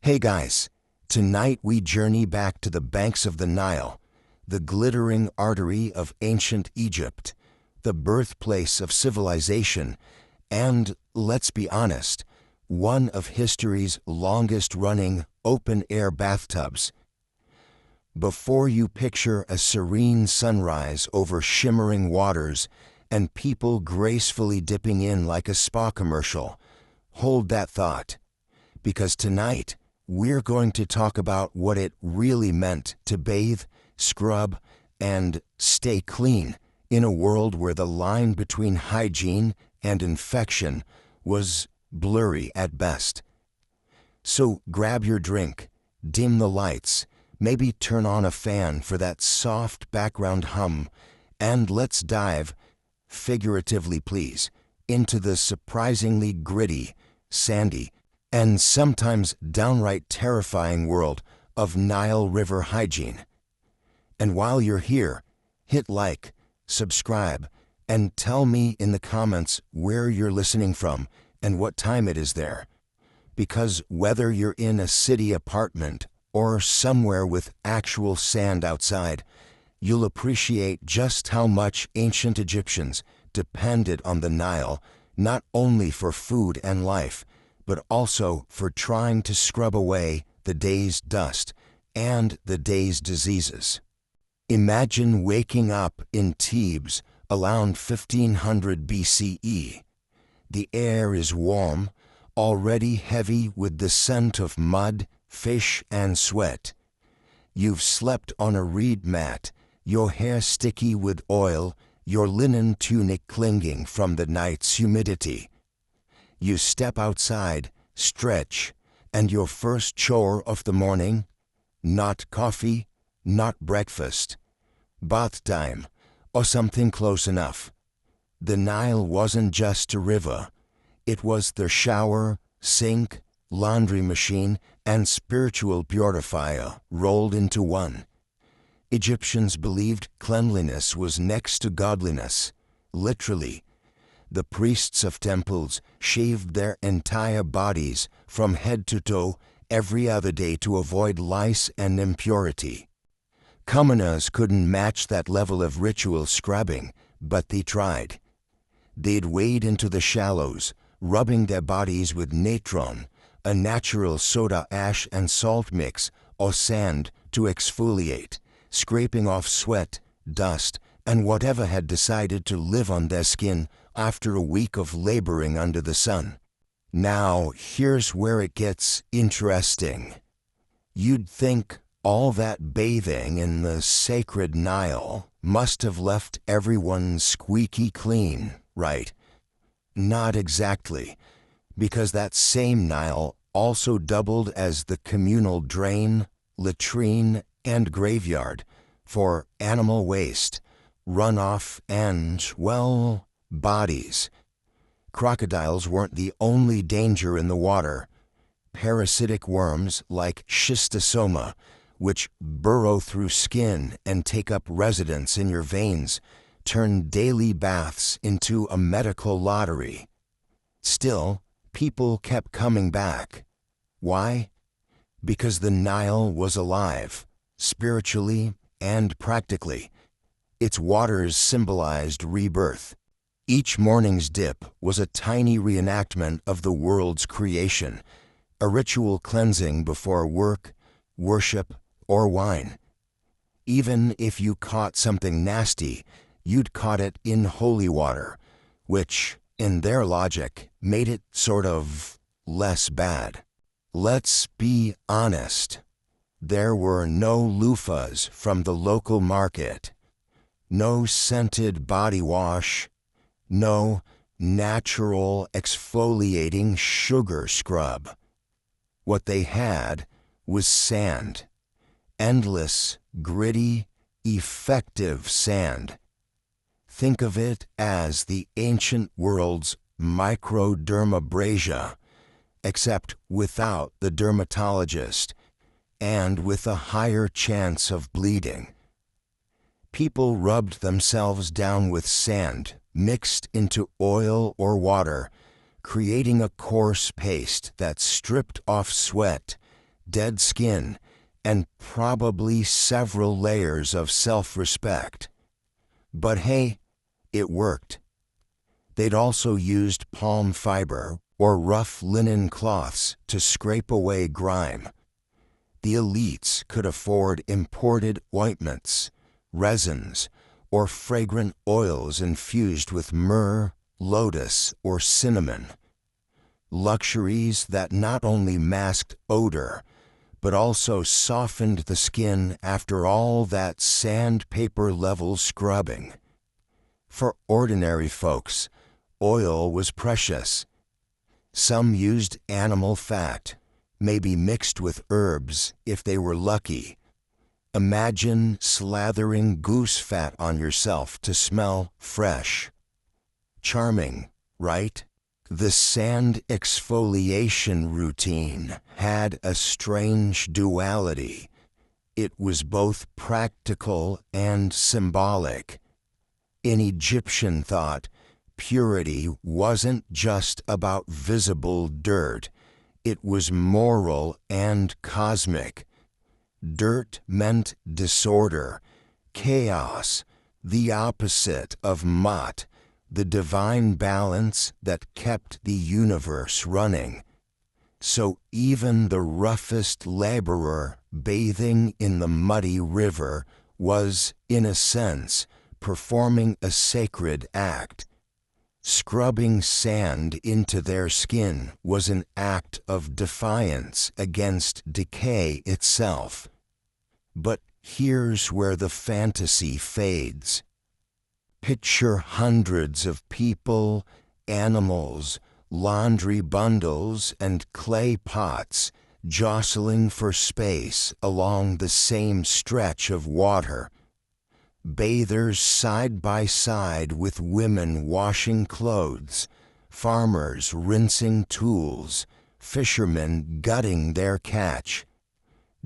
Hey guys, tonight we journey back to the banks of the Nile, the glittering artery of ancient Egypt, the birthplace of civilization, and, let's be honest, one of history's longest-running open-air bathtubs. Before you picture a serene sunrise over shimmering waters and people gracefully dipping in like a spa commercial, hold that thought, because tonight we're going to talk about what it really meant to bathe, scrub, and stay clean in a world where the line between hygiene and infection was blurry at best. So grab your drink, dim the lights, maybe turn on a fan for that soft background hum, and let's dive, figuratively please, into the surprisingly gritty, sandy, and sometimes downright terrifying world of Nile River hygiene. And while you're here, hit like, subscribe, and tell me in the comments where you're listening from and what time it is there. Because whether you're in a city apartment or somewhere with actual sand outside, you'll appreciate just how much ancient Egyptians depended on the Nile, not only for food and life, but also for trying to scrub away the day's dust and the day's diseases. Imagine waking up in Thebes around 1500 BCE. The air is warm, already heavy with the scent of mud, fish, and sweat. You've slept on a reed mat, your hair sticky with oil, your linen tunic clinging from the night's humidity. You step outside, stretch, and your first chore of the morning? Not coffee, not breakfast. Bath time, or something close enough. The Nile wasn't just a river. It was the shower, sink, laundry machine, and spiritual purifier rolled into one. Egyptians believed cleanliness was next to godliness, literally. The priests of temples shaved their entire bodies from head to toe every other day to avoid lice and impurity. Commoners couldn't match that level of ritual scrubbing, but they tried. They'd wade into the shallows, rubbing their bodies with natron, a natural soda ash and salt mix, or sand to exfoliate, scraping off sweat, dust, and whatever had decided to live on their skin after a week of laboring under the sun. Now, here's where it gets interesting. You'd think all that bathing in the sacred Nile must have left everyone squeaky clean, right? Not exactly, because that same Nile also doubled as the communal drain, latrine, and graveyard for animal waste, runoff, and, well, bodies. Crocodiles weren't the only danger in the water. Parasitic worms like schistosoma, which burrow through skin and take up residence in your veins, turn daily baths into a medical lottery. Still, people kept coming back. Why? Because the Nile was alive, spiritually and practically. Its waters symbolized rebirth. Each morning's dip was a tiny reenactment of the world's creation, a ritual cleansing before work, worship, or wine. Even if you caught something nasty, you'd caught it in holy water, which, in their logic, made it sort of less bad. Let's be honest. There were no loofahs from the local market, no scented body wash, no natural exfoliating sugar scrub. What they had was sand. Endless, gritty, effective sand. Think of it as the ancient world's microdermabrasion, except without the dermatologist and with a higher chance of bleeding. People rubbed themselves down with sand mixed into oil or water, creating a coarse paste that stripped off sweat, dead skin, and probably several layers of self-respect. But hey, it worked. They'd also used palm fiber or rough linen cloths to scrape away grime. The elites could afford imported ointments, resins, or fragrant oils infused with myrrh, lotus, or cinnamon. Luxuries that not only masked odor, but also softened the skin after all that sandpaper-level scrubbing. For ordinary folks, oil was precious. Some used animal fat, maybe mixed with herbs if they were lucky. Imagine slathering goose fat on yourself to smell fresh. Charming, right? The sand exfoliation routine had a strange duality. It was both practical and symbolic. In Egyptian thought, purity wasn't just about visible dirt. It was moral and cosmic. Dirt meant disorder, chaos, the opposite of Ma'at, the divine balance that kept the universe running. So even the roughest laborer bathing in the muddy river was, in a sense, performing a sacred act. Scrubbing sand into their skin was an act of defiance against decay itself. But here's where the fantasy fades. Picture hundreds of people, animals, laundry bundles, and clay pots jostling for space along the same stretch of water. Bathers side by side with women washing clothes, farmers rinsing tools, fishermen gutting their catch.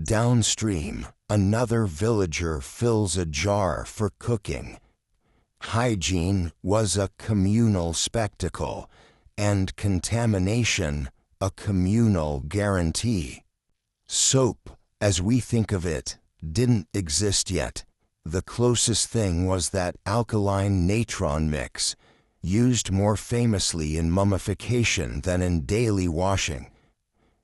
Downstream, another villager fills a jar for cooking. Hygiene was a communal spectacle, and contamination a communal guarantee. Soap, as we think of it, didn't exist yet. The closest thing was that alkaline natron mix, used more famously in mummification than in daily washing.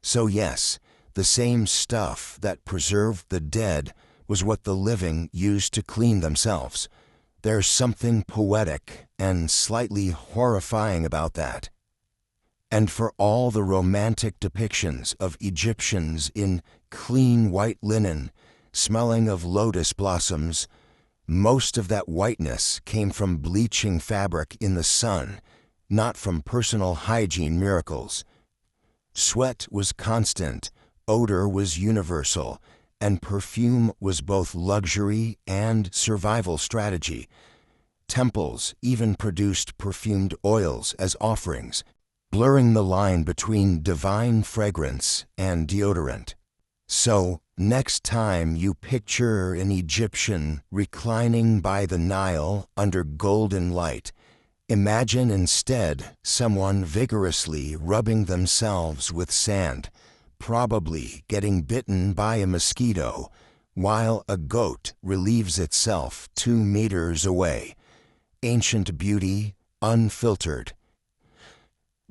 So yes, the same stuff that preserved the dead was what the living used to clean themselves. There's something poetic and slightly horrifying about that. And for all the romantic depictions of Egyptians in clean white linen, smelling of lotus blossoms, most of that whiteness came from bleaching fabric in the sun, not from personal hygiene miracles. Sweat was constant, odor was universal, and perfume was both luxury and survival strategy. Temples even produced perfumed oils as offerings, blurring the line between divine fragrance and deodorant. So, next time you picture an Egyptian reclining by the Nile under golden light, imagine instead someone vigorously rubbing themselves with sand, probably getting bitten by a mosquito, while a goat relieves itself 2 meters away. Ancient beauty, unfiltered.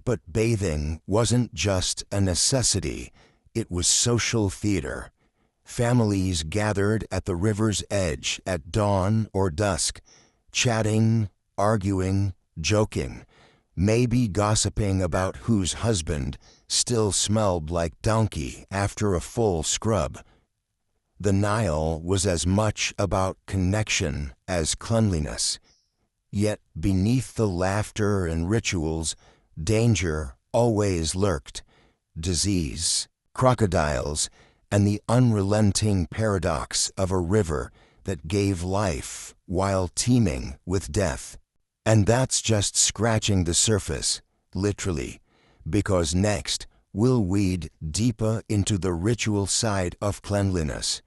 But bathing wasn't just a necessity, it was social theater. Families gathered at the river's edge at dawn or dusk, chatting, arguing, joking, maybe gossiping about whose husband still smelled like donkey after a full scrub. The Nile was as much about connection as cleanliness. Yet beneath the laughter and rituals, danger always lurked. Disease, crocodiles, and the unrelenting paradox of a river that gave life while teeming with death. And that's just scratching the surface, literally, because next we'll wade deeper into the ritual side of cleanliness.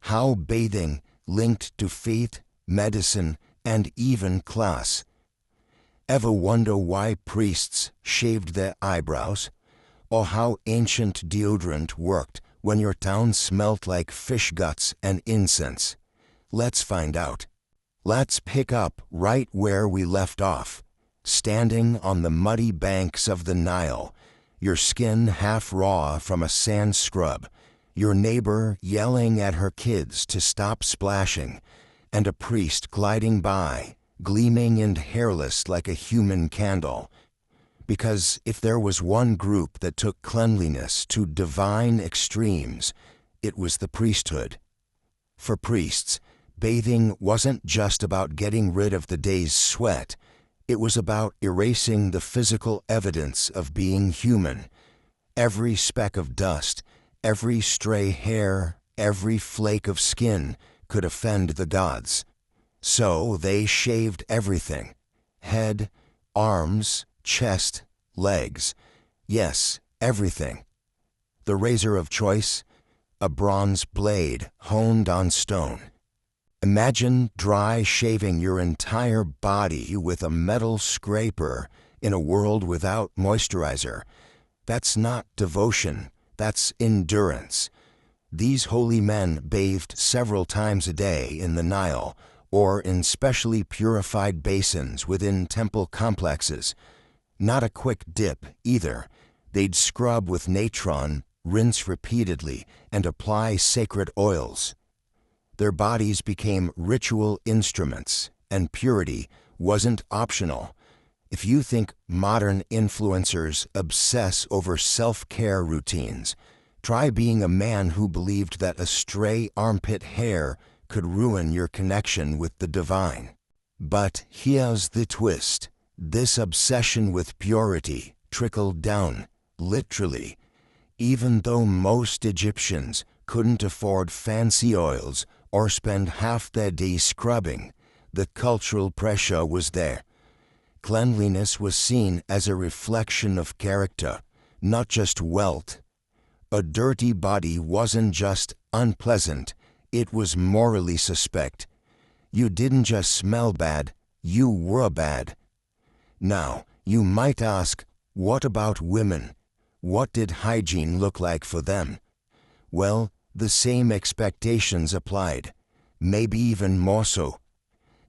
How bathing linked to faith, medicine, and even class. Ever wonder why priests shaved their eyebrows? Or how ancient deodorant worked when your town smelt like fish guts and incense? Let's find out. Let's pick up right where we left off, standing on the muddy banks of the Nile, your skin half raw from a sand scrub, your neighbor yelling at her kids to stop splashing, and a priest gliding by, gleaming and hairless like a human candle. Because if there was one group that took cleanliness to divine extremes, it was the priesthood. For priests, bathing wasn't just about getting rid of the day's sweat. It was about erasing the physical evidence of being human. Every speck of dust, every stray hair, every flake of skin could offend the gods. So they shaved everything: head, arms, chest, legs. Yes, everything. The razor of choice? A bronze blade honed on stone. Imagine dry shaving your entire body with a metal scraper in a world without moisturizer. That's not devotion, that's endurance. These holy men bathed several times a day in the Nile or in specially purified basins within temple complexes. Not a quick dip either. They'd scrub with natron, rinse repeatedly, and apply sacred oils. Their bodies became ritual instruments, and purity wasn't optional. If you think modern influencers obsess over self-care routines, try being a man who believed that a stray armpit hair could ruin your connection with the divine. But here's the twist. This obsession with purity trickled down, literally. Even though most Egyptians couldn't afford fancy oils or spend half their day scrubbing, the cultural pressure was there. Cleanliness was seen as a reflection of character, not just wealth. A dirty body wasn't just unpleasant, it was morally suspect. You didn't just smell bad, you were bad. Now, you might ask, what about women? What did hygiene look like for them? Well, the same expectations applied, maybe even more so.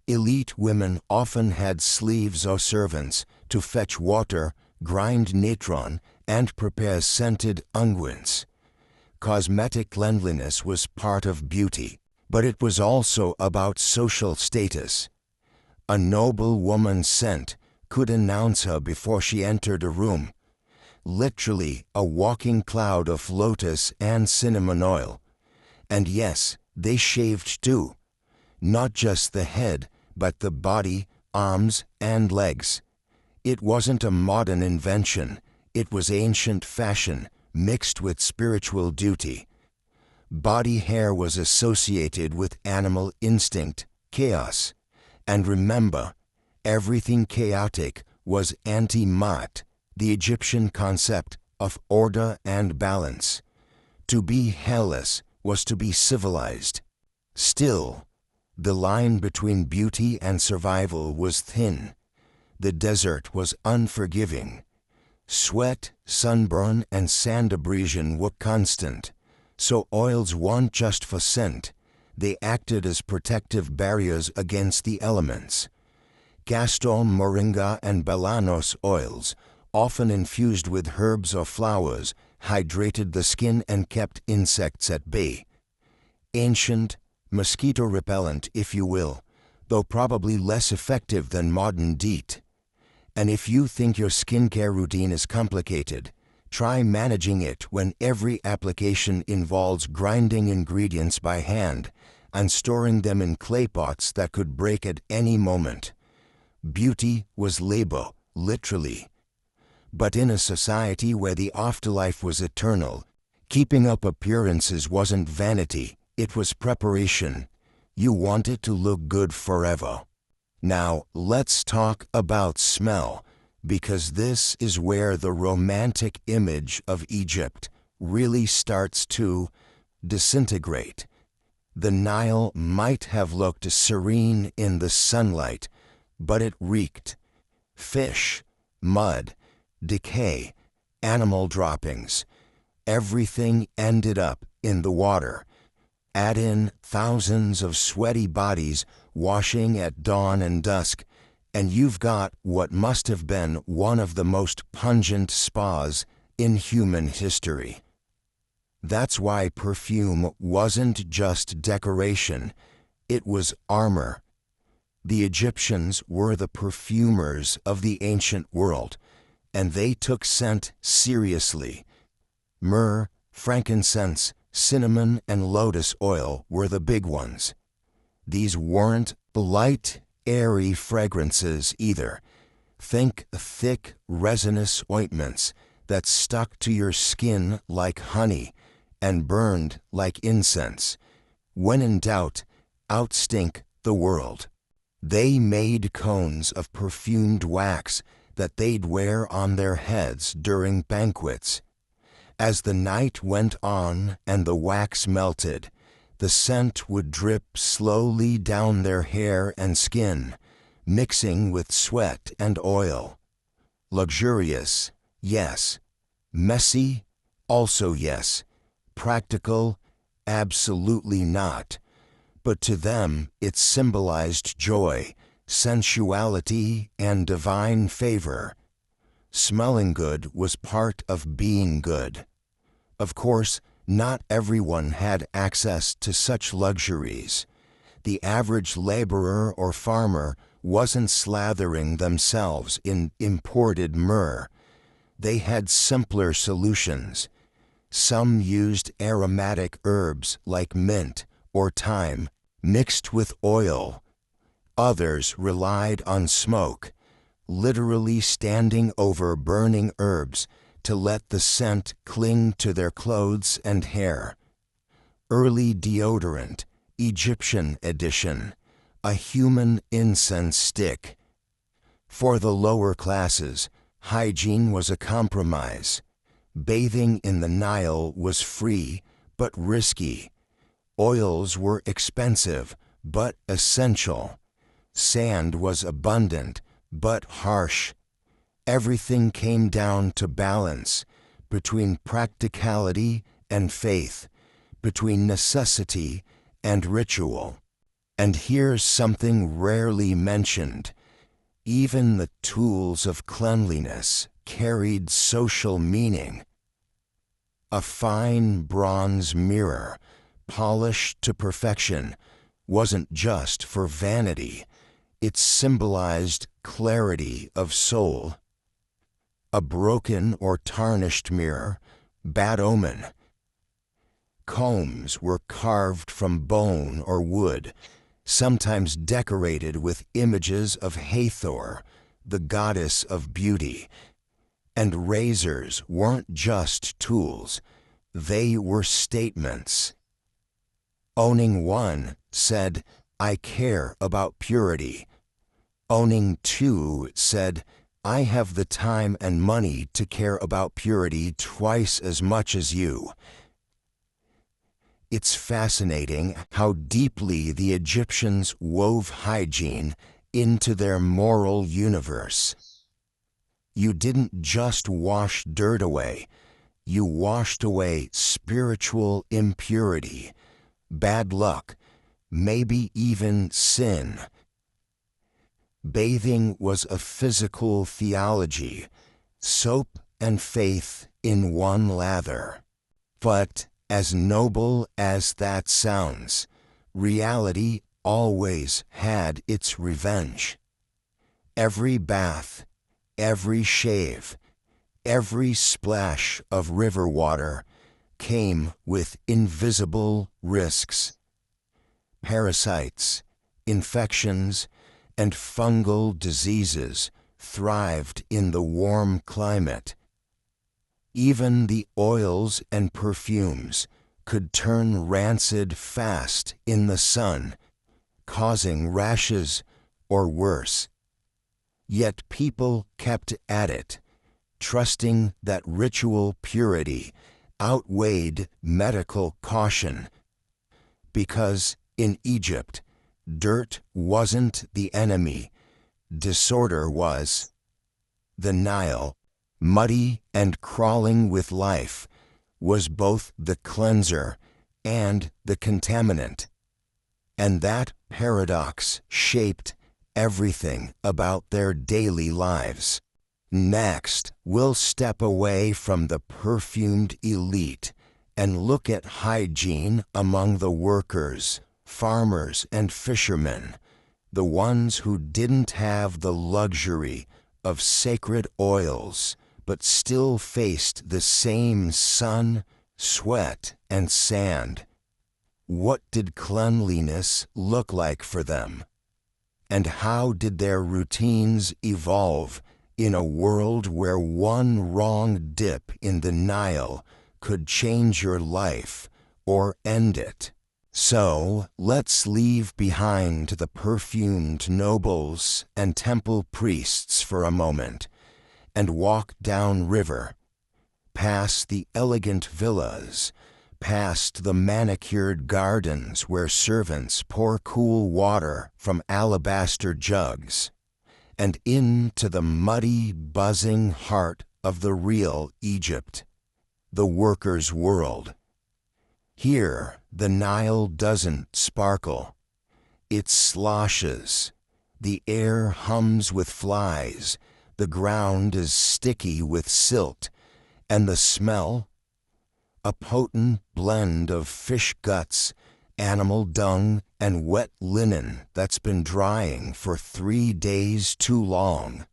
Elite women often had slaves or servants to fetch water, grind natron, and prepare scented unguents. Cosmetic cleanliness was part of beauty, but it was also about social status. A noble woman's scent could announce her before she entered a room. Literally a walking cloud of lotus and cinnamon oil. And yes, they shaved too. Not just the head, but the body, arms, and legs. It wasn't a modern invention. It was ancient fashion mixed with spiritual duty. Body hair was associated with animal instinct, chaos. And remember, everything chaotic was anti-mat, the Egyptian concept of order and balance. To be hairless was to be civilized. Still, the line between beauty and survival was thin. The desert was unforgiving. Sweat, sunburn, and sand abrasion were constant, so oils weren't just for scent. They acted as protective barriers against the elements. Castor, moringa, and balanos oils, often infused with herbs or flowers, hydrated the skin and kept insects at bay. Ancient, mosquito repellent, if you will, though probably less effective than modern DEET. And if you think your skincare routine is complicated, try managing it when every application involves grinding ingredients by hand and storing them in clay pots that could break at any moment. Beauty was labor, literally. But in a society where the afterlife was eternal, keeping up appearances wasn't vanity, it was preparation. You wanted to look good forever. Now, let's talk about smell, because this is where the romantic image of Egypt really starts to disintegrate. The Nile might have looked serene in the sunlight, but it reeked. Fish, mud, decay, animal droppings. Everything ended up in the water. Add in thousands of sweaty bodies washing at dawn and dusk, and you've got what must have been one of the most pungent spas in human history. That's why perfume wasn't just decoration, it was armor. The Egyptians were the perfumers of the ancient world, and they took scent seriously. Myrrh, frankincense, cinnamon, and lotus oil were the big ones. These weren't light, airy fragrances either. Think thick, resinous ointments that stuck to your skin like honey and burned like incense. When in doubt, outstink the world. They made cones of perfumed wax that they'd wear on their heads during banquets. As the night went on and the wax melted, the scent would drip slowly down their hair and skin, mixing with sweat and oil. Luxurious, yes. Messy, also yes. Practical, absolutely not. But to them it symbolized joy, sensuality, and divine favor. Smelling good was part of being good. Of course, not everyone had access to such luxuries. The average laborer or farmer wasn't slathering themselves in imported myrrh. They had simpler solutions. Some used aromatic herbs like mint or thyme mixed with oil. Others relied on smoke, literally standing over burning herbs to let the scent cling to their clothes and hair. Early deodorant, Egyptian edition, a human incense stick. For the lower classes, hygiene was a compromise. Bathing in the Nile was free, but risky. Oils were expensive, but essential. Sand was abundant, but harsh. Everything came down to balance between practicality and faith, between necessity and ritual. And here's something rarely mentioned. Even the tools of cleanliness carried social meaning. A fine bronze mirror, polished to perfection, wasn't just for vanity. It symbolized clarity of soul. A broken or tarnished mirror, bad omen. Combs were carved from bone or wood, sometimes decorated with images of Hathor, the goddess of beauty. And razors weren't just tools, they were statements. Owning one said, "I care about purity." Owning two said, "I have the time and money to care about purity twice as much as you." It's fascinating how deeply the Egyptians wove hygiene into their moral universe. You didn't just wash dirt away, you washed away spiritual impurity, bad luck, maybe even sin. Bathing was a physical theology, soap and faith in one lather. But as noble as that sounds, reality always had its revenge. Every bath, every shave, every splash of river water came with invisible risks. Parasites, infections, and fungal diseases thrived in the warm climate. Even the oils and perfumes could turn rancid fast in the sun, causing rashes or worse. Yet people kept at it, trusting that ritual purity outweighed medical caution. Because in Egypt, dirt wasn't the enemy, disorder was. The Nile, muddy and crawling with life, was both the cleanser and the contaminant. And that paradox shaped everything about their daily lives. Next, we'll step away from the perfumed elite and look at hygiene among the workers, farmers, and fishermen, the ones who didn't have the luxury of sacred oils, but still faced the same sun, sweat, and sand. What did cleanliness look like for them? And how did their routines evolve in a world where one wrong dip in the Nile could change your life or end it? So, let's leave behind the perfumed nobles and temple priests for a moment and walk down river, past the elegant villas, past the manicured gardens where servants pour cool water from alabaster jugs, and into the muddy, buzzing heart of the real Egypt, the workers' world. Here, the Nile doesn't sparkle. It sloshes. The air hums with flies. The ground is sticky with silt. And the smell? A potent blend of fish guts, animal dung, and wet linen that's been drying for 3 days too long.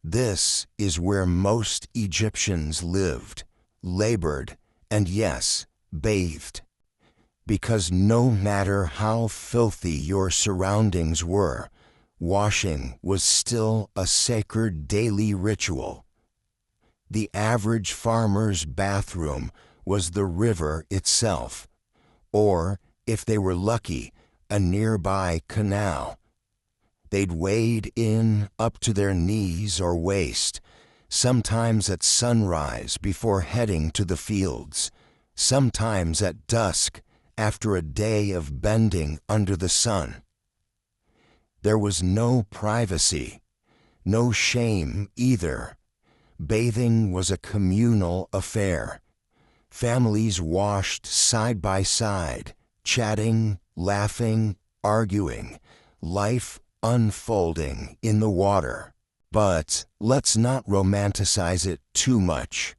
This is where most Egyptians lived, labored, and yes, bathed. Because no matter how filthy your surroundings were, washing was still a sacred daily ritual. The average farmer's bathroom was the river itself, or, if they were lucky, a nearby canal. They'd wade in up to their knees or waist, sometimes at sunrise before heading to the fields, sometimes at dusk after a day of bending under the sun. There was no privacy, no shame either. Bathing was a communal affair. Families washed side by side, chatting, laughing, arguing, life unfolding in the water. But let's not romanticize it too much.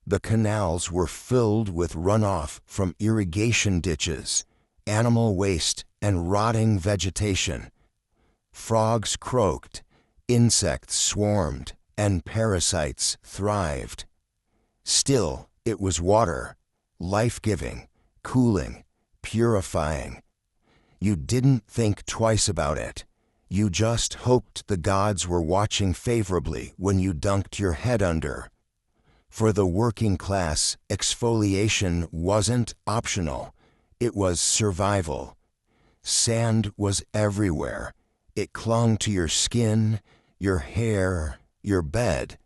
The canals were filled with runoff from irrigation ditches, animal waste, and rotting vegetation. Frogs croaked, insects swarmed, and parasites thrived. Still, it was water, life-giving, cooling, purifying. You didn't think twice about it. You just hoped the gods were watching favorably when you dunked your head under. For the working class, exfoliation wasn't optional. It was survival. Sand was everywhere. It clung to your skin, your hair, your bed.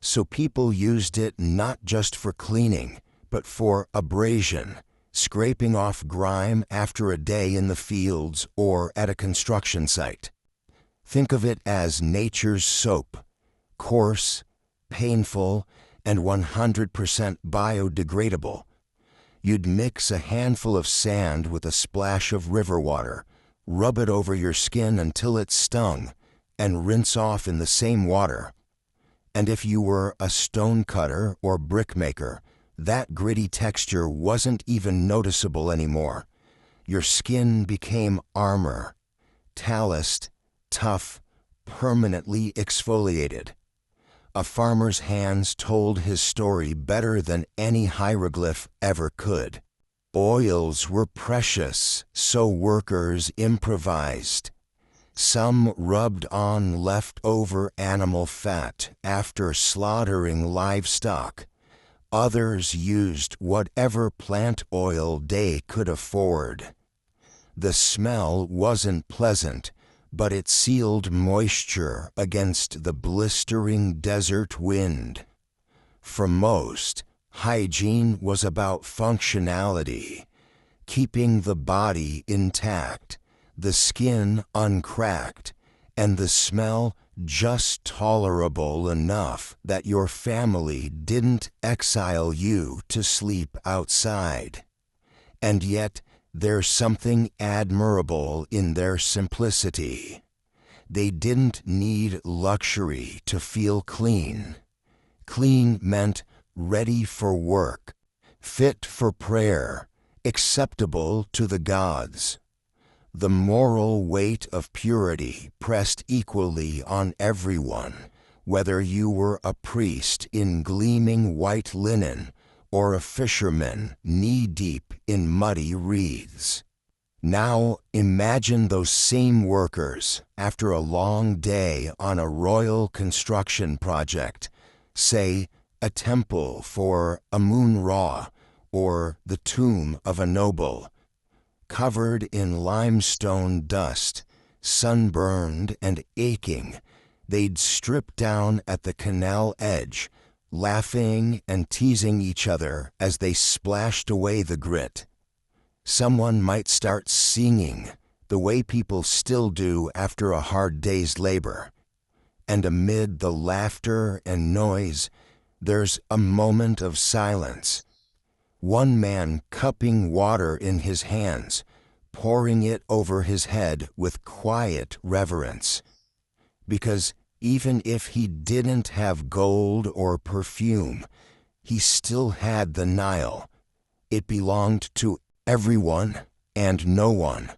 So people used it not just for cleaning, but for abrasion, scraping off grime after a day in the fields or at a construction site. Think of it as nature's soap, coarse, painful, and 100% biodegradable. You'd mix a handful of sand with a splash of river water, rub it over your skin until it stung, and rinse off in the same water. And if you were a stone cutter or brickmaker, that gritty texture wasn't even noticeable anymore. Your skin became armor, talced, tough, permanently exfoliated. A farmer's hands told his story better than any hieroglyph ever could. Oils were precious, so workers improvised. Some rubbed on leftover animal fat after slaughtering livestock. Others used whatever plant oil they could afford. The smell wasn't pleasant, but it sealed moisture against the blistering desert wind. For most, hygiene was about functionality, keeping the body intact, the skin uncracked, and the smell just tolerable enough that your family didn't exile you to sleep outside. And yet, there's something admirable in their simplicity. They didn't need luxury to feel clean. Clean meant ready for work, fit for prayer, acceptable to the gods. The moral weight of purity pressed equally on everyone, whether you were a priest in gleaming white linen or a fisherman knee-deep in muddy reeds. Now imagine those same workers after a long day on a royal construction project, say a temple for Amun-Ra or the tomb of a noble, covered in limestone dust, sunburned and aching. They'd strip down at the canal edge, laughing and teasing each other as they splashed away the grit. Someone might start singing, the way people still do after a hard day's labor. And amid the laughter and noise, there's a moment of silence. One man cupping water in his hands, pouring it over his head with quiet reverence. Because even if he didn't have gold or perfume, he still had the Nile. It belonged to everyone and no one.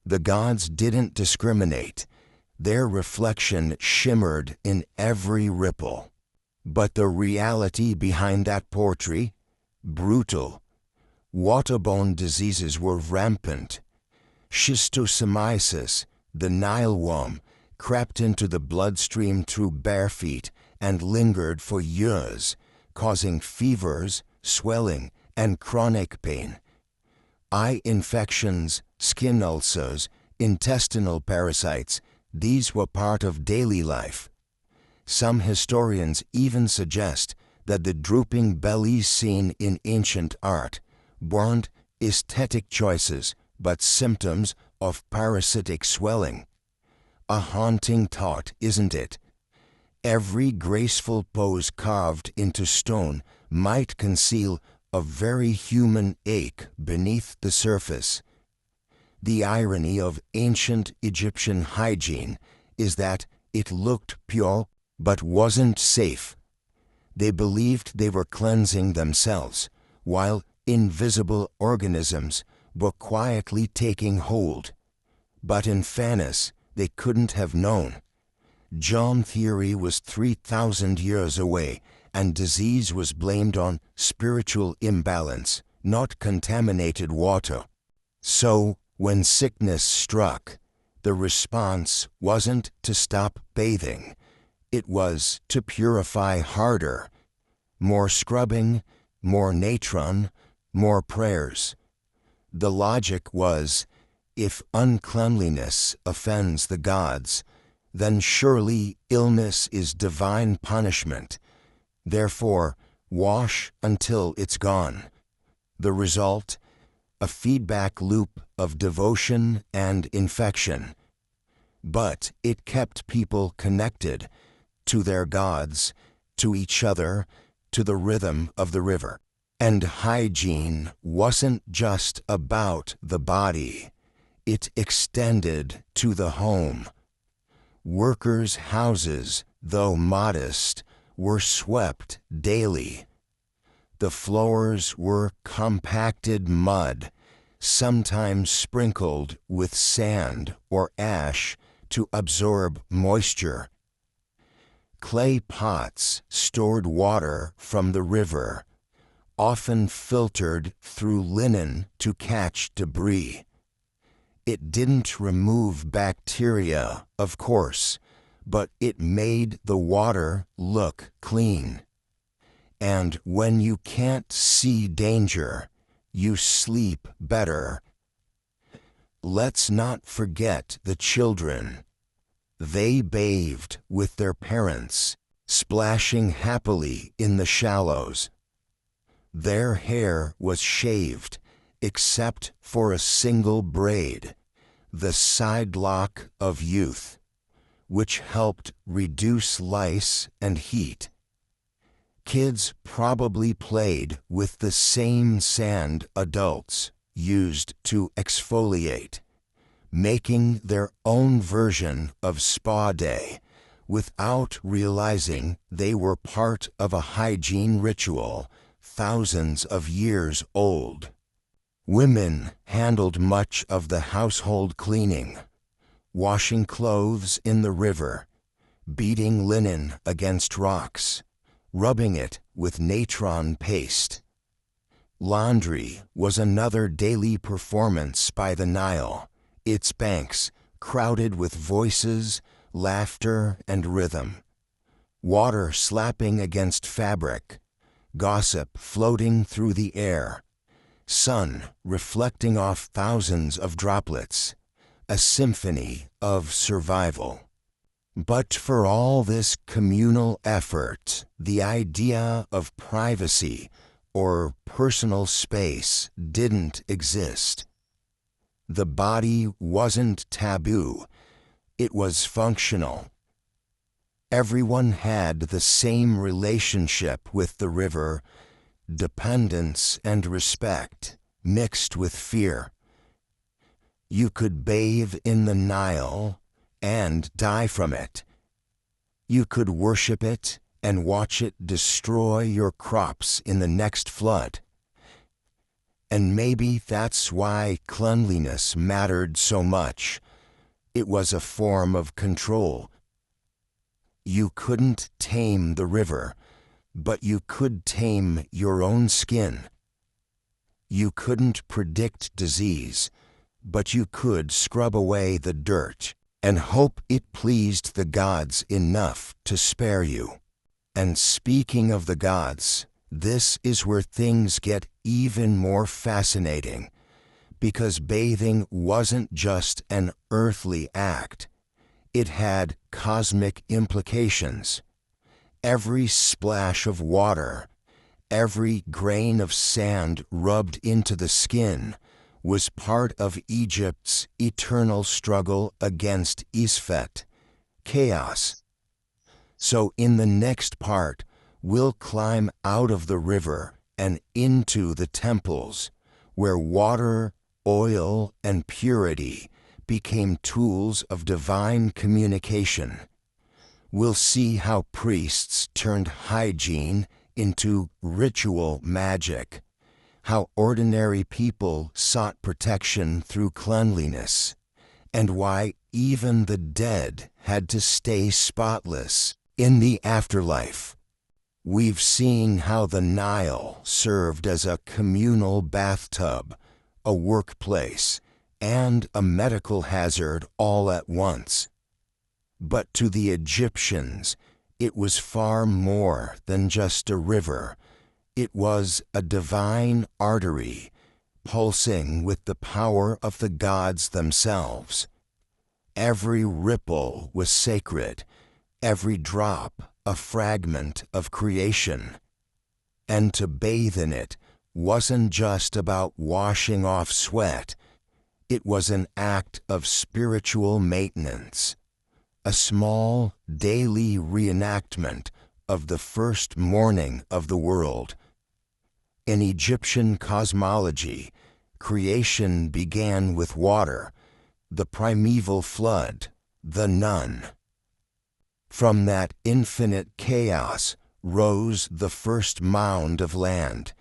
The gods didn't discriminate. Their reflection shimmered in every ripple. But the reality behind that poetry? Brutal. Waterborne diseases were rampant. Schistosomiasis, the Nile worm, crept into the bloodstream through bare feet and lingered for years, causing fevers, swelling, and chronic pain. Eye infections, skin ulcers, intestinal parasites, these were part of daily life. Some historians even suggest that the drooping bellies seen in ancient art weren't aesthetic choices, but symptoms of parasitic swelling. A haunting thought, isn't it? Every graceful pose carved into stone might conceal a very human ache beneath the surface. The irony of ancient Egyptian hygiene is that it looked pure but wasn't safe. They believed they were cleansing themselves, while invisible organisms were quietly taking hold. But in fairness, they couldn't have known. Germ theory was 3,000 years away, and disease was blamed on spiritual imbalance, not contaminated water. So, when sickness struck, the response wasn't to stop bathing. It was to purify harder. More scrubbing, more natron, more prayers. The logic was, if uncleanliness offends the gods, then surely illness is divine punishment. Therefore, wash until it's gone. The result? A feedback loop of devotion and infection. But it kept people connected to their gods, to each other, to the rhythm of the river. And hygiene wasn't just about the body. It extended to the home. Workers' houses, though modest, were swept daily. The floors were compacted mud, sometimes sprinkled with sand or ash to absorb moisture. Clay pots stored water from the river, often filtered through linen to catch debris. It didn't remove bacteria, of course, but it made the water look clean. And when you can't see danger, you sleep better. Let's not forget the children. They bathed with their parents, splashing happily in the shallows. Their hair was shaved, except for a single braid, the side lock of youth. which helped reduce lice and heat. Kids probably played with the same sand adults used to exfoliate, making their own version of spa day without realizing they were part of a hygiene ritual thousands of years old. Women handled much of the household cleaning, washing clothes in the river, beating linen against rocks, rubbing it with natron paste. Laundry was another daily performance by the Nile, its banks crowded with voices, laughter, and rhythm. Water slapping against fabric, gossip floating through the air, sun reflecting off thousands of droplets, a symphony of survival. But for all this communal effort, the idea of privacy or personal space didn't exist. The body wasn't taboo, it was functional. Everyone had the same relationship with the river, dependence and respect mixed with fear. You could bathe in the Nile and die from it. You could worship it and watch it destroy your crops in the next flood. And maybe that's why cleanliness mattered so much. It was a form of control. You couldn't tame the river, but you could tame your own skin. You couldn't predict disease, but you could scrub away the dirt and hope it pleased the gods enough to spare you. And speaking of the gods, this is where things get even more fascinating, because bathing wasn't just an earthly act. It had cosmic implications. Every splash of water, every grain of sand rubbed into the skin was part of Egypt's eternal struggle against Isfet, chaos. So in the next part, we'll climb out of the river and into the temples, where water, oil, and purity became tools of divine communication. We'll see how priests turned hygiene into ritual magic, how ordinary people sought protection through cleanliness, and why even the dead had to stay spotless in the afterlife. We've seen how the Nile served as a communal bathtub, a workplace, and a medical hazard all at once. But to the Egyptians, it was far more than just a river. It was a divine artery, pulsing with the power of the gods themselves. Every ripple was sacred, every drop a fragment of creation. And to bathe in it wasn't just about washing off sweat. It was an act of spiritual maintenance, a small daily reenactment of the first morning of the world. In Egyptian cosmology, creation began with water, the primeval flood, the Nun. From that infinite chaos rose the first mound of land,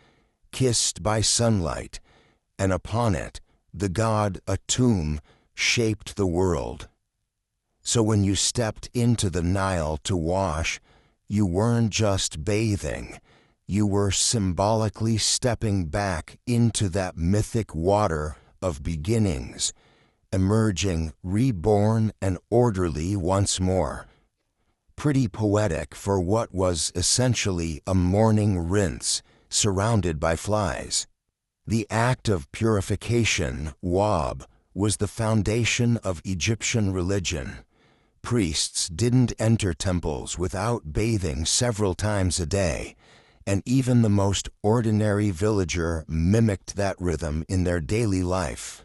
kissed by sunlight, and upon it the god Atum shaped the world. So when you stepped into the Nile to wash, you weren't just bathing, you were symbolically stepping back into that mythic water of beginnings, emerging reborn and orderly once more. Pretty poetic for what was essentially a morning rinse surrounded by flies. The act of purification, wab, was the foundation of Egyptian religion. Priests didn't enter temples without bathing several times a day, and even the most ordinary villager mimicked that rhythm in their daily life.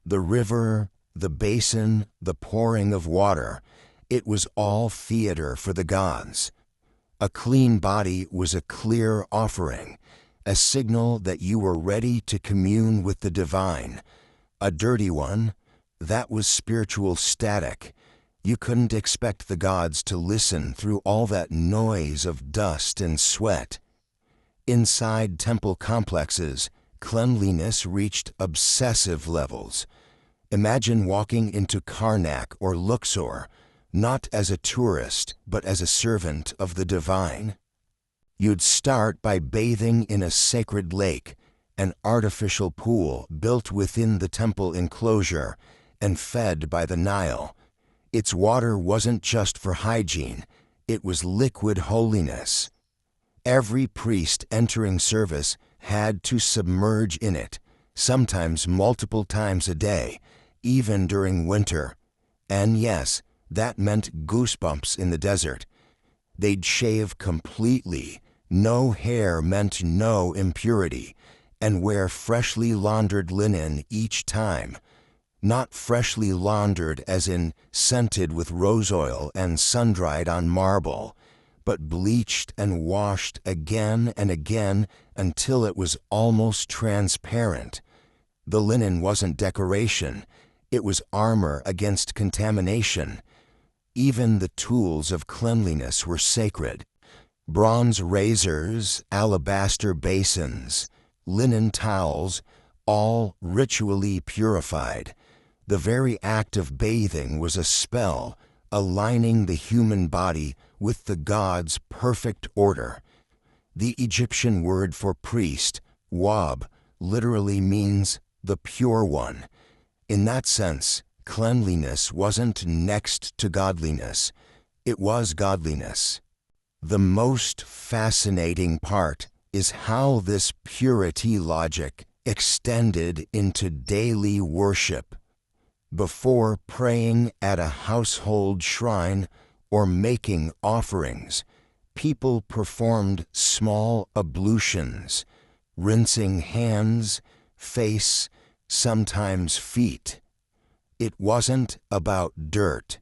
The river, the basin, the pouring of water, It was all theater for the gods. A clean body was a clear offering, a signal that you were ready to commune with the divine. A dirty one, that was spiritual static. You couldn't expect the gods to listen through all that noise of dust and sweat. Inside temple complexes, cleanliness reached obsessive levels. Imagine walking into Karnak or Luxor, not as a tourist, but as a servant of the divine. You'd start by bathing in a sacred lake, an artificial pool built within the temple enclosure and fed by the Nile. Its water wasn't just for hygiene, it was liquid holiness. Every priest entering service had to submerge in it, sometimes multiple times a day, even during winter. And yes, that meant goosebumps in the desert. They'd shave completely, no hair meant no impurity, and wear freshly laundered linen each time. Not freshly laundered as in scented with rose oil and sun-dried on marble, but bleached and washed again and again until it was almost transparent. The linen wasn't decoration, it was armor against contamination. Even the tools of cleanliness were sacred. Bronze razors, alabaster basins, linen towels, all ritually purified. The very act of bathing was a spell, aligning the human body with the gods' perfect order. The Egyptian word for priest, wab, literally means the pure one. In that sense, cleanliness wasn't next to godliness, it was godliness. The most fascinating part is how this purity logic extended into daily worship. Before praying at a household shrine or making offerings, people performed small ablutions, rinsing hands, face, sometimes feet. It wasn't about dirt.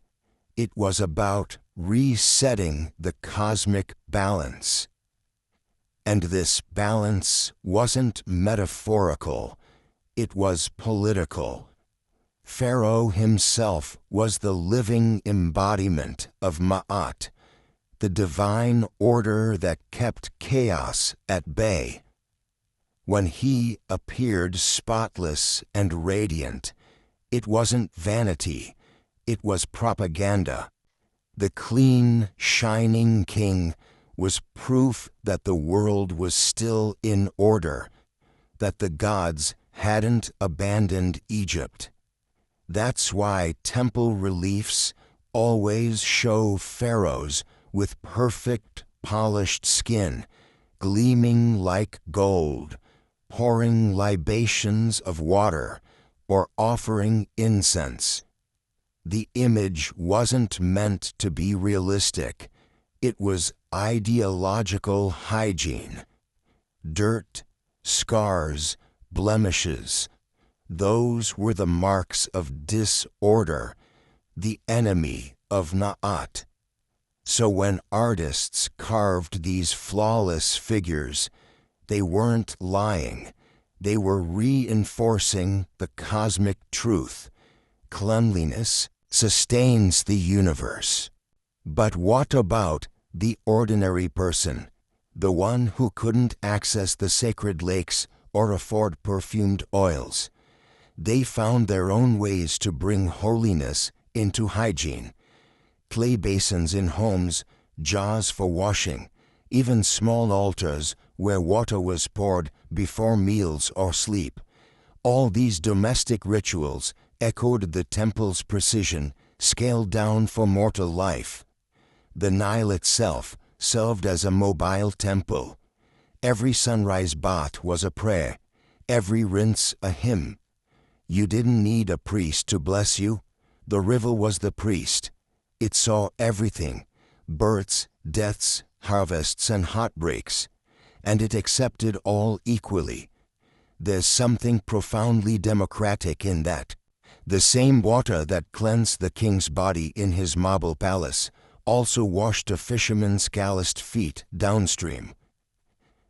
It was about resetting the cosmic balance. And this balance wasn't metaphorical, it was political. Pharaoh himself was the living embodiment of Ma'at, the divine order that kept chaos at bay. When he appeared spotless and radiant, it wasn't vanity, it was propaganda. The clean, shining king was proof that the world was still in order, that the gods hadn't abandoned Egypt. That's why temple reliefs always show pharaohs with perfect, polished skin, gleaming like gold, pouring libations of water, or offering incense. The image wasn't meant to be realistic. It was ideological hygiene. Dirt, scars, blemishes, those were the marks of disorder, the enemy of Na'at. So when artists carved these flawless figures, they weren't lying. They were reinforcing the cosmic truth. Cleanliness sustains the universe. But what about the ordinary person, the one who couldn't access the sacred lakes or afford perfumed oils? They found their own ways to bring holiness into hygiene. Clay basins in homes, jars for washing, even small altars where water was poured before meals or sleep. All these domestic rituals echoed the temple's precision, scaled down for mortal life. The Nile itself served as a mobile temple. Every sunrise bath was a prayer, every rinse a hymn. You didn't need a priest to bless you. The river was the priest. It saw everything, births, deaths, harvests, and heartbreaks, and it accepted all equally. There's something profoundly democratic in that. The same water that cleansed the king's body in his marble palace also washed a fisherman's calloused feet downstream.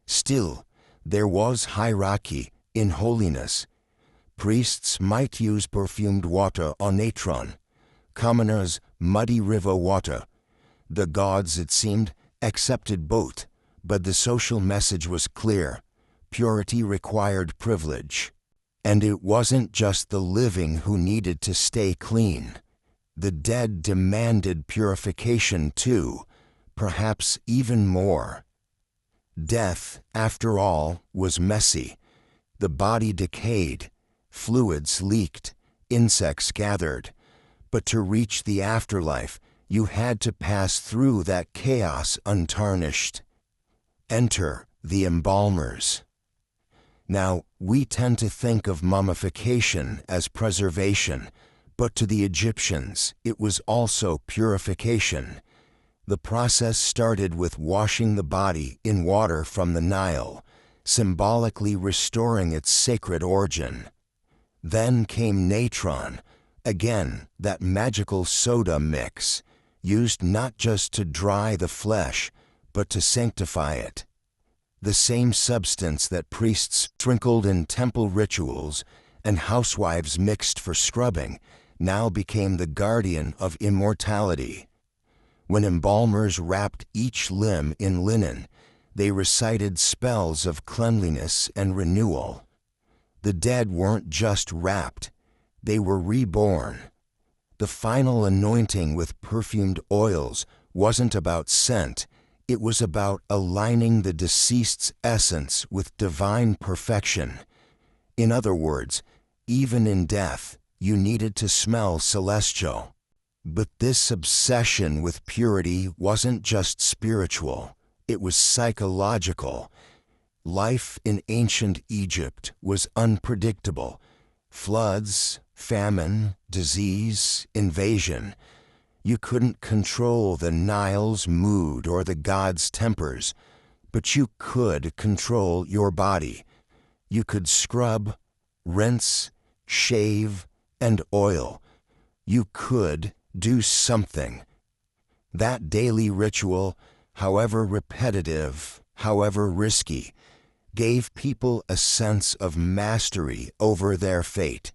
Still, there was hierarchy in holiness. Priests might use perfumed water or natron, commoners muddy river water. The gods, it seemed, accepted both, but the social message was clear. Purity required privilege. And it wasn't just the living who needed to stay clean. The dead demanded purification too, perhaps even more. Death, after all, was messy. The body decayed, fluids leaked, insects gathered. But to reach the afterlife, you had to pass through that chaos untarnished. Enter the embalmers. Now, we tend to think of mummification as preservation, but to the Egyptians, it was also purification. The process started with washing the body in water from the Nile, symbolically restoring its sacred origin. Then came natron, again that magical soda mix, used not just to dry the flesh, but to sanctify it. The same substance that priests sprinkled in temple rituals and housewives mixed for scrubbing now became the guardian of immortality. When embalmers wrapped each limb in linen, they recited spells of cleanliness and renewal. The dead weren't just wrapped, they were reborn. The final anointing with perfumed oils wasn't about scent, it was about aligning the deceased's essence with divine perfection. In other words, even in death, you needed to smell celestial. But this obsession with purity wasn't just spiritual, it was psychological. Life in ancient Egypt was unpredictable. Floods, famine, disease, invasion. You couldn't control the Nile's mood or the gods' tempers, but you could control your body. You could scrub, rinse, shave, and oil. You could do something. That daily ritual, however repetitive, however risky, gave people a sense of mastery over their fate.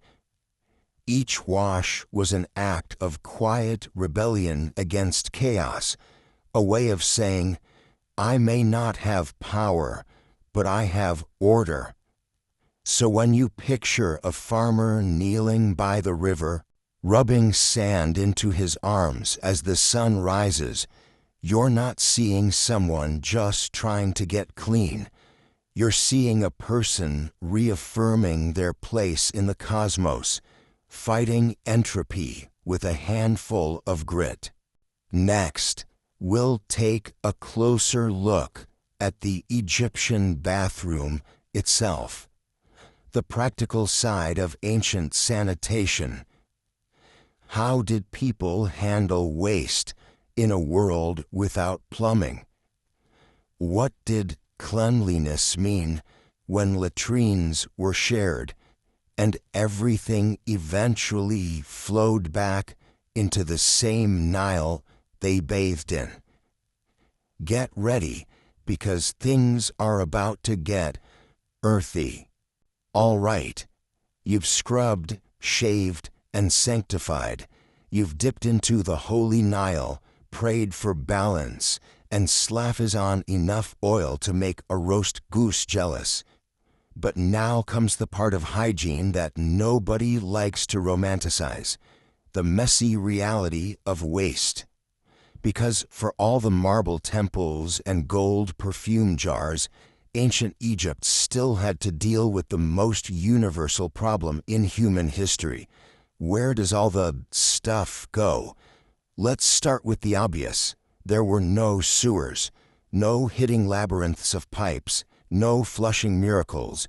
Each wash was an act of quiet rebellion against chaos, a way of saying, I may not have power, but I have order. So when you picture a farmer kneeling by the river, rubbing sand into his arms as the sun rises, you're not seeing someone just trying to get clean. You're seeing a person reaffirming their place in the cosmos, fighting entropy with a handful of grit. Next, we'll take a closer look at the Egyptian bathroom itself, the practical side of ancient sanitation. How did people handle waste in a world without plumbing? What did cleanliness mean when latrines were shared and everything eventually flowed back into the same Nile they bathed in? Get ready, because things are about to get earthy. All right, you've scrubbed, shaved, and sanctified. You've dipped into the holy Nile, prayed for balance, and slathers on enough oil to make a roast goose jealous. But now comes the part of hygiene that nobody likes to romanticize, the messy reality of waste. Because for all the marble temples and gold perfume jars, ancient Egypt still had to deal with the most universal problem in human history. Where does all the stuff go? Let's start with the obvious. There were no sewers, no hidden labyrinths of pipes, no flushing miracles.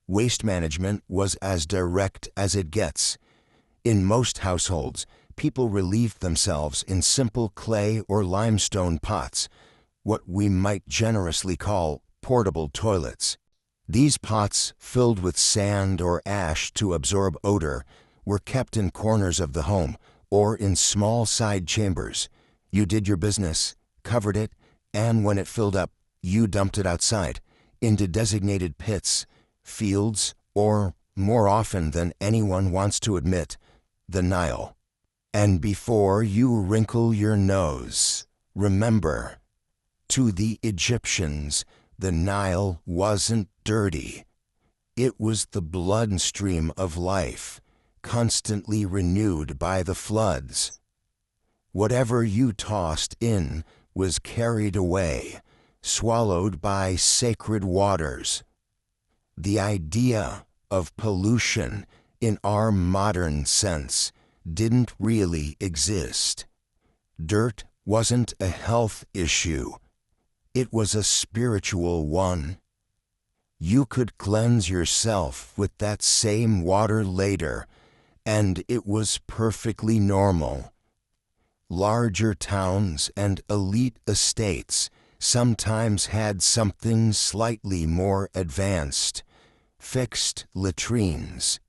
Waste management was as direct as it gets. In most households, people relieved themselves in simple clay or limestone pots, what we might generously call portable toilets. These pots, filled with sand or ash to absorb odor, were kept in corners of the home or in small side chambers. You did your business, covered it, and when it filled up, you dumped it outside, into designated pits, fields, or, more often than anyone wants to admit, the Nile. And before you wrinkle your nose, remember, to the Egyptians, the Nile wasn't dirty. It was the bloodstream of life, constantly renewed by the floods. Whatever you tossed in was carried away, swallowed by sacred waters. The idea of pollution in our modern sense didn't really exist. Dirt wasn't a health issue. It was a spiritual one. You could cleanse yourself with that same water later, and it was perfectly normal. Larger towns and elite estates sometimes had something slightly more advanced: fixed latrines.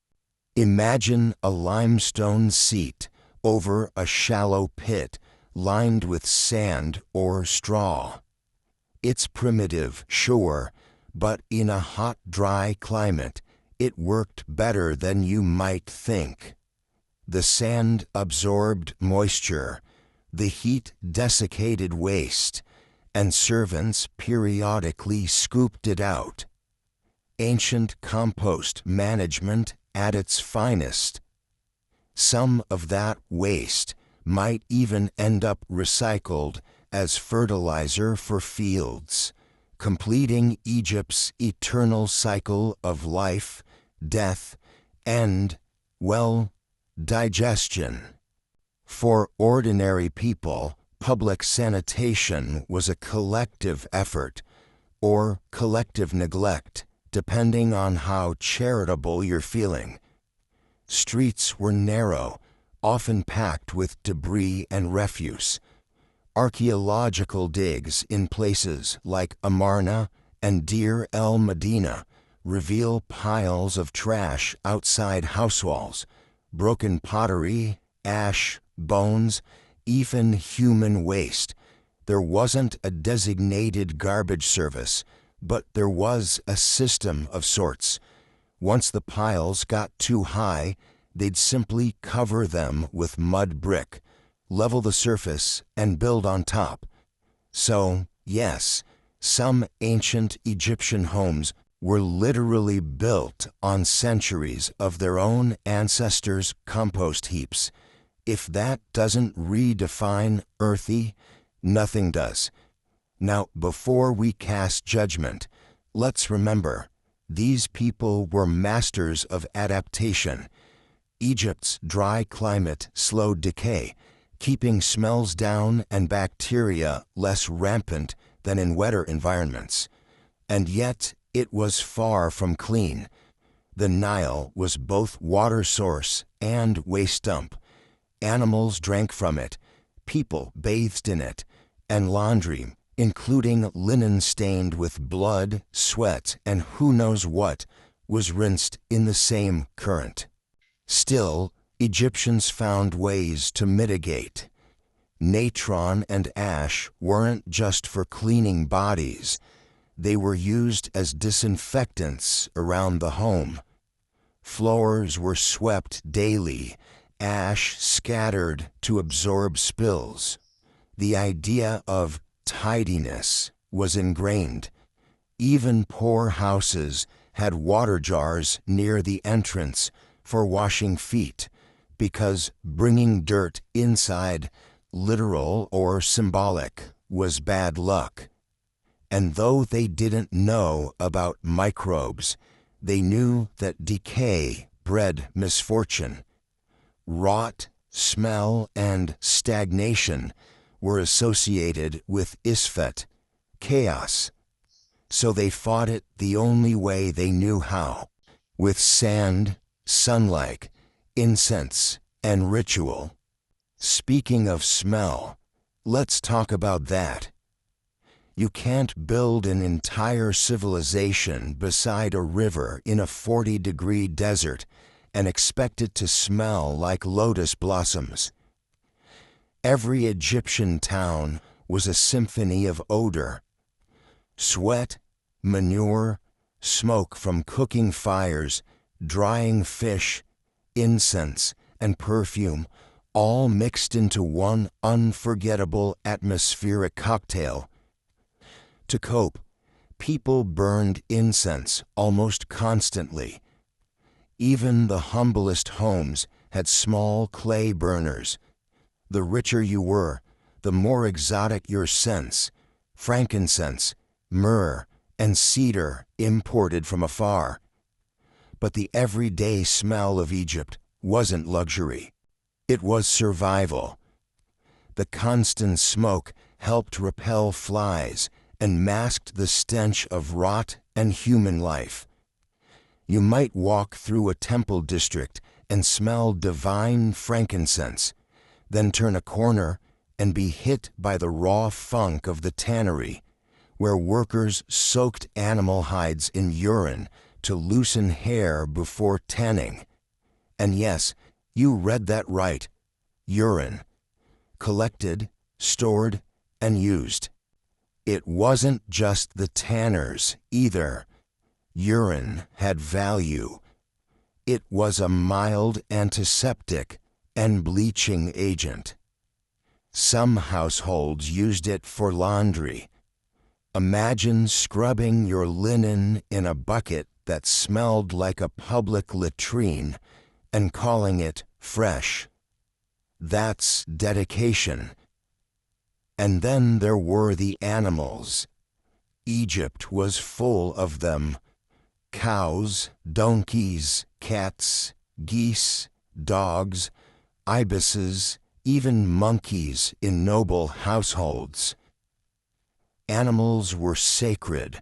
Imagine a limestone seat over a shallow pit lined with sand or straw. It's primitive, sure, but in a hot, dry climate, it worked better than you might think. The sand absorbed moisture, the heat desiccated waste, and servants periodically scooped it out. Ancient compost management at its finest. Some of that waste might even end up recycled as fertilizer for fields, completing Egypt's eternal cycle of life, death, and, well, digestion. For ordinary people, public sanitation was a collective effort, or collective neglect, depending on how charitable you're feeling. Streets were narrow, often packed with debris and refuse. Archaeological digs in places like Amarna and Deir el Medina reveal piles of trash outside house walls, broken pottery, ash, bones, even human waste. There wasn't a designated garbage service, but there was a system of sorts. Once the piles got too high, they'd simply cover them with mud brick, level the surface, and build on top. So, yes, some ancient Egyptian homes were literally built on centuries of their own ancestors' compost heaps. If that doesn't redefine earthy, nothing does. Now, before we cast judgment, let's remember, these people were masters of adaptation. Egypt's dry climate slowed decay, keeping smells down and bacteria less rampant than in wetter environments. And yet, it was far from clean. The Nile was both water source and waste dump. Animals drank from it, people bathed in it, and laundry, including linen stained with blood, sweat, and who knows what, was rinsed in the same current. Still, Egyptians found ways to mitigate. Natron and ash weren't just for cleaning bodies. They were used as disinfectants around the home. Floors were swept daily, ash scattered to absorb spills. The idea of tidiness was ingrained. Even poor houses had water jars near the entrance for washing feet, because bringing dirt inside, literal or symbolic, was bad luck. And though they didn't know about microbes, they knew that decay bred misfortune. Rot, smell, and stagnation were associated with isfet, chaos. So they fought it the only way they knew how, with sand, sunlight, incense, and ritual. Speaking of smell, let's talk about that. You can't build an entire civilization beside a river in a 40-degree desert and expect it to smell like lotus blossoms. Every Egyptian town was a symphony of odor. Sweat, manure, smoke from cooking fires, drying fish, incense, and perfume, all mixed into one unforgettable atmospheric cocktail. To cope, people burned incense almost constantly. Even the humblest homes had small clay burners. The richer you were, the more exotic your scents: frankincense, myrrh, and cedar imported from afar. But the everyday smell of Egypt wasn't luxury. It was survival. The constant smoke helped repel flies and masked the stench of rot and human life. You might walk through a temple district and smell divine frankincense, then turn a corner and be hit by the raw funk of the tannery, where workers soaked animal hides in urine to loosen hair before tanning. And yes, you read that right, urine. Collected, stored, and used. It wasn't just the tanners either. Urine had value. It was a mild antiseptic and bleaching agent. Some households used it for laundry. Imagine scrubbing your linen in a bucket that smelled like a public latrine and calling it fresh. That's dedication. And then there were the animals. Egypt was full of them. Cows, donkeys, cats, geese, dogs, ibises, even monkeys in noble households. Animals were sacred,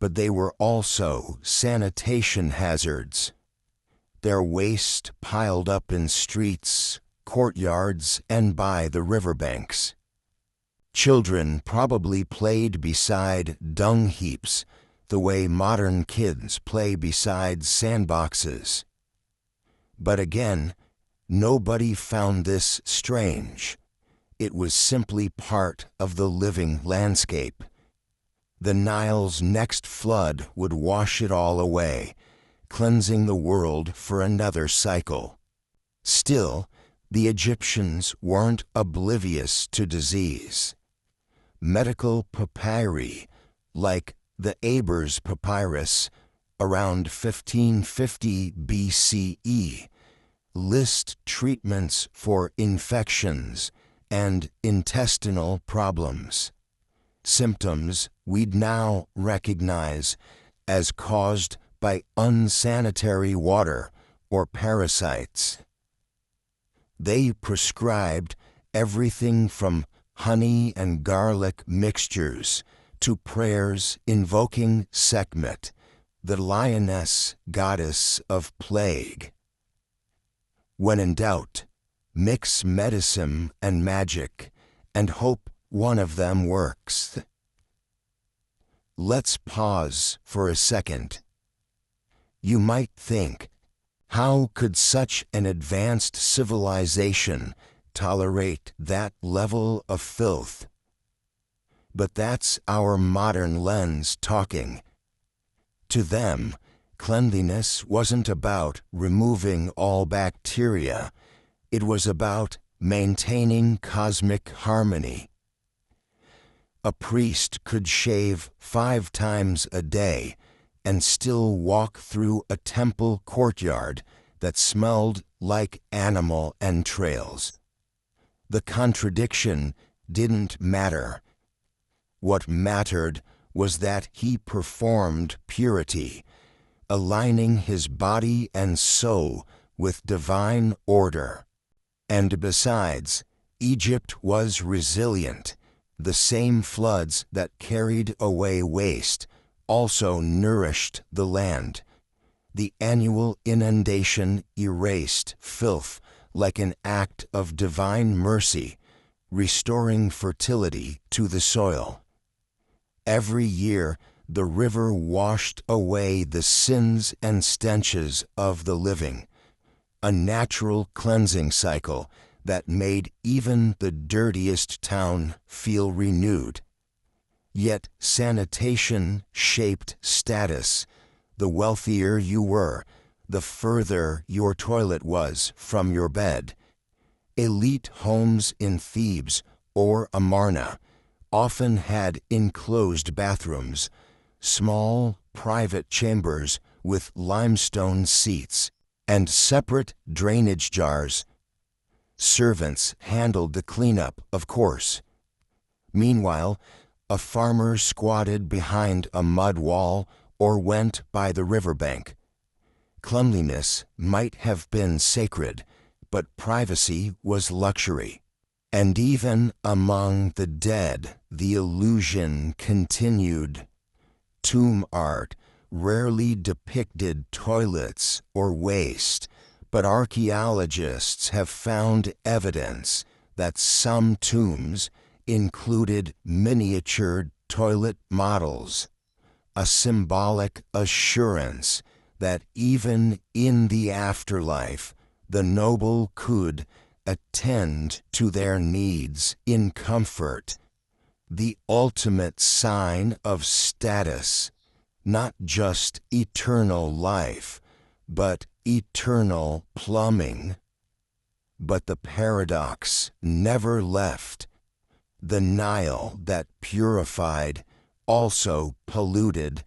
but they were also sanitation hazards. Their waste piled up in streets, courtyards, and by the riverbanks. Children probably played beside dung heaps the way modern kids play beside sandboxes. But again, nobody found this strange. It was simply part of the living landscape. The Nile's next flood would wash it all away, cleansing the world for another cycle. Still, the Egyptians weren't oblivious to disease. Medical papyri, like the Ebers Papyrus around 1550 BCE, list treatments for infections and intestinal problems, symptoms we'd now recognize as caused by unsanitary water or parasites. They prescribed everything from honey and garlic mixtures to prayers invoking Sekhmet, the lioness goddess of plague. When in doubt, mix medicine and magic and hope one of them works. Let's pause for a second. You might think, how could such an advanced civilization tolerate that level of filth? But that's our modern lens talking. To them, cleanliness wasn't about removing all bacteria. It was about maintaining cosmic harmony. A priest could shave 5 times a day and still walk through a temple courtyard that smelled like animal entrails. The contradiction didn't matter. What mattered was that he performed purity, aligning his body and soul with divine order. And besides, Egypt was resilient. The same floods that carried away waste also nourished the land. The annual inundation erased filth like an act of divine mercy, restoring fertility to the soil. Every year, the river washed away the sins and stenches of the living, a natural cleansing cycle that made even the dirtiest town feel renewed. Yet sanitation shaped status. The wealthier you were, the further your toilet was from your bed. Elite homes in Thebes or Amarna often had enclosed bathrooms, small private chambers with limestone seats, and separate drainage jars. Servants handled the cleanup, of course. Meanwhile, a farmer squatted behind a mud wall or went by the riverbank. Cleanliness might have been sacred, but privacy was luxury. And even among the dead, the illusion continued. Tomb art rarely depicted toilets or waste, but archaeologists have found evidence that some tombs included miniature toilet models, a symbolic assurance that even in the afterlife, the noble could attend to their needs in comfort, the ultimate sign of status, not just eternal life, but eternal plumbing. But the paradox never left. The Nile that purified also polluted.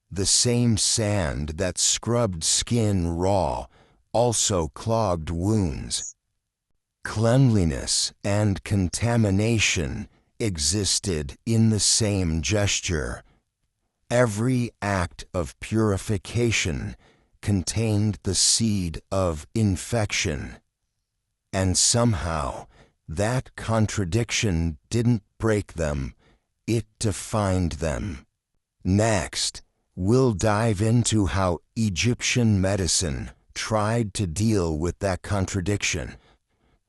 The same sand that scrubbed skin raw also clogged wounds. Cleanliness and contamination existed in the same gesture. Every act of purification contained the seed of infection. And somehow, that contradiction didn't break them, it defined them. Next, we'll dive into how Egyptian medicine tried to deal with that contradiction,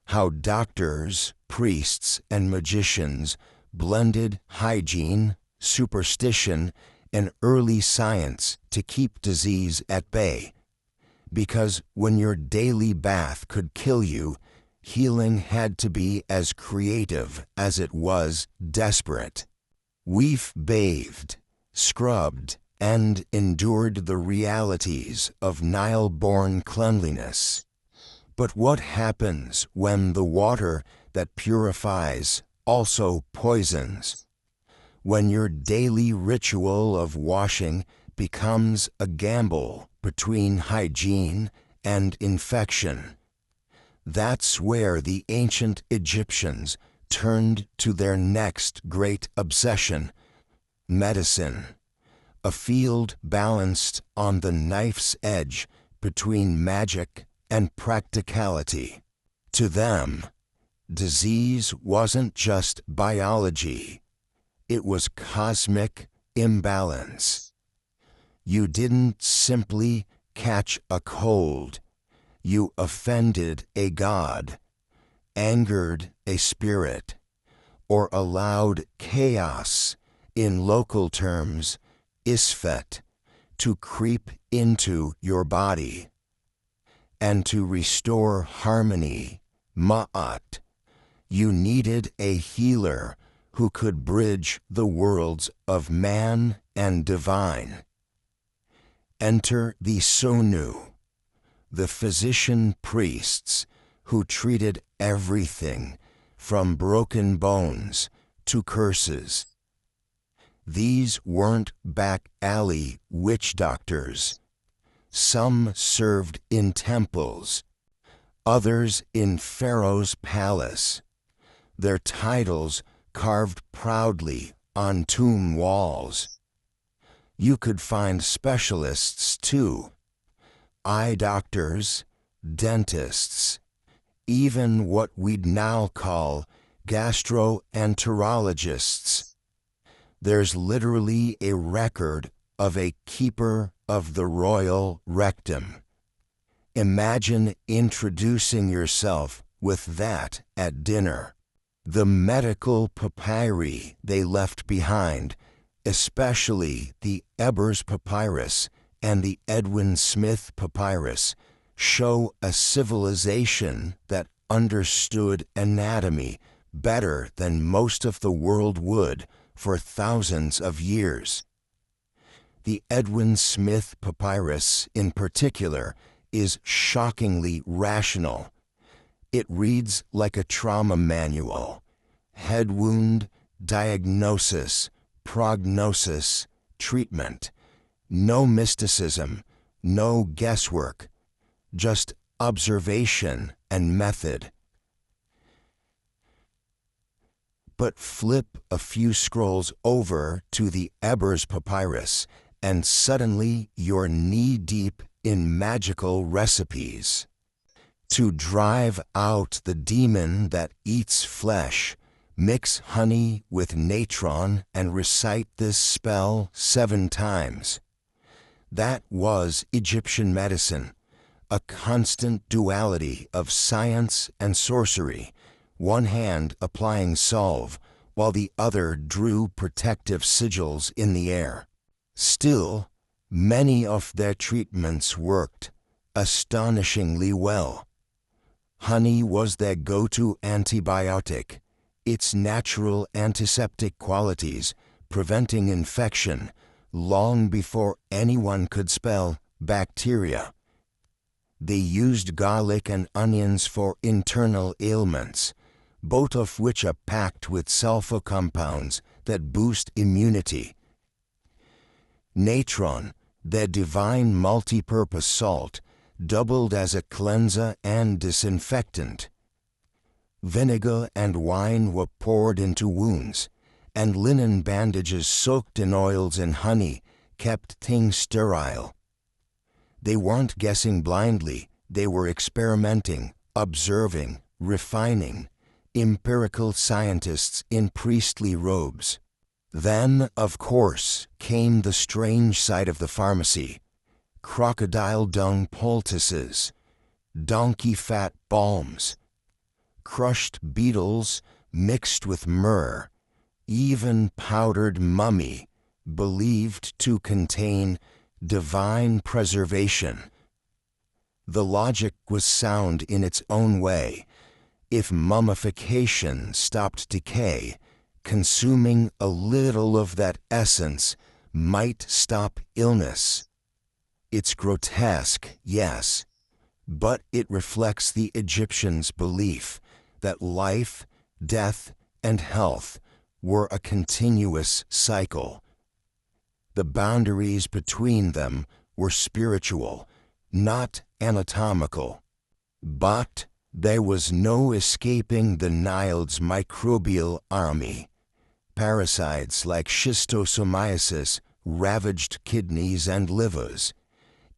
how doctors, priests, and magicians blended hygiene, superstition, and early science to keep disease at bay. Because when your daily bath could kill you, healing had to be as creative as it was desperate. We've bathed, scrubbed, and endured the realities of Nile-born cleanliness. But what happens when the water that purifies also poisons? When your daily ritual of washing becomes a gamble between hygiene and infection? That's where the ancient Egyptians turned to their next great obsession, medicine, a field balanced on the knife's edge between magic and practicality. To them, disease wasn't just biology, it was cosmic imbalance. You didn't simply catch a cold. You offended a god, angered a spirit, or allowed chaos, in local terms, isfet, to creep into your body. And to restore harmony, ma'at, you needed a healer who could bridge the worlds of man and divine. Enter the Sonu, the physician priests who treated everything from broken bones to curses. These weren't back alley witch doctors. Some served in temples, others in Pharaoh's palace, their titles carved proudly on tomb walls. You could find specialists too, eye doctors, dentists, even what we'd now call gastroenterologists. There's literally a record of a keeper of the royal rectum. Imagine introducing yourself with that at dinner. The medical papyri they left behind, especially the Ebers Papyrus and the Edwin Smith Papyrus, show a civilization that understood anatomy better than most of the world would for thousands of years. The Edwin Smith papyrus, in particular, is shockingly rational. It reads like a trauma manual. Head wound, diagnosis, prognosis, treatment. No mysticism, no guesswork, just observation and method. But flip a few scrolls over to the Ebers papyrus, and suddenly you're knee-deep in magical recipes. To drive out the demon that eats flesh, mix honey with natron and recite this spell 7 times. That was Egyptian medicine, a constant duality of science and sorcery, one hand applying salve while the other drew protective sigils in the air. Still, many of their treatments worked astonishingly well. Honey was their go-to antibiotic, its natural antiseptic qualities preventing infection long before anyone could spell bacteria. They used garlic and onions for internal ailments, both of which are packed with sulfur compounds that boost immunity. Natron, their divine multi-purpose salt, doubled as a cleanser and disinfectant. Vinegar and wine were poured into wounds, and linen bandages soaked in oils and honey kept things sterile. They weren't guessing blindly, they were experimenting, observing, refining, empirical scientists in priestly robes. Then, of course, came the strange side of the pharmacy: crocodile dung poultices, donkey fat balms, crushed beetles mixed with myrrh, even powdered mummy, believed to contain divine preservation. The logic was sound in its own way. If mummification stopped decay, consuming a little of that essence might stop illness. It's grotesque, yes, but it reflects the Egyptians' belief that life, death, and health were a continuous cycle. The boundaries between them were spiritual, not anatomical. But there was no escaping the Nile's microbial army. Parasites like schistosomiasis ravaged kidneys and livers.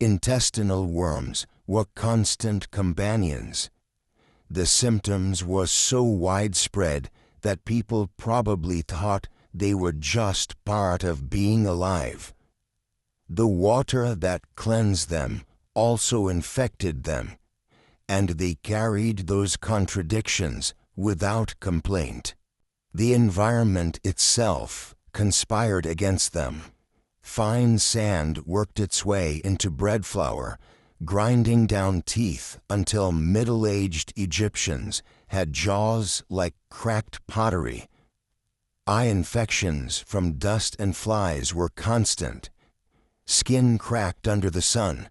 Intestinal worms were constant companions. The symptoms were so widespread that people probably thought they were just part of being alive. The water that cleansed them also infected them, and they carried those contradictions without complaint. The environment itself conspired against them. Fine sand worked its way into bread flour, grinding down teeth until middle-aged Egyptians had jaws like cracked pottery. Eye infections from dust and flies were constant. Skin cracked under the sun.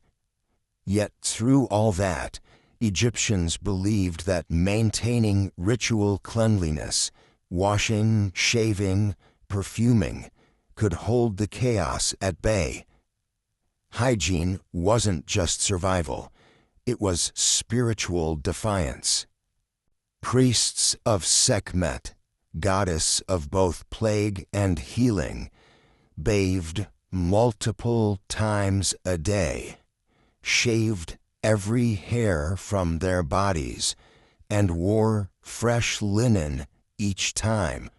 Yet through all that, Egyptians believed that maintaining ritual cleanliness, washing, shaving, perfuming, could hold the chaos at bay. Hygiene wasn't just survival, it was spiritual defiance. Priests of Sekhmet, goddess of both plague and healing, bathed multiple times a day, shaved every hair from their bodies, and wore fresh linen each time.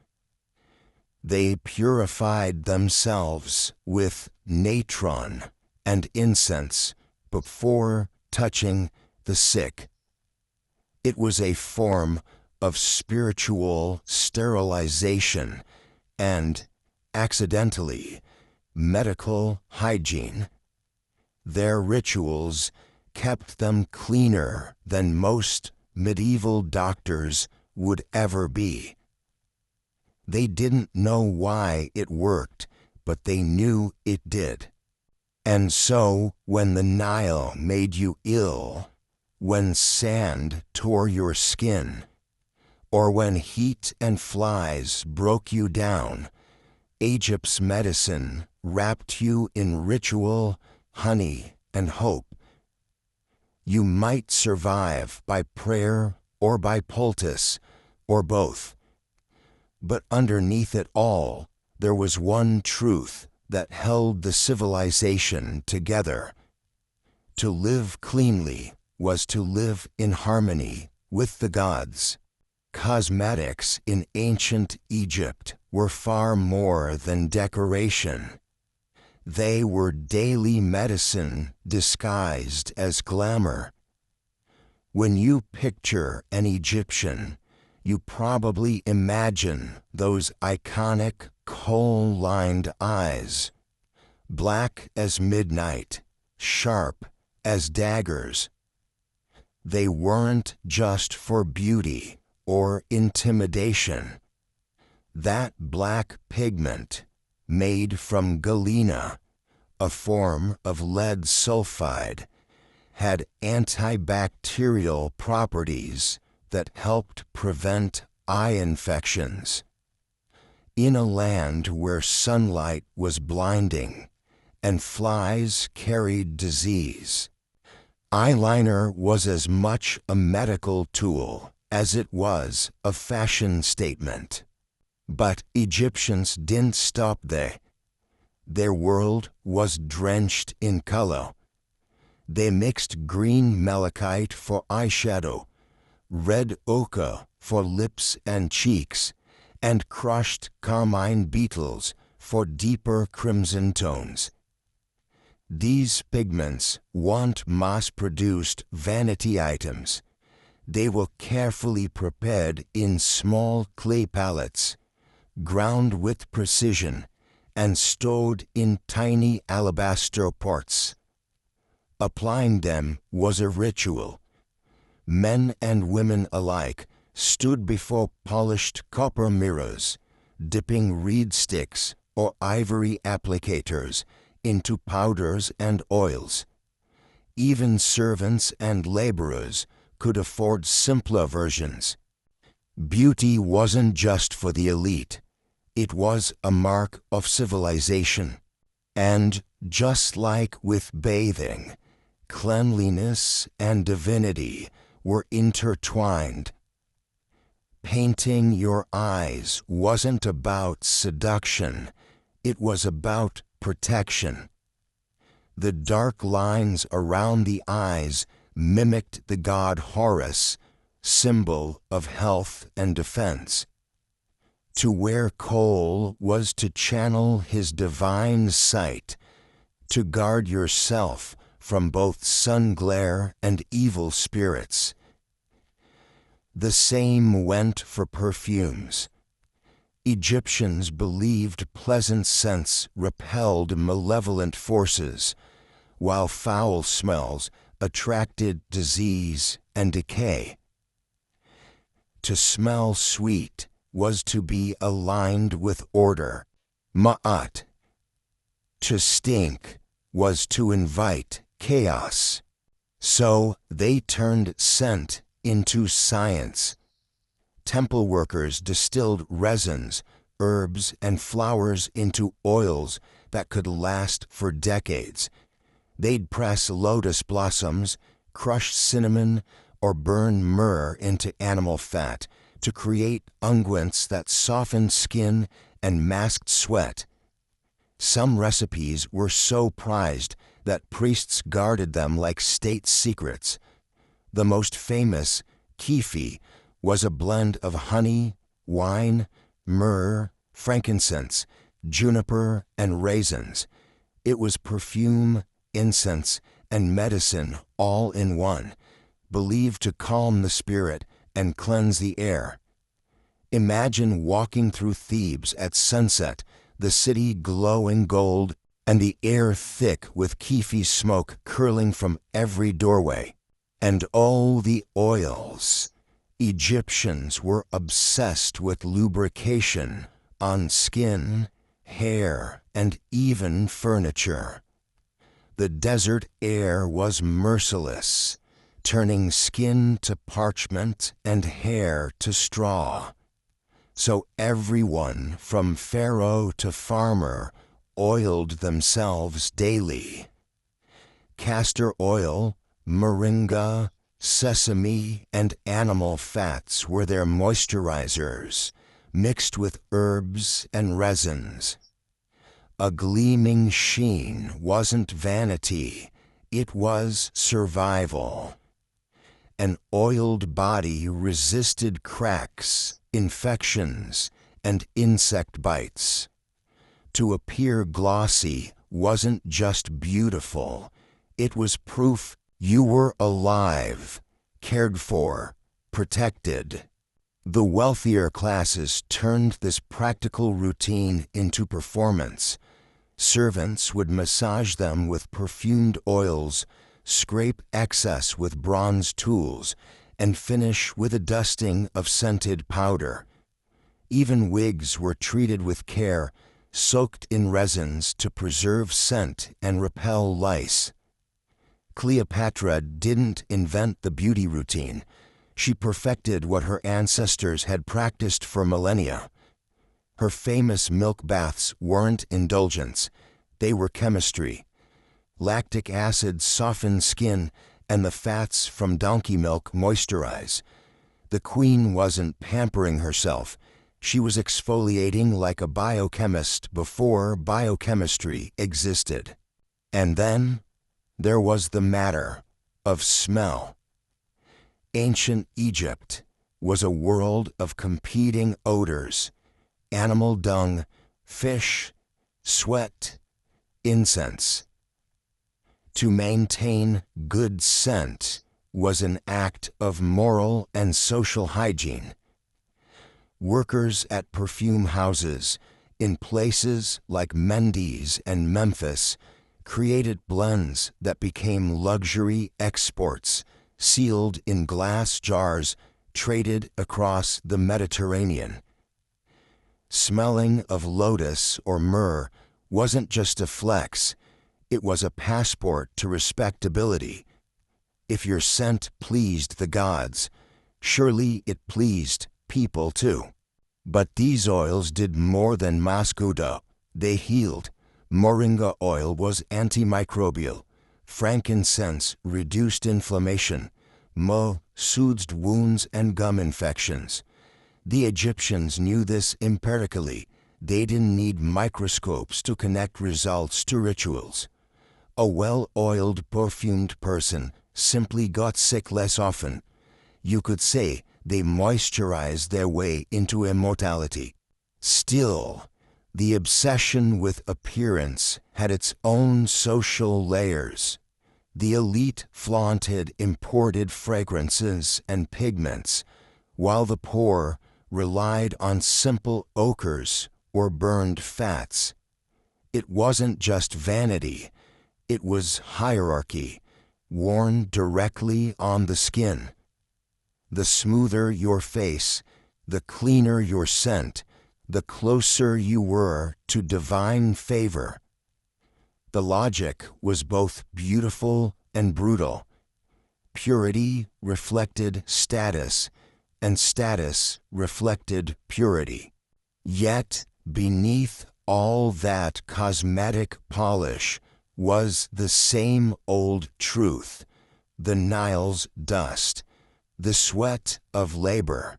They purified themselves with natron and incense before touching the sick. It was a form of spiritual sterilization and, accidentally, medical hygiene. Their rituals kept them cleaner than most medieval doctors would ever be. They didn't know why it worked, but they knew it did. And so, when the Nile made you ill, when sand tore your skin, or when heat and flies broke you down, Egypt's medicine wrapped you in ritual, honey, and hope. You might survive by prayer or by poultice, or both. But underneath it all, there was one truth that held the civilization together. To live cleanly was to live in harmony with the gods. Cosmetics in ancient Egypt were far more than decoration. They were daily medicine disguised as glamour. When you picture an Egyptian, you probably imagine those iconic coal-lined eyes, black as midnight, sharp as daggers. They weren't just for beauty or intimidation. That black pigment, made from galena, a form of lead sulfide, had antibacterial properties that helped prevent eye infections. In a land where sunlight was blinding and flies carried disease, eyeliner was as much a medical tool as it was a fashion statement. But Egyptians didn't stop there. Their world was drenched in color. They mixed green malachite for eyeshadow, red ochre for lips and cheeks, and crushed carmine beetles for deeper crimson tones. These pigments weren't mass-produced vanity items. They were carefully prepared in small clay palettes, ground with precision, and stored in tiny alabaster pots. Applying them was a ritual. Men and women alike stood before polished copper mirrors, dipping reed sticks or ivory applicators into powders and oils. Even servants and laborers could afford simpler versions. Beauty wasn't just for the elite. It was a mark of civilization. And just like with bathing, cleanliness and divinity were intertwined. Painting your eyes wasn't about seduction, it was about protection. The dark lines around the eyes mimicked the god Horus, symbol of health and defense. To wear kohl was to channel his divine sight, to guard yourself from both sun glare and evil spirits. The same went for perfumes. Egyptians believed pleasant scents repelled malevolent forces, while foul smells attracted disease and decay. To smell sweet was to be aligned with order, ma'at. To stink was to invite chaos. So they turned scent into science. Temple workers distilled resins, herbs, and flowers into oils that could last for decades. They'd press lotus blossoms, crush cinnamon, or burn myrrh into animal fat to create unguents that softened skin and masked sweat. Some recipes were so prized that priests guarded them like state secrets. The most famous, kefi, was a blend of honey, wine, myrrh, frankincense, juniper, and raisins. It was perfume, incense, and medicine all in one, believed to calm the spirit and cleanse the air. Imagine walking through Thebes at sunset, the city glowing gold and the air thick with kefi smoke curling from every doorway. And all the oils. Egyptians were obsessed with lubrication on skin, hair, and even furniture. The desert air was merciless, turning skin to parchment and hair to straw. So everyone, from pharaoh to farmer, oiled themselves daily. Castor oil, moringa, sesame, and animal fats were their moisturizers, mixed with herbs and resins. A gleaming sheen wasn't vanity, it was survival. An oiled body resisted cracks, infections, and insect bites. To appear glossy wasn't just beautiful, it was proof you were alive, cared for, protected. The wealthier classes turned this practical routine into performance. Servants would massage them with perfumed oils, scrape excess with bronze tools, and finish with a dusting of scented powder. Even wigs were treated with care, soaked in resins to preserve scent and repel lice. Cleopatra didn't invent the beauty routine. She perfected what her ancestors had practiced for millennia. Her famous milk baths weren't indulgence, they were chemistry. Lactic acid softened skin, and the fats from donkey milk moisturize. The queen wasn't pampering herself. She was exfoliating like a biochemist before biochemistry existed. And then there was the matter of smell. Ancient Egypt was a world of competing odors: animal dung, fish, sweat, incense. To maintain good scent was an act of moral and social hygiene. Workers at perfume houses in places like Mendes and Memphis created blends that became luxury exports, sealed in glass jars, traded across the Mediterranean. Smelling of lotus or myrrh wasn't just a flex, it was a passport to respectability. If your scent pleased the gods, surely it pleased people too. But these oils did more than mascuda. They healed. Moringa oil was antimicrobial. Frankincense reduced inflammation. Myrrh soothed wounds and gum infections. The Egyptians knew this empirically. They didn't need microscopes to connect results to rituals. A well-oiled, perfumed person simply got sick less often. You could say they moisturized their way into immortality. Still, the obsession with appearance had its own social layers. The elite flaunted imported fragrances and pigments, while the poor relied on simple ochres or burned fats. It wasn't just vanity, it was hierarchy, worn directly on the skin. The smoother your face, the cleaner your scent, the closer you were to divine favor. The logic was both beautiful and brutal. Purity reflected status, and status reflected purity. Yet, beneath all that cosmetic polish was the same old truth: the Nile's dust, the sweat of labor,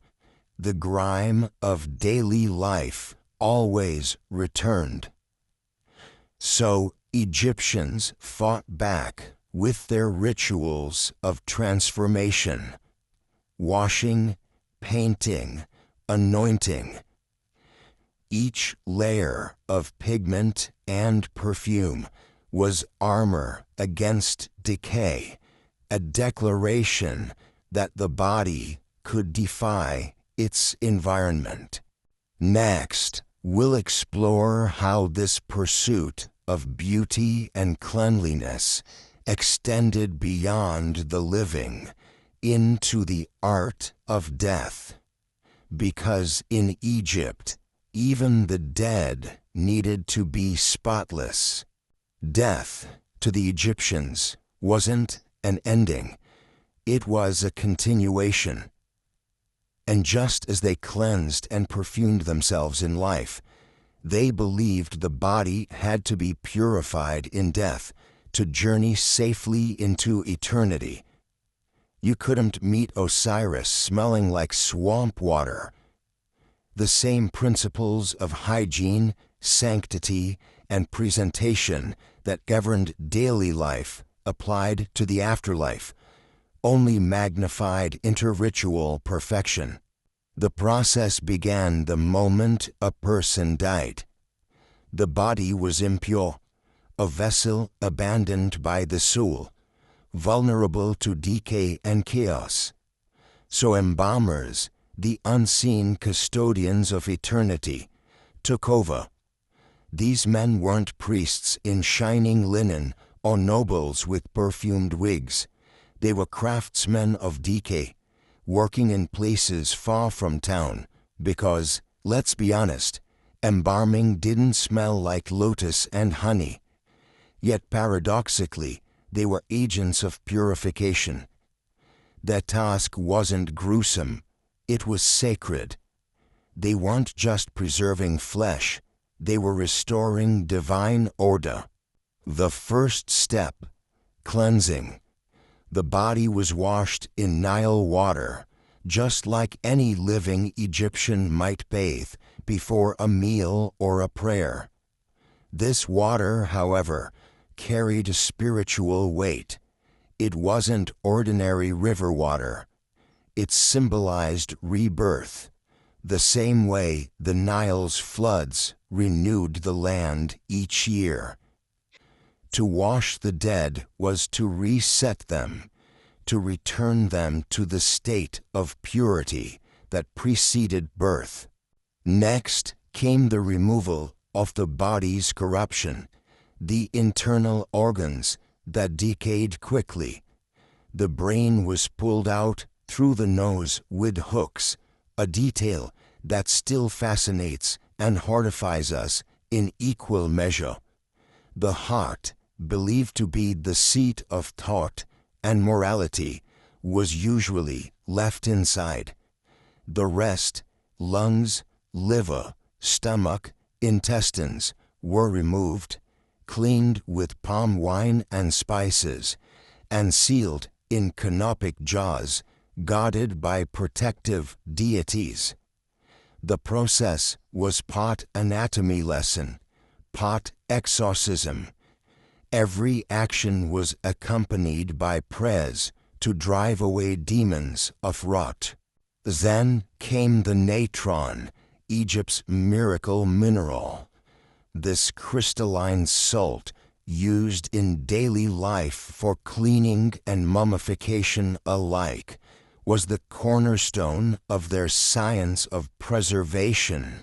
the grime of daily life always returned. So Egyptians fought back with their rituals of transformation: washing, painting, anointing. Each layer of pigment and perfume was armor against decay, a declaration that the body could defy its environment. Next, we'll explore how this pursuit of beauty and cleanliness extended beyond the living into the art of death, because in Egypt, even the dead needed to be spotless. Death, to the Egyptians, wasn't an ending, it was a continuation. And just as they cleansed and perfumed themselves in life, they believed the body had to be purified in death to journey safely into eternity. You couldn't meet Osiris smelling like swamp water. The same principles of hygiene, sanctity, and presentation that governed daily life applied to the afterlife, only magnified into ritual perfection. The process began the moment a person died. The body was impure, a vessel abandoned by the soul, vulnerable to decay and chaos. So embalmers, the unseen custodians of eternity, took over. These men weren't priests in shining linen or nobles with perfumed wigs. They were craftsmen of decay, working in places far from town, because, let's be honest, embalming didn't smell like lotus and honey. Yet paradoxically, they were agents of purification. Their task wasn't gruesome, it was sacred. They weren't just preserving flesh, they were restoring divine order. The first step, cleansing. The body was washed in Nile water, just like any living Egyptian might bathe before a meal or a prayer. This water, however, carried spiritual weight. It wasn't ordinary river water. It symbolized rebirth, the same way the Nile's floods renewed the land each year. To wash the dead was to reset them, to return them to the state of purity that preceded birth. Next came the removal of the body's corruption, the internal organs that decayed quickly. The brain was pulled out through the nose with hooks, a detail that still fascinates and horrifies us in equal measure. The heart, believed to be the seat of thought and morality, was usually left inside. The rest, lungs, liver, stomach, intestines, were removed, cleaned with palm wine and spices, and sealed in canopic jars guarded by protective deities. The process was part anatomy lesson, part exorcism. Every action was accompanied by prayers to drive away demons of rot. Then came the natron, Egypt's miracle mineral. This crystalline salt, used in daily life for cleaning and mummification alike, was the cornerstone of their science of preservation.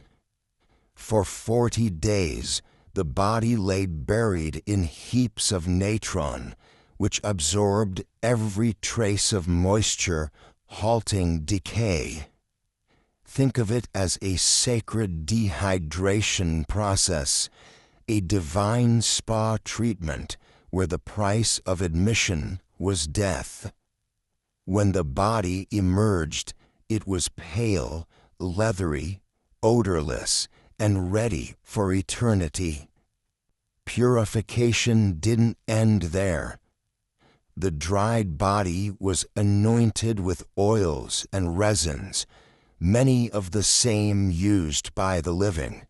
For 40 days, the body lay buried in heaps of natron, which absorbed every trace of moisture, halting decay. Think of it as a sacred dehydration process, a divine spa treatment where the price of admission was death. When the body emerged, it was pale, leathery, odorless, and ready for eternity. Purification didn't end there. The dried body was anointed with oils and resins, many of the same used by the living.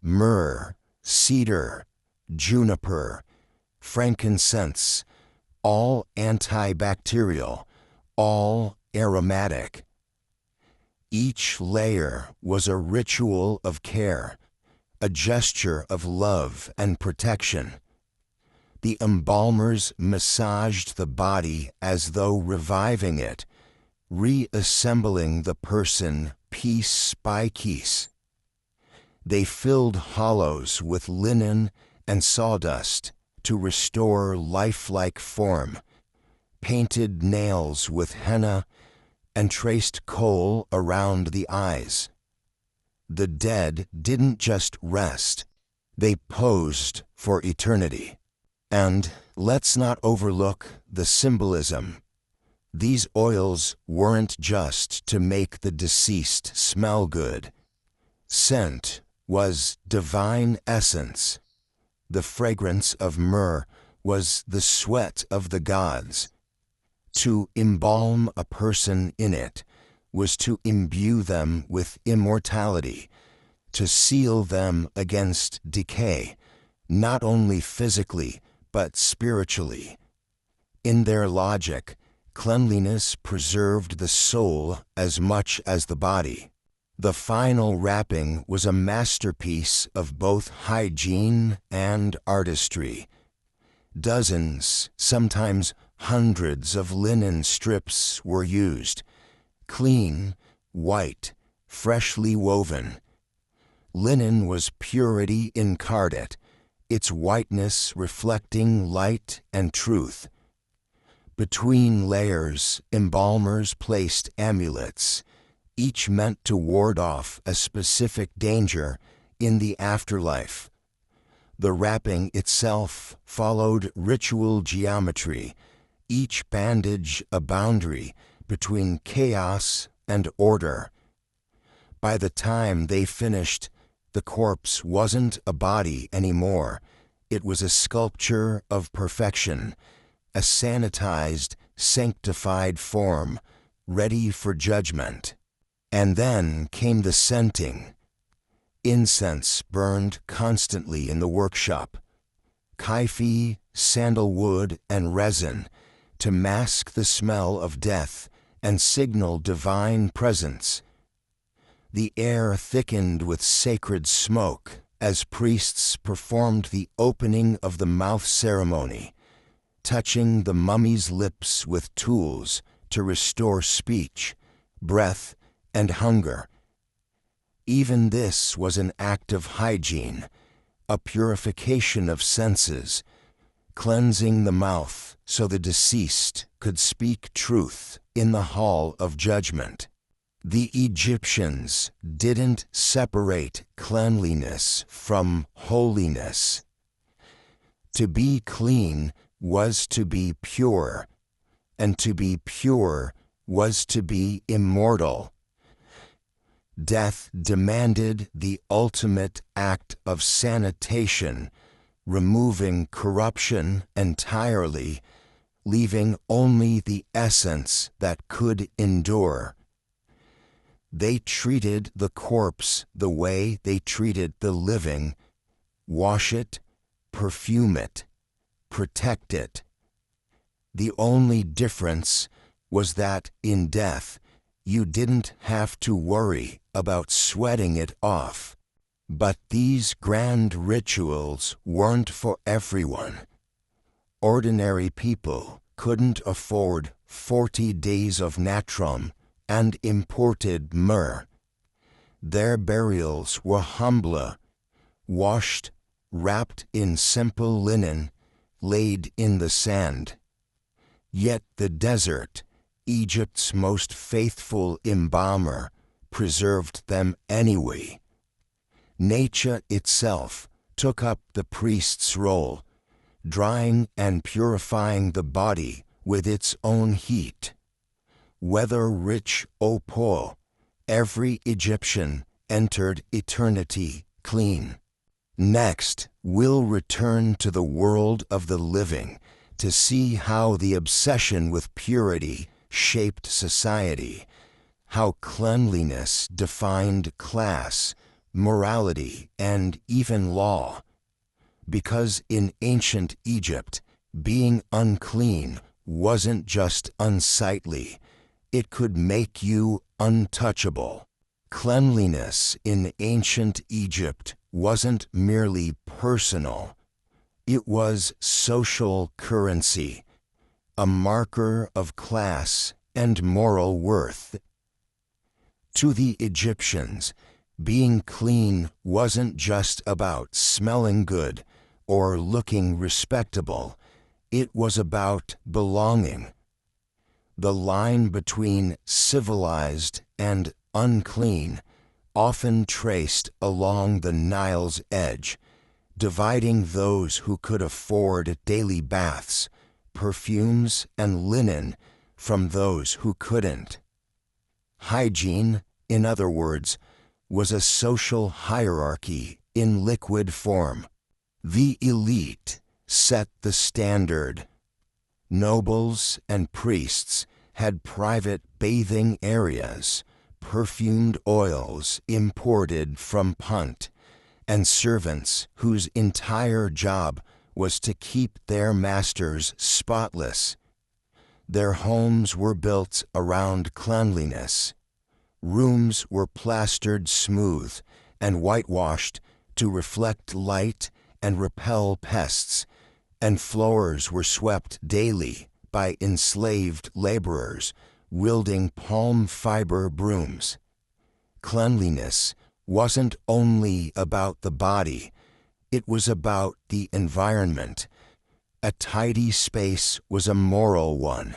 Myrrh, cedar, juniper, frankincense, all antibacterial, all aromatic. Each layer was a ritual of care, a gesture of love and protection. The embalmers massaged the body as though reviving it, reassembling the person piece by piece. They filled hollows with linen and sawdust to restore lifelike form, painted nails with henna, and traced kohl around the eyes. The dead didn't just rest, they posed for eternity. And let's not overlook the symbolism. These oils weren't just to make the deceased smell good. Scent was divine essence. The fragrance of myrrh was the sweat of the gods. To embalm a person in it was to imbue them with immortality, to seal them against decay, not only physically, but spiritually. In their logic, cleanliness preserved the soul as much as the body. The final wrapping was a masterpiece of both hygiene and artistry. Dozens, sometimes hundreds of linen strips were used, clean, white, freshly woven. Linen was purity incarnate, its whiteness reflecting light and truth. Between layers, embalmers placed amulets, each meant to ward off a specific danger in the afterlife. The wrapping itself followed ritual geometry, each bandage a boundary between chaos and order. By the time they finished, the corpse wasn't a body anymore. It was a sculpture of perfection, a sanitized, sanctified form, ready for judgment. And then came the scenting. Incense burned constantly in the workshop. Kaifi, sandalwood, and resin to mask the smell of death and signal divine presence. The air thickened with sacred smoke as priests performed the opening of the mouth ceremony, touching the mummy's lips with tools to restore speech, breath, and hunger. Even this was an act of hygiene, a purification of senses, cleansing the mouth so the deceased could speak truth in the hall of judgment. The Egyptians didn't separate cleanliness from holiness. To be clean was to be pure, and to be pure was to be immortal. Death demanded the ultimate act of sanitation, removing corruption entirely, leaving only the essence that could endure. They treated the corpse the way they treated the living: wash it, perfume it, protect it. The only difference was that in death, you didn't have to worry about sweating it off. But these grand rituals weren't for everyone. Ordinary people couldn't afford 40 days of natron and imported myrrh. Their burials were humbler, washed, wrapped in simple linen, laid in the sand. Yet the desert, Egypt's most faithful embalmer, preserved them anyway. Nature itself took up the priest's role, drying and purifying the body with its own heat. Whether rich or poor, every Egyptian entered eternity clean. Next, we'll return to the world of the living to see how the obsession with purity shaped society, how cleanliness defined class, morality, and even law. Because in ancient Egypt, being unclean wasn't just unsightly, it could make you untouchable. Cleanliness in ancient Egypt wasn't merely personal, it was social currency, a marker of class and moral worth. To the Egyptians, being clean wasn't just about smelling good, or looking respectable. It was about belonging. The line between civilized and unclean, often traced along the Nile's edge, dividing those who could afford daily baths, perfumes, and linen from those who couldn't. Hygiene, in other words, was a social hierarchy in liquid form. The elite set the standard. Nobles and priests had private bathing areas, perfumed oils imported from Punt, and servants whose entire job was to keep their masters spotless. Their homes were built around cleanliness. Rooms were plastered smooth and whitewashed to reflect light and repel pests, and floors were swept daily by enslaved laborers wielding palm fiber brooms. Cleanliness wasn't only about the body, it was about the environment. A tidy space was a moral one.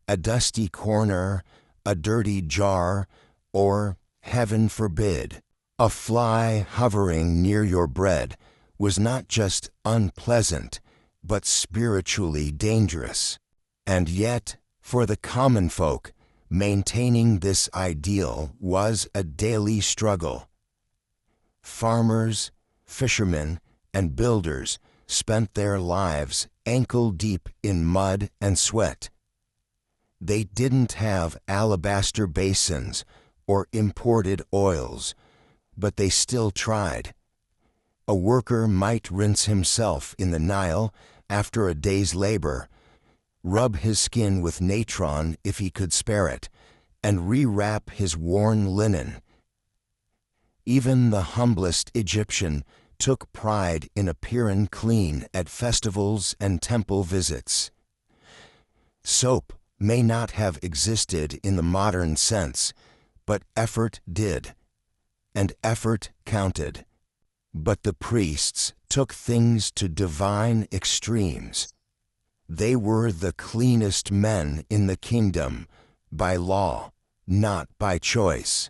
A dusty corner, a dirty jar, or, heaven forbid, a fly hovering near your bread was not just unpleasant, but spiritually dangerous. And yet, for the common folk, maintaining this ideal was a daily struggle. Farmers, fishermen, and builders spent their lives ankle-deep in mud and sweat. They didn't have alabaster basins or imported oils, but they still tried. A worker might rinse himself in the Nile after a day's labor, rub his skin with natron if he could spare it, and rewrap his worn linen. Even the humblest Egyptian took pride in appearing clean at festivals and temple visits. Soap may not have existed in the modern sense, but effort did, and effort counted. But the priests took things to divine extremes. They were the cleanest men in the kingdom, by law, not by choice.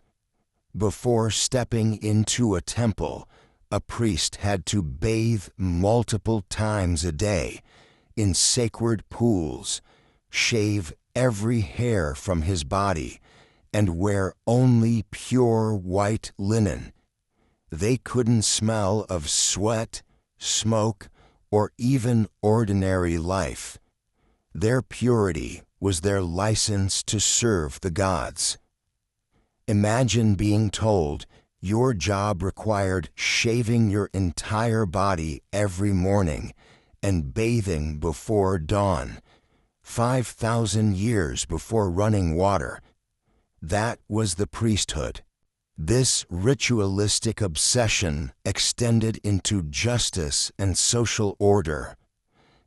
Before stepping into a temple, a priest had to bathe multiple times a day in sacred pools, shave every hair from his body, and wear only pure white linen. They couldn't smell of sweat, smoke, or even ordinary life. Their purity was their license to serve the gods. Imagine being told your job required shaving your entire body every morning and bathing before dawn, 5,000 years before running water. That was the priesthood. This ritualistic obsession extended into justice and social order.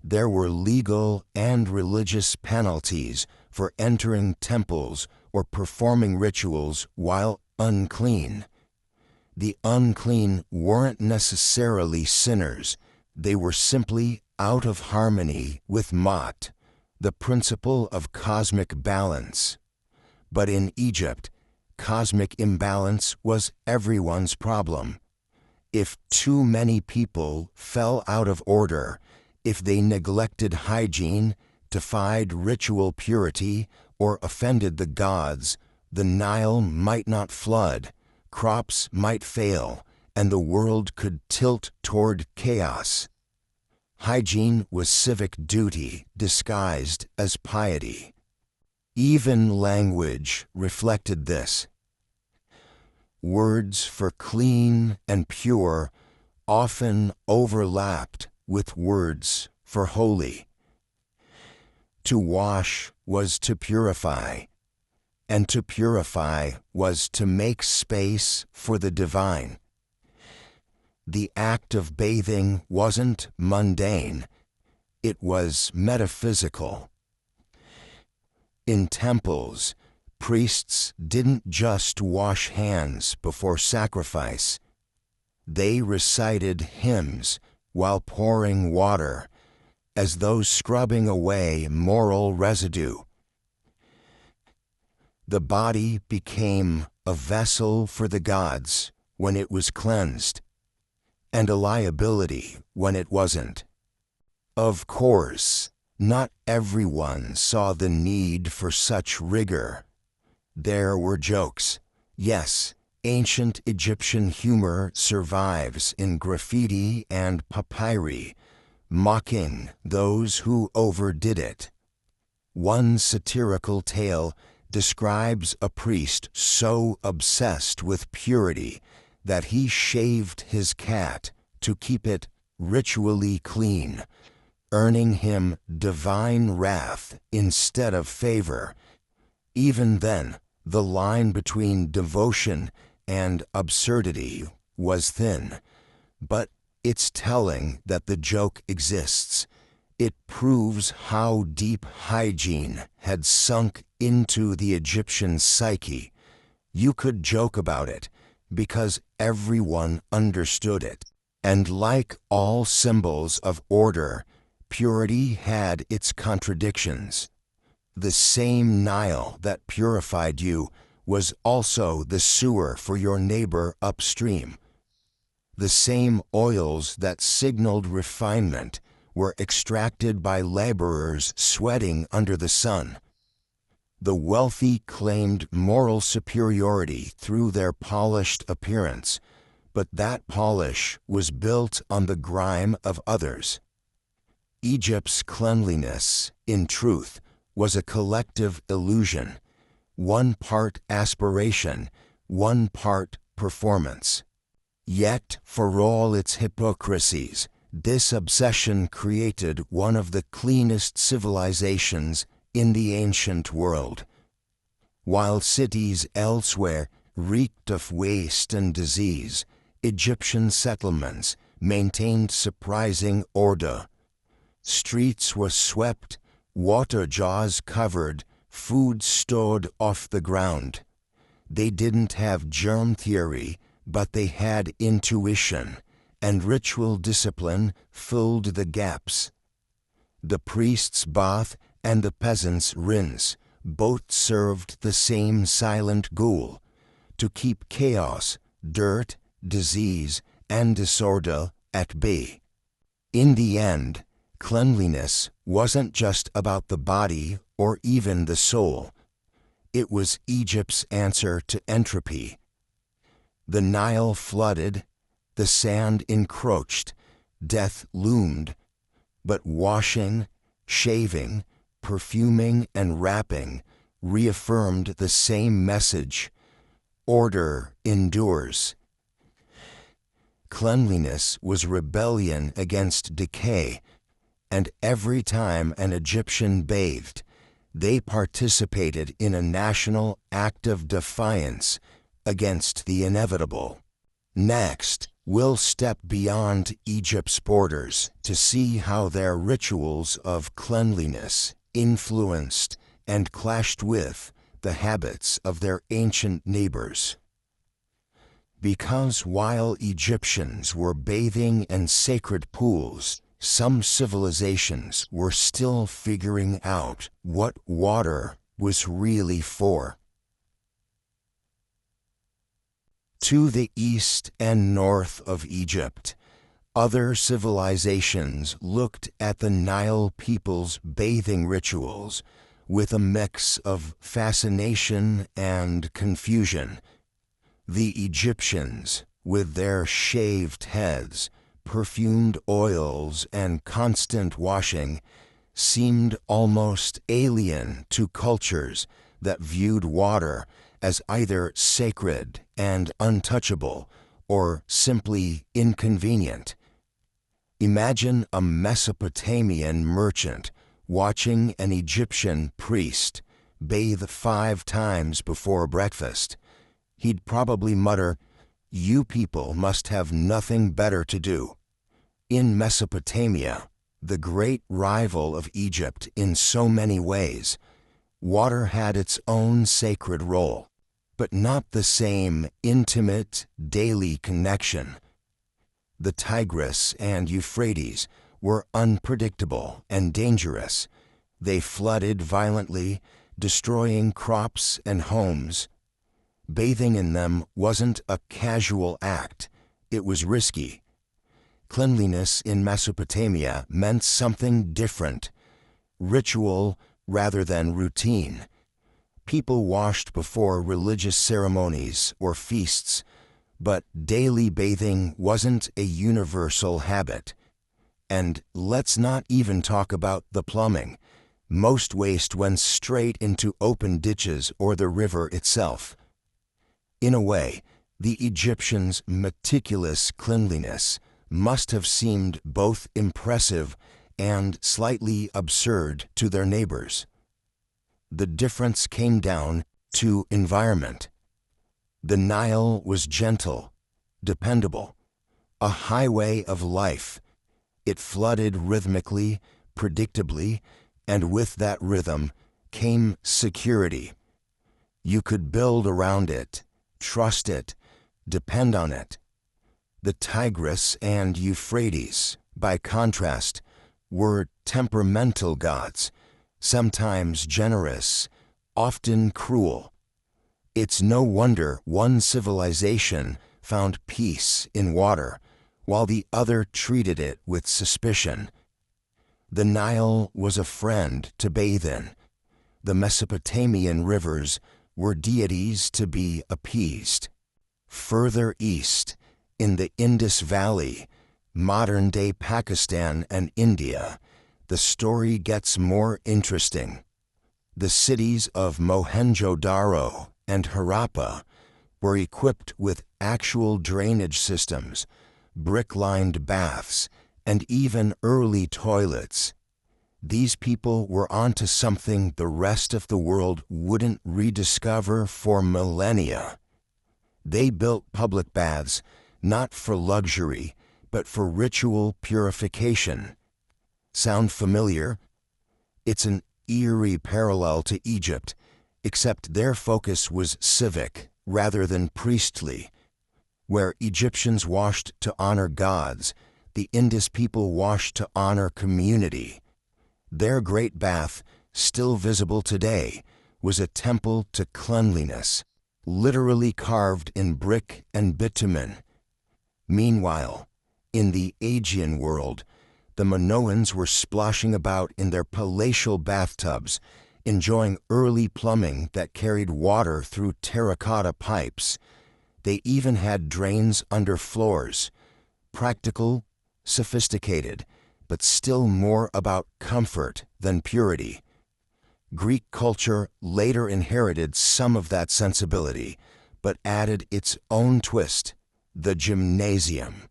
There were legal and religious penalties for entering temples or performing rituals while unclean. The unclean weren't necessarily sinners. They were simply out of harmony with Ma'at, the principle of cosmic balance. But in Egypt, cosmic imbalance was everyone's problem. If too many people fell out of order, if they neglected hygiene, defied ritual purity, or offended the gods, the Nile might not flood, crops might fail, and the world could tilt toward chaos. Hygiene was civic duty disguised as piety. Even language reflected this. Words for clean and pure often overlapped with words for holy. To wash was to purify, and to purify was to make space for the divine. The act of bathing wasn't mundane, it was metaphysical. In temples, priests didn't just wash hands before sacrifice. They recited hymns, while pouring water, as though scrubbing away moral residue. The body became a vessel for the gods when it was cleansed, and a liability when it wasn't. Of course, not everyone saw the need for such rigor. There were jokes. Yes, ancient Egyptian humor survives in graffiti and papyri, mocking those who overdid it. One satirical tale describes a priest so obsessed with purity that he shaved his cat to keep it ritually clean, earning him divine wrath instead of favor. Even then, the line between devotion and absurdity was thin, but it's telling that the joke exists. It proves how deep hygiene had sunk into the Egyptian psyche. You could joke about it because everyone understood it. And like all symbols of order, purity had its contradictions. The same Nile that purified you was also the sewer for your neighbor upstream. The same oils that signaled refinement were extracted by laborers sweating under the sun. The wealthy claimed moral superiority through their polished appearance, but that polish was built on the grime of others. Egypt's cleanliness, in truth, was a collective illusion, one part aspiration, one part performance. Yet, for all its hypocrisies, this obsession created one of the cleanest civilizations in the ancient world. While cities elsewhere reeked of waste and disease, Egyptian settlements maintained surprising order. Streets were swept, water jars covered, food stored off the ground. They didn't have germ theory, but they had intuition, and ritual discipline filled the gaps. The priest's bath and the peasant's rinse both served the same silent goal: to keep chaos, dirt, disease, and disorder at bay. In the end, cleanliness wasn't just about the body or even the soul. It was Egypt's answer to entropy. The Nile flooded, the sand encroached, death loomed, but washing, shaving, perfuming, and wrapping reaffirmed the same message: order endures. Cleanliness was rebellion against decay, and every time an Egyptian bathed, they participated in a national act of defiance against the inevitable. Next, we'll step beyond Egypt's borders to see how their rituals of cleanliness influenced and clashed with the habits of their ancient neighbors. Because while Egyptians were bathing in sacred pools, some civilizations were still figuring out what water was really for. To the east and north of Egypt, other civilizations looked at the Nile people's bathing rituals with a mix of fascination and confusion. The Egyptians, with their shaved heads, perfumed oils, and constant washing, seemed almost alien to cultures that viewed water as either sacred and untouchable or simply inconvenient. Imagine a Mesopotamian merchant watching an Egyptian priest bathe 5 times before breakfast. He'd probably mutter, "You people must have nothing better to do." In Mesopotamia, the great rival of Egypt in so many ways, water had its own sacred role, but not the same intimate, daily connection. The Tigris and Euphrates were unpredictable and dangerous. They flooded violently, destroying crops and homes. Bathing in them wasn't a casual act, it was risky. Cleanliness in Mesopotamia meant something different, ritual rather than routine. People washed before religious ceremonies or feasts, but daily bathing wasn't a universal habit. And let's not even talk about the plumbing. Most waste went straight into open ditches or the river itself. In a way, the Egyptians' meticulous cleanliness must have seemed both impressive and slightly absurd to their neighbors. The difference came down to environment. The Nile was gentle, dependable, a highway of life. It flooded rhythmically, predictably, and with that rhythm came security. You could build around it, trust it, depend on it. The Tigris and Euphrates, by contrast, were temperamental gods, sometimes generous, often cruel. It's no wonder one civilization found peace in water, while the other treated it with suspicion. The Nile was a friend to bathe in. The Mesopotamian rivers were deities to be appeased. Further east, in the Indus Valley, modern-day Pakistan and India, the story gets more interesting. The cities of Mohenjo-Daro and Harappa were equipped with actual drainage systems, brick-lined baths, and even early toilets. These people were onto something the rest of the world wouldn't rediscover for millennia. They built public baths not for luxury, but for ritual purification. Sound familiar? It's an eerie parallel to Egypt, except their focus was civic rather than priestly. Where Egyptians washed to honor gods, the Indus people washed to honor community. Their great bath, still visible today, was a temple to cleanliness, literally carved in brick and bitumen. Meanwhile, in the Aegean world, the Minoans were splashing about in their palatial bathtubs, enjoying early plumbing that carried water through terracotta pipes. They even had drains under floors, practical, sophisticated, but still more about comfort than purity. Greek culture later inherited some of that sensibility, but added its own twist, the gymnasium.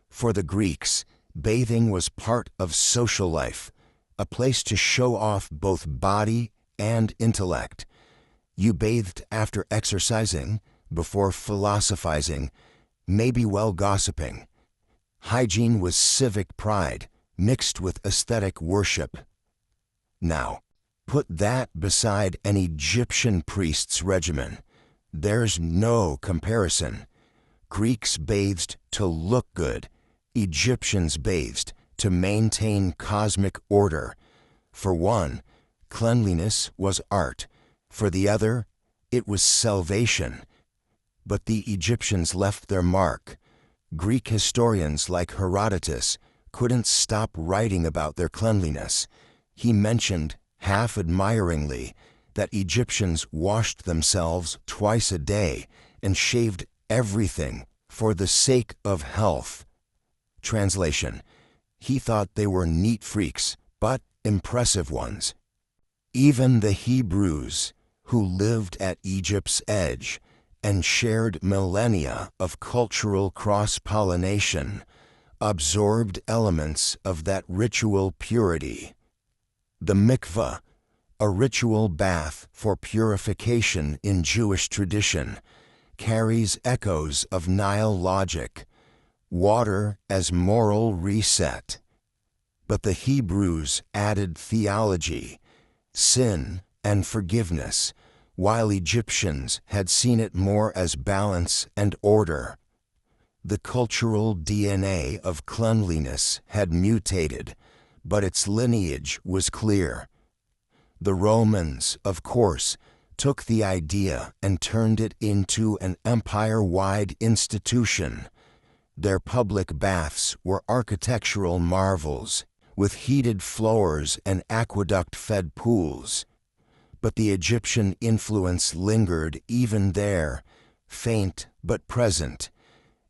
For the Greeks, bathing was part of social life, a place to show off both body and intellect. You bathed after exercising, before philosophizing, maybe while gossiping. Hygiene was civic pride, mixed with aesthetic worship. Now, put that beside an Egyptian priest's regimen. There's no comparison. Greeks bathed to look good. Egyptians bathed to maintain cosmic order. For one, cleanliness was art. For the other, it was salvation. But the Egyptians left their mark. Greek historians like Herodotus couldn't stop writing about their cleanliness. He mentioned, half admiringly, that Egyptians washed themselves twice a day and shaved everything for the sake of health. Translation: he thought they were neat freaks, but impressive ones. Even the Hebrews, who lived at Egypt's edge and shared millennia of cultural cross-pollination, absorbed elements of that ritual purity. The mikveh, a ritual bath for purification in Jewish tradition, carries echoes of Nile logic, water as moral reset. But the Hebrews added theology, sin, and forgiveness, while Egyptians had seen it more as balance and order. The cultural DNA of cleanliness had mutated, but its lineage was clear. The Romans, of course, took the idea and turned it into an empire-wide institution. Their public baths were architectural marvels, with heated floors and aqueduct-fed pools. But the Egyptian influence lingered even there, faint but present,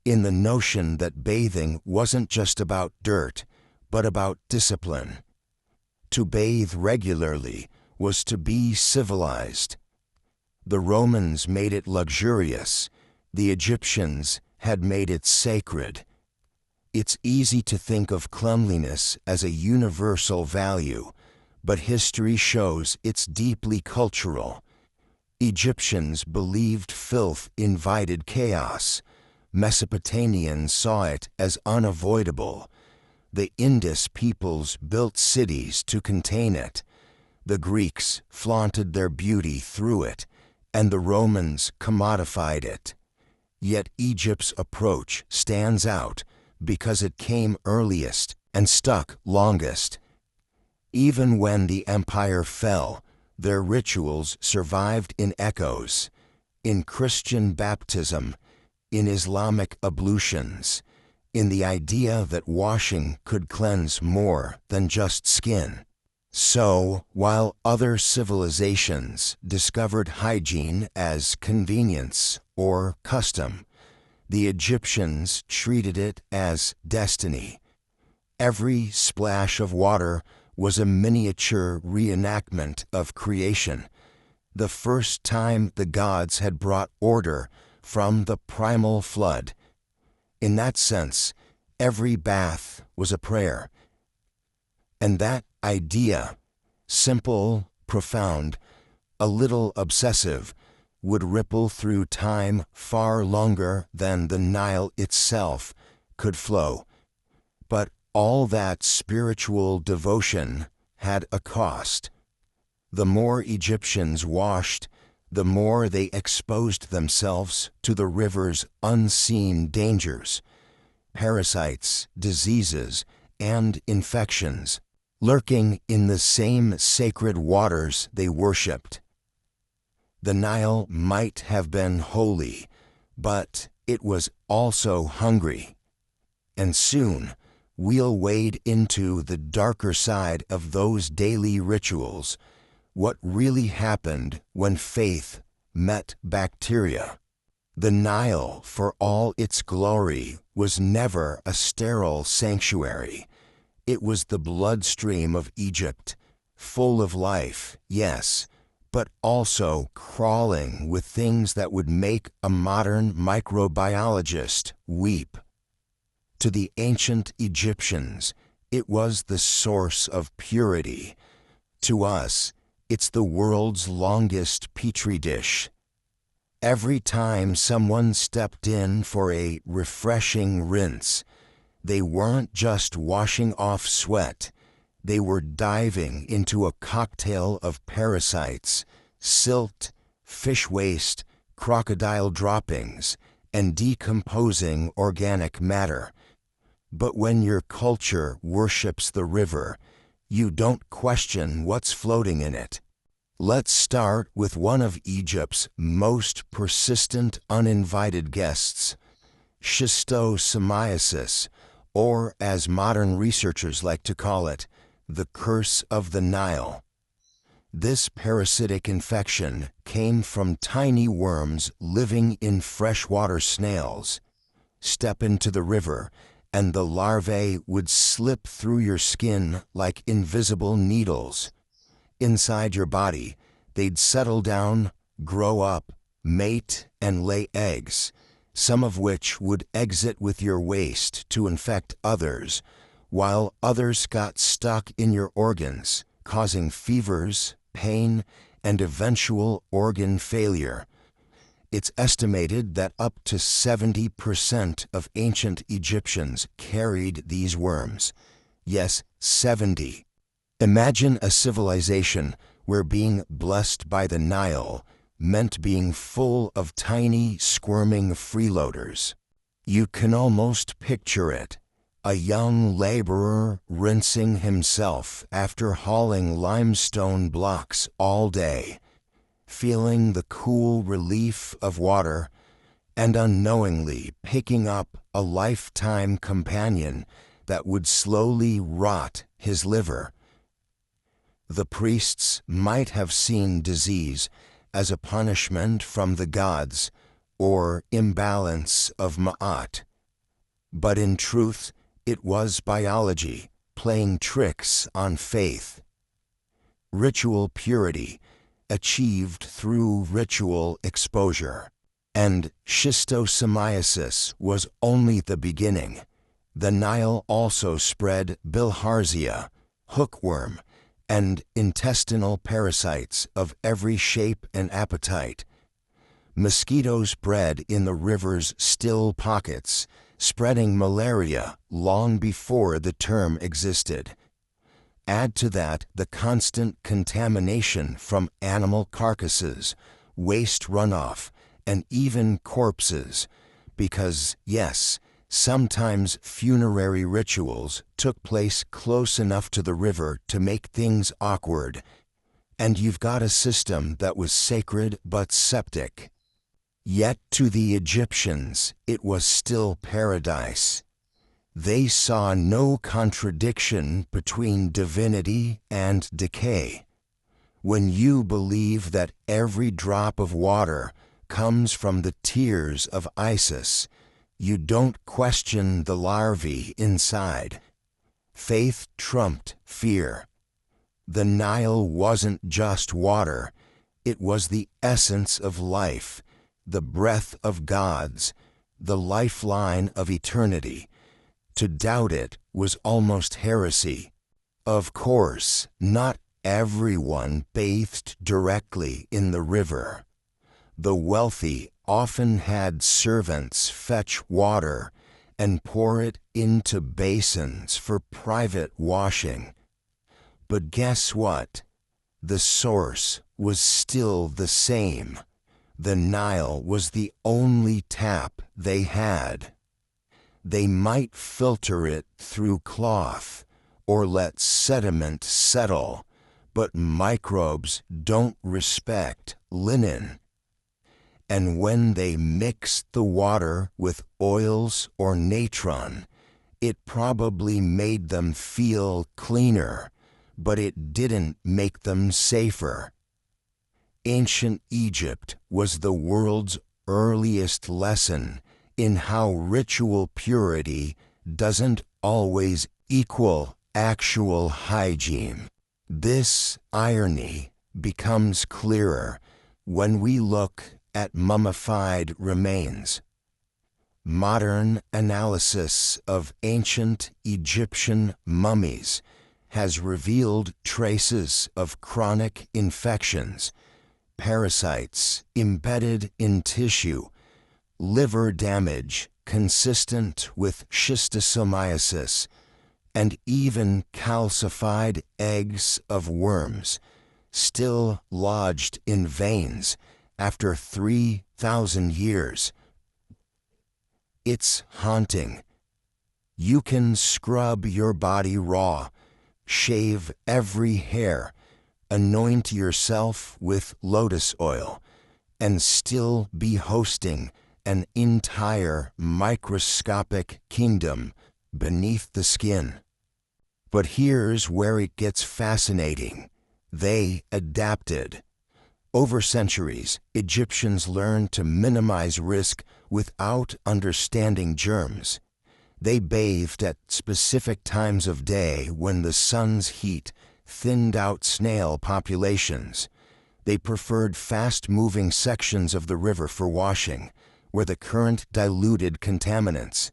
in the notion that bathing wasn't just about dirt, but about discipline. To bathe regularly was to be civilized. The Romans made it luxurious. The Egyptians had made it sacred. It's easy to think of cleanliness as a universal value, but history shows it's deeply cultural. Egyptians believed filth invited chaos. Mesopotamians saw it as unavoidable. The Indus peoples built cities to contain it. The Greeks flaunted their beauty through it, and the Romans commodified it. Yet Egypt's approach stands out because it came earliest and stuck longest. Even when the empire fell, their rituals survived in echoes, in Christian baptism, in Islamic ablutions, in the idea that washing could cleanse more than just skin. So, while other civilizations discovered hygiene as convenience or custom, the Egyptians treated it as destiny. Every splash of water was a miniature reenactment of creation, the first time the gods had brought order from the primal flood. In that sense, every bath was a prayer. And that idea, simple, profound, a little obsessive, would ripple through time far longer than the Nile itself could flow. But all that spiritual devotion had a cost. The more Egyptians washed, the more they exposed themselves to the river's unseen dangers, parasites, diseases, and infections, lurking in the same sacred waters they worshipped. The Nile might have been holy, but it was also hungry. And soon, we'll wade into the darker side of those daily rituals, what really happened when faith met bacteria. The Nile, for all its glory, was never a sterile sanctuary. It was the bloodstream of Egypt, full of life, yes, but also crawling with things that would make a modern microbiologist weep. To the ancient Egyptians, it was the source of purity. To us, it's the world's longest petri dish. Every time someone stepped in for a refreshing rinse, they weren't just washing off sweat, they were diving into a cocktail of parasites, silt, fish waste, crocodile droppings, and decomposing organic matter. But when your culture worships the river, you don't question what's floating in it. Let's start with one of Egypt's most persistent uninvited guests, schistosomiasis, or as modern researchers like to call it, the curse of the Nile. This parasitic infection came from tiny worms living in freshwater snails. Step into the river, and the larvae would slip through your skin like invisible needles. Inside your body, they'd settle down, grow up, mate, and lay eggs, some of which would exit with your waste to infect others, while others got stuck in your organs, causing fevers, pain, and eventual organ failure. It's estimated that up to 70% of ancient Egyptians carried these worms. Yes, 70. Imagine a civilization where being blessed by the Nile meant being full of tiny, squirming freeloaders. You can almost picture it. A young laborer rinsing himself after hauling limestone blocks all day, feeling the cool relief of water and unknowingly picking up a lifetime companion that would slowly rot his liver. The priests might have seen disease as a punishment from the gods or imbalance of Ma'at, but in truth it was biology playing tricks on faith. Ritual purity achieved through ritual exposure. And schistosomiasis was only the beginning. The Nile also spread bilharzia, hookworm, and intestinal parasites of every shape and appetite. Mosquitoes bred in the river's still pockets, spreading malaria long before the term existed. Add to that the constant contamination from animal carcasses, waste runoff, and even corpses, because, yes, sometimes funerary rituals took place close enough to the river to make things awkward, and you've got a system that was sacred but septic. Yet to the Egyptians it was still paradise. They saw no contradiction between divinity and decay. When you believe that every drop of water comes from the tears of Isis, you don't question the larvae inside. Faith trumped fear. The Nile wasn't just water, it was the essence of life, the breath of gods, the lifeline of eternity. To doubt it was almost heresy. Of course, not everyone bathed directly in the river. The wealthy often had servants fetch water and pour it into basins for private washing. But guess what? The source was still the same. The Nile was the only tap they had. They might filter it through cloth or let sediment settle, but microbes don't respect linen. And when they mixed the water with oils or natron, it probably made them feel cleaner, but it didn't make them safer. Ancient Egypt was the world's earliest lesson in how ritual purity doesn't always equal actual hygiene. This irony becomes clearer when we look at mummified remains. Modern analysis of ancient Egyptian mummies has revealed traces of chronic infections, parasites embedded in tissue, liver damage consistent with schistosomiasis, and even calcified eggs of worms still lodged in veins after 3,000 years. It's haunting. You can scrub your body raw, shave every hair, anoint yourself with lotus oil, and still be hosting an entire microscopic kingdom beneath the skin. But here's where it gets fascinating. They adapted. Over centuries, Egyptians learned to minimize risk without understanding germs. They bathed at specific times of day when the sun's heat thinned out snail populations. They preferred fast-moving sections of the river for washing, where the current diluted contaminants.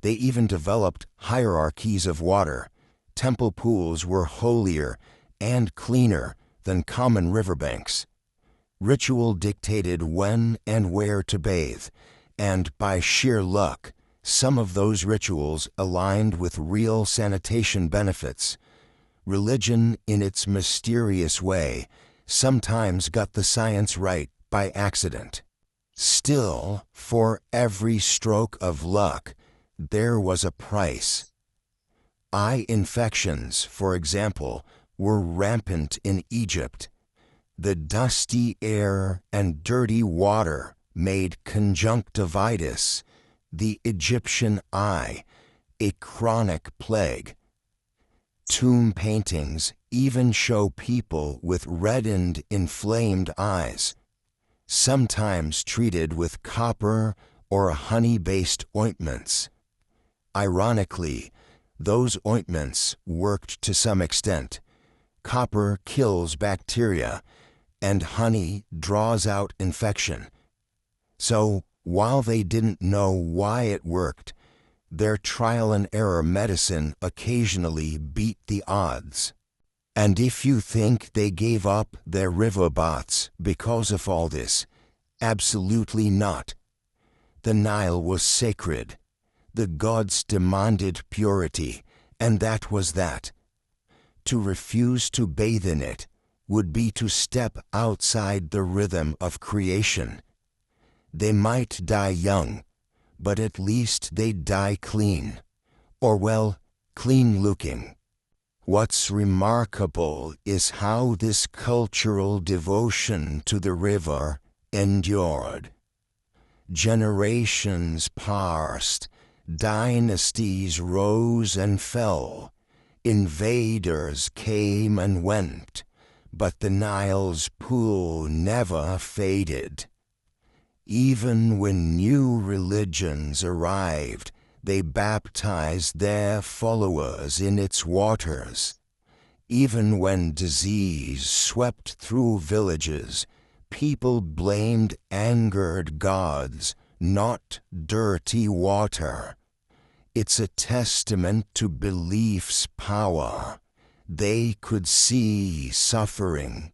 They even developed hierarchies of water. Temple pools were holier and cleaner than common riverbanks. Ritual dictated when and where to bathe, and by sheer luck, some of those rituals aligned with real sanitation benefits. Religion, in its mysterious way, sometimes got the science right by accident. Still, for every stroke of luck, there was a price. Eye infections, for example, were rampant in Egypt. The dusty air and dirty water made conjunctivitis, the Egyptian eye, a chronic plague. Tomb paintings even show people with reddened, inflamed eyes, sometimes treated with copper or honey-based ointments. Ironically, those ointments worked to some extent. Copper kills bacteria, and honey draws out infection. So, while they didn't know why it worked, their trial-and-error medicine occasionally beat the odds. And if you think they gave up their river baths because of all this, absolutely not. The Nile was sacred. The gods demanded purity, and that was that. To refuse to bathe in it would be to step outside the rhythm of creation. They might die young, but at least they'd die clean, or well, clean-looking. What's remarkable is how this cultural devotion to the river endured. Generations passed, dynasties rose and fell, invaders came and went, but the Nile's pool never faded. Even when new religions arrived, they baptized their followers in its waters. Even when disease swept through villages, people blamed angered gods, not dirty water. It's a testament to belief's power. They could see suffering,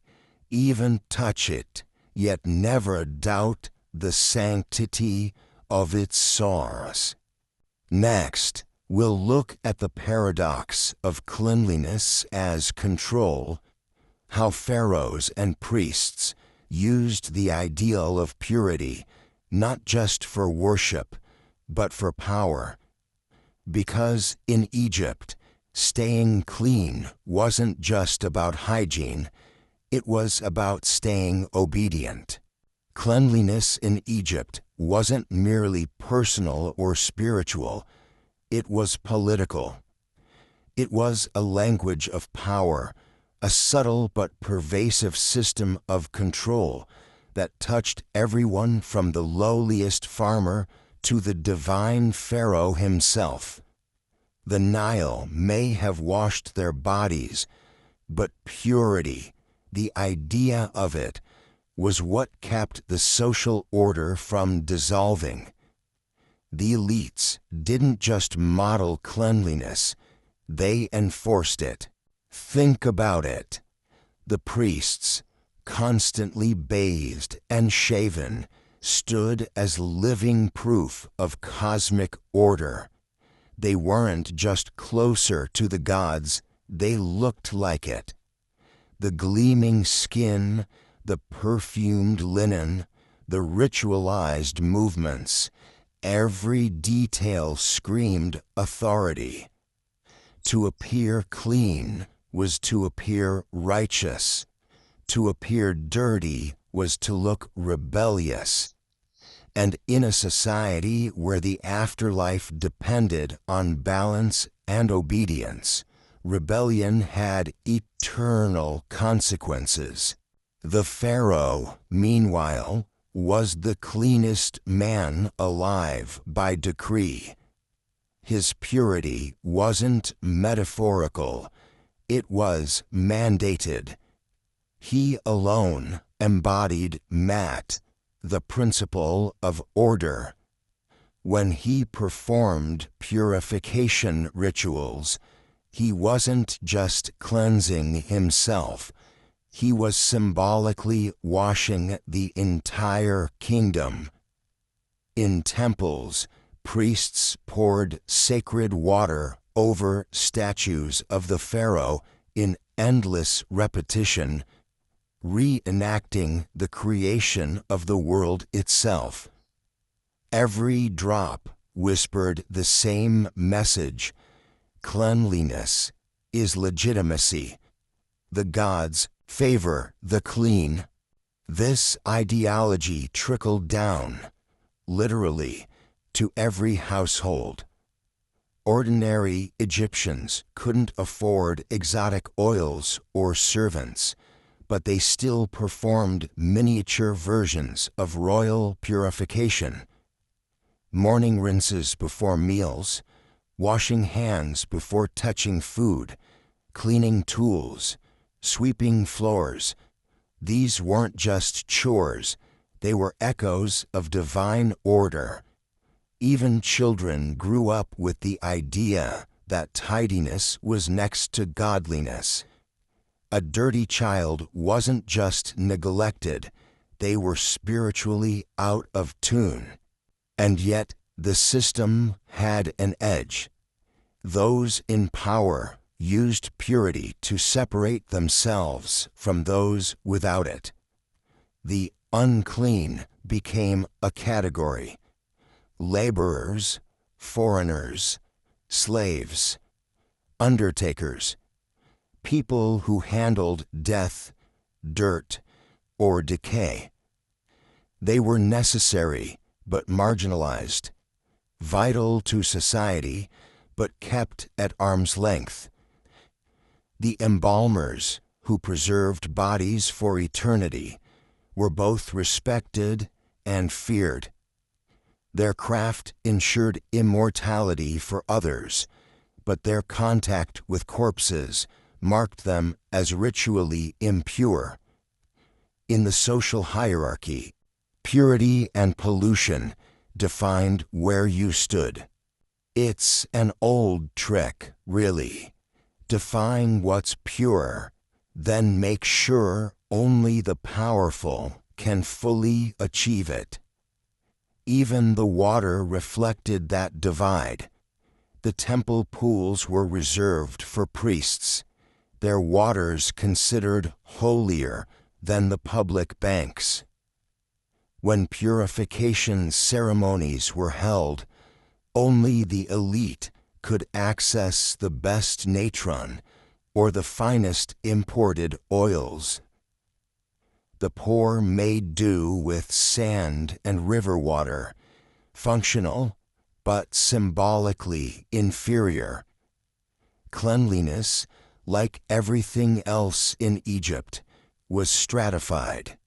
even touch it, yet never doubt the sanctity of its source. Next, we'll look at the paradox of cleanliness as control, how pharaohs and priests used the ideal of purity not just for worship, but for power. Because in Egypt, staying clean wasn't just about hygiene, it was about staying obedient. Cleanliness in Egypt wasn't merely personal or spiritual, it was political. It was a language of power, a subtle but pervasive system of control that touched everyone from the lowliest farmer to the divine pharaoh himself. The Nile may have washed their bodies, but purity, the idea of it, was what kept the social order from dissolving. The elites didn't just model cleanliness, they enforced it. Think about it. The priests, constantly bathed and shaven, stood as living proof of cosmic order. They weren't just closer to the gods, they looked like it. The gleaming skin, the perfumed linen, the ritualized movements, every detail screamed authority. To appear clean was to appear righteous. To appear dirty was to look rebellious. And in a society where the afterlife depended on balance and obedience, rebellion had eternal consequences. The pharaoh, meanwhile, was the cleanest man alive by decree. His purity wasn't metaphorical, it was mandated. He alone embodied Mat, the principle of order. When he performed purification rituals, he wasn't just cleansing himself, he was symbolically washing the entire kingdom. In temples, priests poured sacred water over statues of the pharaoh in endless repetition, reenacting the creation of the world itself. Every drop whispered the same message: cleanliness is legitimacy. The gods favor the clean. This ideology trickled down, literally, to every household. Ordinary Egyptians couldn't afford exotic oils or servants, but they still performed miniature versions of royal purification. Morning rinses before meals, washing hands before touching food, cleaning tools, sweeping floors. These weren't just chores, they were echoes of divine order. Even children grew up with the idea that tidiness was next to godliness. A dirty child wasn't just neglected, they were spiritually out of tune. And yet the system had an edge. Those in power used purity to separate themselves from those without it. The unclean became a category. Laborers, foreigners, slaves, undertakers, people who handled death, dirt, or decay. They were necessary but marginalized, vital to society but kept at arm's length. The embalmers, who preserved bodies for eternity, were both respected and feared. Their craft ensured immortality for others, but their contact with corpses marked them as ritually impure. In the social hierarchy, purity and pollution defined where you stood. It's an old trick, really. Define what's pure, then make sure only the powerful can fully achieve it. Even the water reflected that divide. The temple pools were reserved for priests, their waters considered holier than the public banks. When purification ceremonies were held, only the elite could access the best natron or the finest imported oils. The poor made do with sand and river water, functional but symbolically inferior. Cleanliness, like everything else in Egypt, was stratified.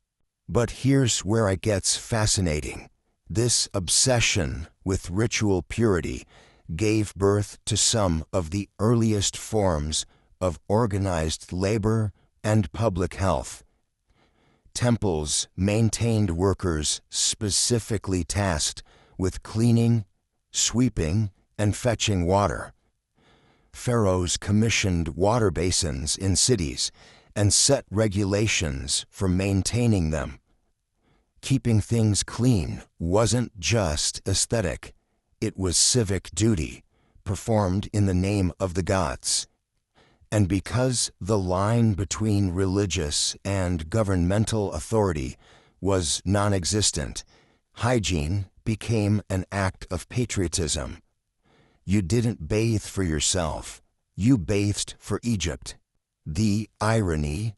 But here's where it gets fascinating. This obsession with ritual purity gave birth to some of the earliest forms of organized labor and public health. Temples maintained workers specifically tasked with cleaning, sweeping, and fetching water. Pharaohs commissioned water basins in cities and set regulations for maintaining them. Keeping things clean wasn't just aesthetic, it was civic duty, performed in the name of the gods. And because the line between religious and governmental authority was non-existent, hygiene became an act of patriotism. You didn't bathe for yourself, you bathed for Egypt. The irony: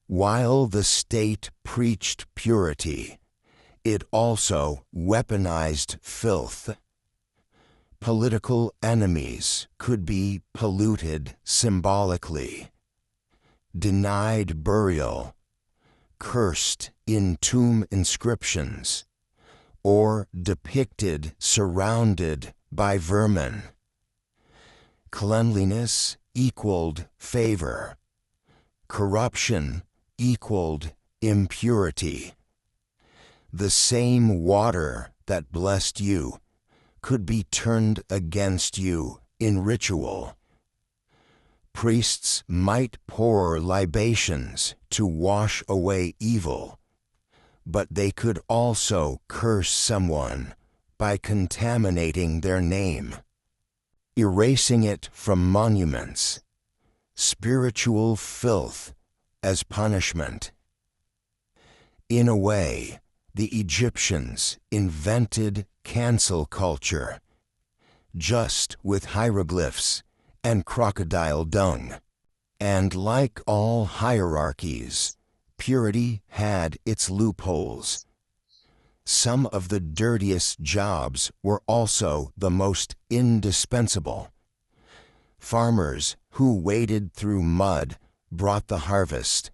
while the state preached purity, it also weaponized filth. Political enemies could be polluted symbolically, denied burial, cursed in tomb inscriptions, or depicted surrounded by vermin. Cleanliness equaled favor. Corruption equaled impurity. The same water that blessed you could be turned against you in ritual. Priests might pour libations to wash away evil, but they could also curse someone by contaminating their name, erasing it from monuments. Spiritual filth as punishment. In a way, The Egyptians invented cancel culture, just with hieroglyphs and crocodile dung. And like all hierarchies, purity had its loopholes. Some of the dirtiest jobs were also the most indispensable. Farmers who waded through mud brought the harvest.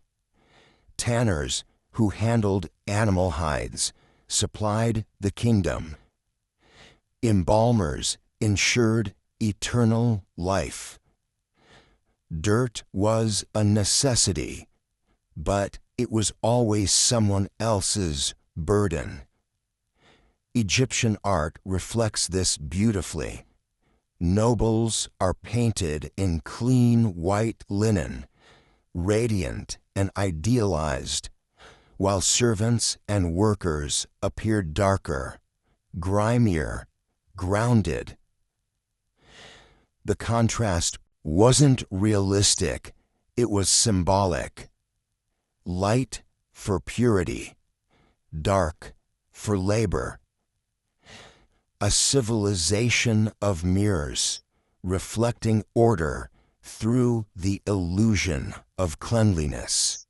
Tanners who handled animal hides supplied the kingdom. Embalmers ensured eternal life. Dirt was a necessity, but it was always someone else's burden. Egyptian art reflects this beautifully. Nobles are painted in clean white linen, radiant and idealized, while servants and workers appear darker, grimier, grounded. The contrast wasn't realistic, it was symbolic. Light for purity, dark for labor. A civilization of mirrors, reflecting order through the illusion of cleanliness.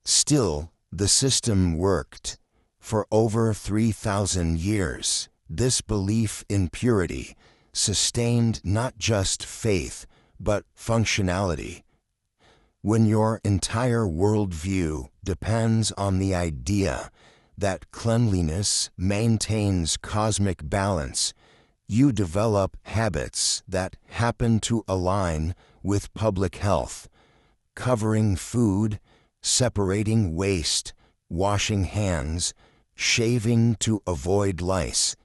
Still, the system worked. For over 3,000 years, this belief in purity sustained not just faith, but functionality. When your entire worldview depends on the idea that cleanliness maintains cosmic balance, you develop habits that happen to align with public health, covering food, separating waste, washing hands, shaving to avoid lice.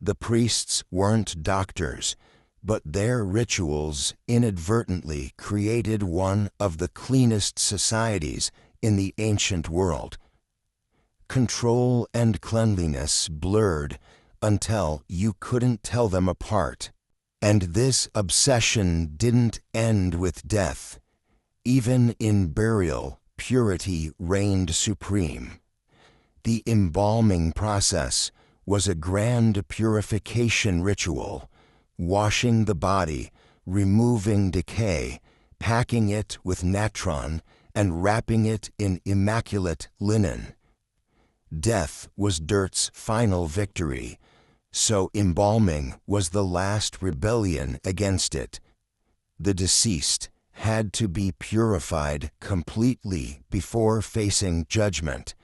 The priests weren't doctors, but their rituals inadvertently created one of the cleanest societies in the ancient world. Control and cleanliness blurred until you couldn't tell them apart. And this obsession didn't end with death. Even in burial, purity reigned supreme. The embalming process was a grand purification ritual, washing the body, removing decay, packing it with natron, and wrapping it in immaculate linen. Death was dirt's final victory, so embalming was the last rebellion against it. The deceased had to be purified completely before facing judgment.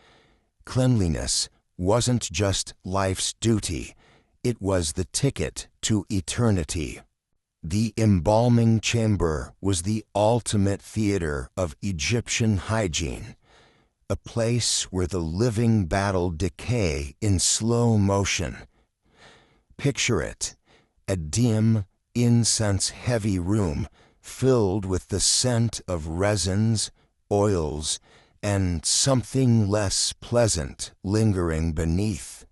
Cleanliness wasn't just life's duty, it was the ticket to eternity. The embalming chamber was the ultimate theater of Egyptian hygiene, a place where the living battled decay in slow motion. Picture it, a dim, incense-heavy room filled with the scent of resins, oils, and something less pleasant lingering beneath.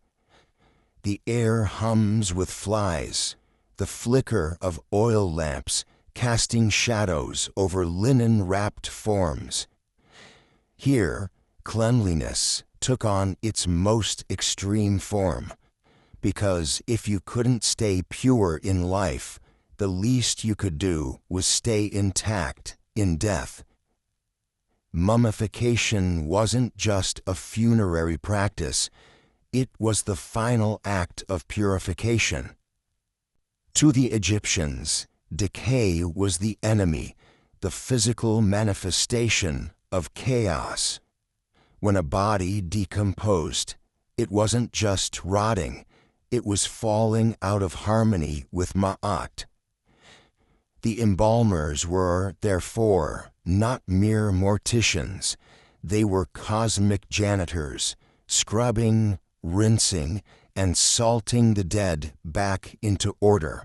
The air hums with flies, the flicker of oil lamps casting shadows over linen-wrapped forms. Here, cleanliness took on its most extreme form, because if you couldn't stay pure in life, the least you could do was stay intact in death. Mummification wasn't just a funerary practice, it was the final act of purification. To the Egyptians, decay was the enemy, the physical manifestation of chaos. When a body decomposed, it wasn't just rotting, it was falling out of harmony with Ma'at. The embalmers were, therefore, not mere morticians. They were cosmic janitors, scrubbing, rinsing, and salting the dead back into order.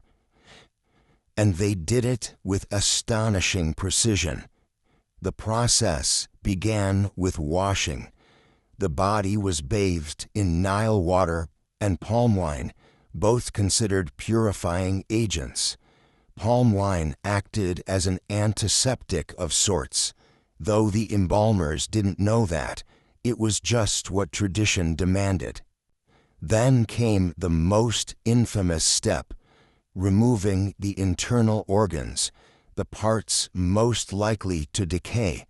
And they did it with astonishing precision. The process began with washing. The body was bathed in Nile water and palm wine, both considered purifying agents. Palm wine acted as an antiseptic of sorts. Though the embalmers didn't know that, It was just what tradition demanded. Then came the most infamous step, removing the internal organs, the parts most likely to decay.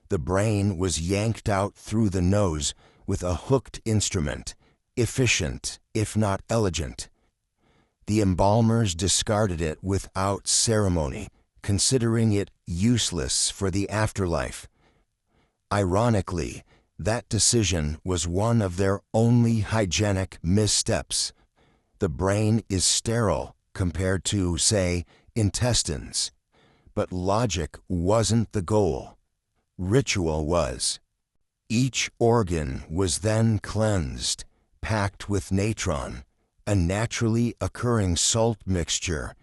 The brain was yanked out through the nose with a hooked instrument, efficient if not elegant. The embalmers discarded it without ceremony, considering it useless for the afterlife. Ironically, that decision was one of their only hygienic missteps. The brain is sterile compared to, say, intestines. But logic wasn't the goal. Ritual was. Each organ was then cleansed, packed with natron, a naturally occurring salt mixture,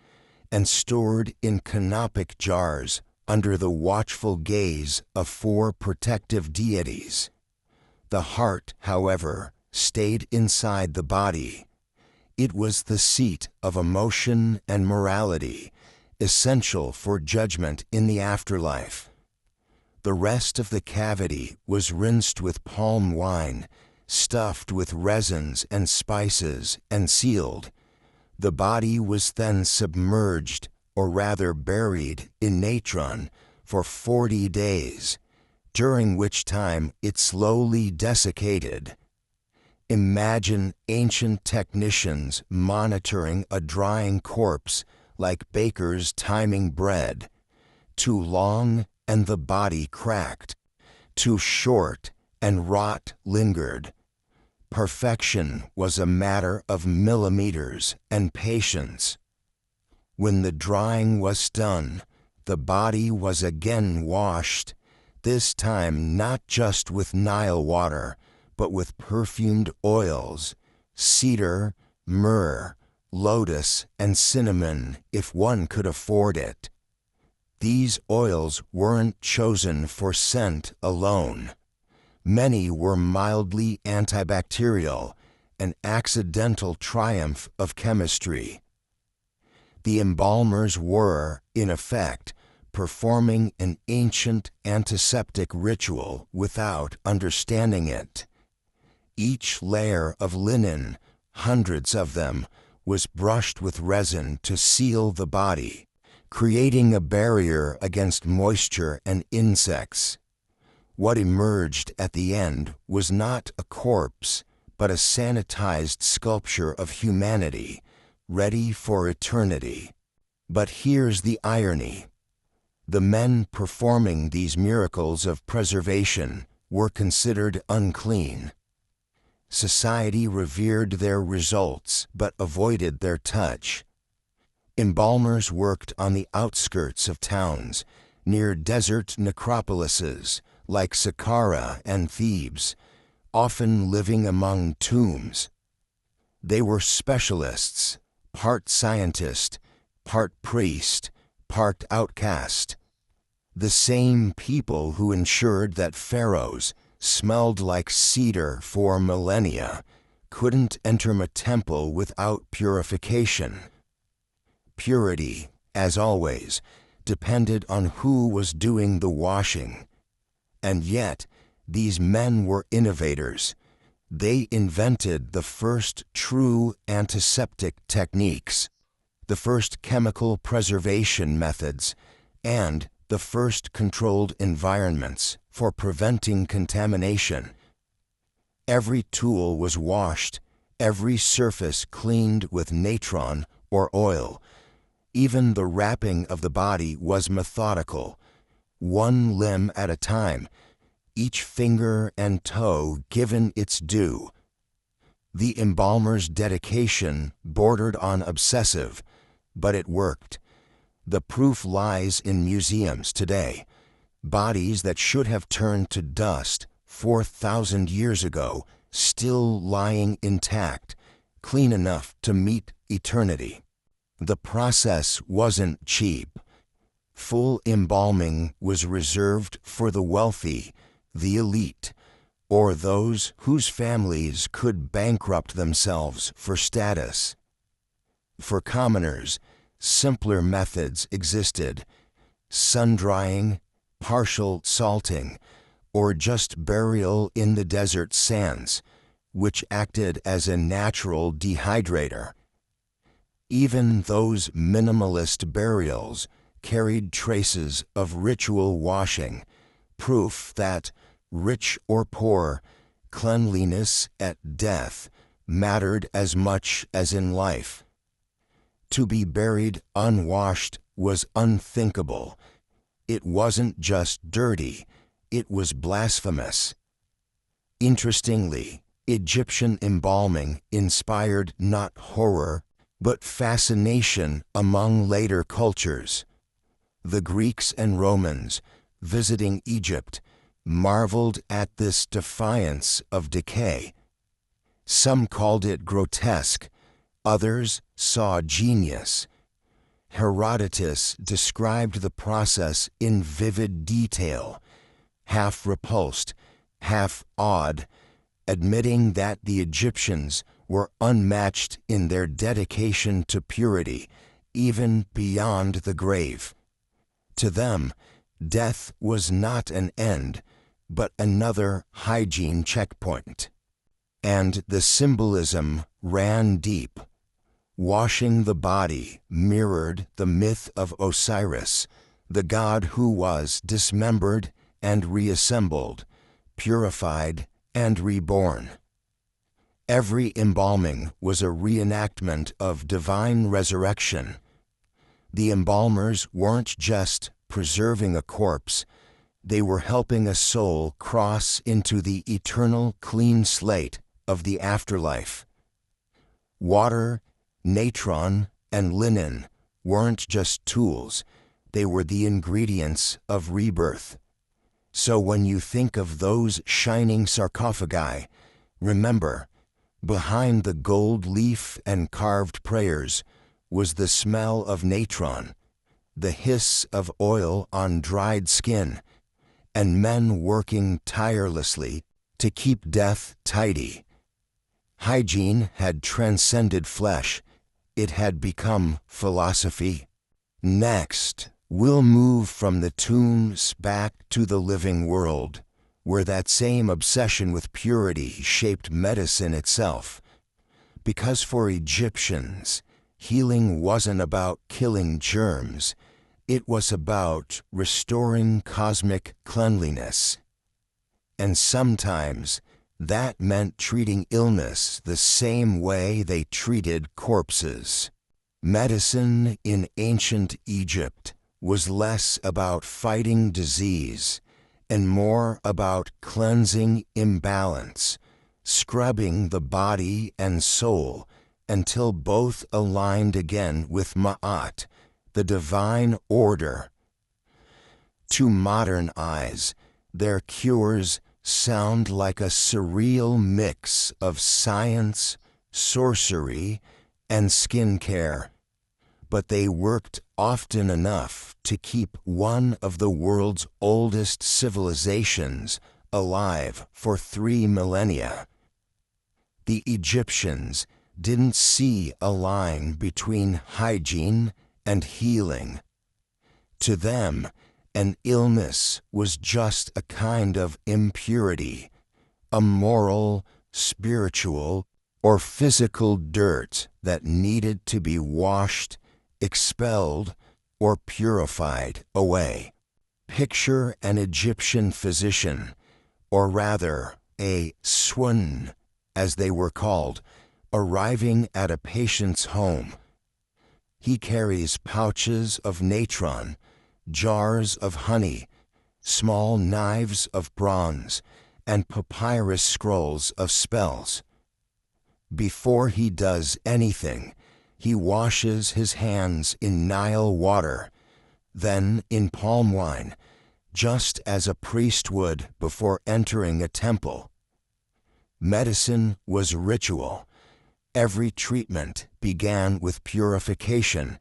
and stored in canopic jars under the watchful gaze of 4 protective deities. The heart, however, stayed inside the body. It was the seat of emotion and morality, essential for judgment in the afterlife. The rest of the cavity was rinsed with palm wine, stuffed with resins and spices, and sealed. The body was then submerged, or rather buried, in natron for 40 days, during which time it slowly desiccated. Imagine ancient technicians monitoring a drying corpse like bakers timing bread. Too long and the body cracked. Too short and rot lingered. Perfection was a matter of millimeters and patience. When the drying was done, the body was again washed, this time not just with Nile water, but with perfumed oils, cedar, myrrh, lotus, and cinnamon, if one could afford it. These oils weren't chosen for scent alone. Many were mildly antibacterial, an accidental triumph of chemistry. The embalmers were, in effect, performing an ancient antiseptic ritual without understanding it. Each layer of linen, hundreds of them, was brushed with resin to seal the body, creating a barrier against moisture and insects. What emerged at the end was not a corpse, but a sanitized sculpture of humanity, ready for eternity. But here's the irony. The men performing these miracles of preservation were considered unclean. Society revered their results but avoided their touch. Embalmers worked on the outskirts of towns, near desert necropolises like Saqqara and Thebes, often living among tombs. They were specialists, part scientist, part priest, part outcast. The same people who ensured that pharaohs smelled like cedar for millennia couldn't enter a temple without purification. Purity, as always, depended on who was doing the washing. And yet, these men were innovators. They invented the first true antiseptic techniques, the first chemical preservation methods, and the first controlled environments for preventing contamination. Every tool was washed, every surface cleaned with natron or oil. Even the wrapping of the body was methodical, one limb at a time, each finger and toe given its due. The embalmer's dedication bordered on obsessive, but it worked. The proof lies in museums today. Bodies that should have turned to dust 4,000 years ago, still lying intact, clean enough to meet eternity. The process wasn't cheap. Full embalming was reserved for the wealthy, the elite, or those whose families could bankrupt themselves for status. For commoners, simpler methods existed: sun-drying, partial salting, or just burial in the desert sands, which acted as a natural dehydrator. Even those minimalist burials carried traces of ritual washing, proof that, rich or poor, cleanliness at death mattered as much as in life. To be buried unwashed was unthinkable. It wasn't just dirty, it was blasphemous. Interestingly, Egyptian embalming inspired not horror, but fascination among later cultures. The Greeks and Romans, visiting Egypt, marveled at this defiance of decay. Some called it grotesque, others saw genius. Herodotus described the process in vivid detail, half repulsed, half awed, admitting that the Egyptians were unmatched in their dedication to purity, even beyond the grave. To them, death was not an end, but another hygiene checkpoint. And the symbolism ran deep. Washing the body mirrored the myth of Osiris, the god who was dismembered and reassembled, purified and reborn. Every embalming was a reenactment of divine resurrection. The embalmers weren't just preserving a corpse, they were helping a soul cross into the eternal clean slate of the afterlife. Water, natron, and linen weren't just tools, they were the ingredients of rebirth. So when you think of those shining sarcophagi, remember, behind the gold leaf and carved prayers was the smell of natron, the hiss of oil on dried skin, and men working tirelessly to keep death tidy. Hygiene had transcended flesh. It had become philosophy. Next, we'll move from the tombs back to the living world, where that same obsession with purity shaped medicine itself. Because for Egyptians, healing wasn't about killing germs, it was about restoring cosmic cleanliness. And sometimes that meant treating illness the same way they treated corpses. Medicine in ancient Egypt was less about fighting disease and more about cleansing imbalance, scrubbing the body and soul until both aligned again with Ma'at, the divine order. To modern eyes, their cures sound like a surreal mix of science, sorcery, and skincare, but they worked often enough to keep one of the world's oldest civilizations alive for 3 millennia. The Egyptians didn't see a line between hygiene and healing. To them, an illness was just a kind of impurity, a moral, spiritual, or physical dirt that needed to be washed, expelled, or purified away. Picture an Egyptian physician, or rather a swan, as they were called, arriving at a patient's home. He carries pouches of natron, jars of honey, small knives of bronze, and papyrus scrolls of spells. Before he does anything, he washes his hands in Nile water, then in palm wine, just as a priest would before entering a temple. Medicine was ritual. Every treatment began with purification,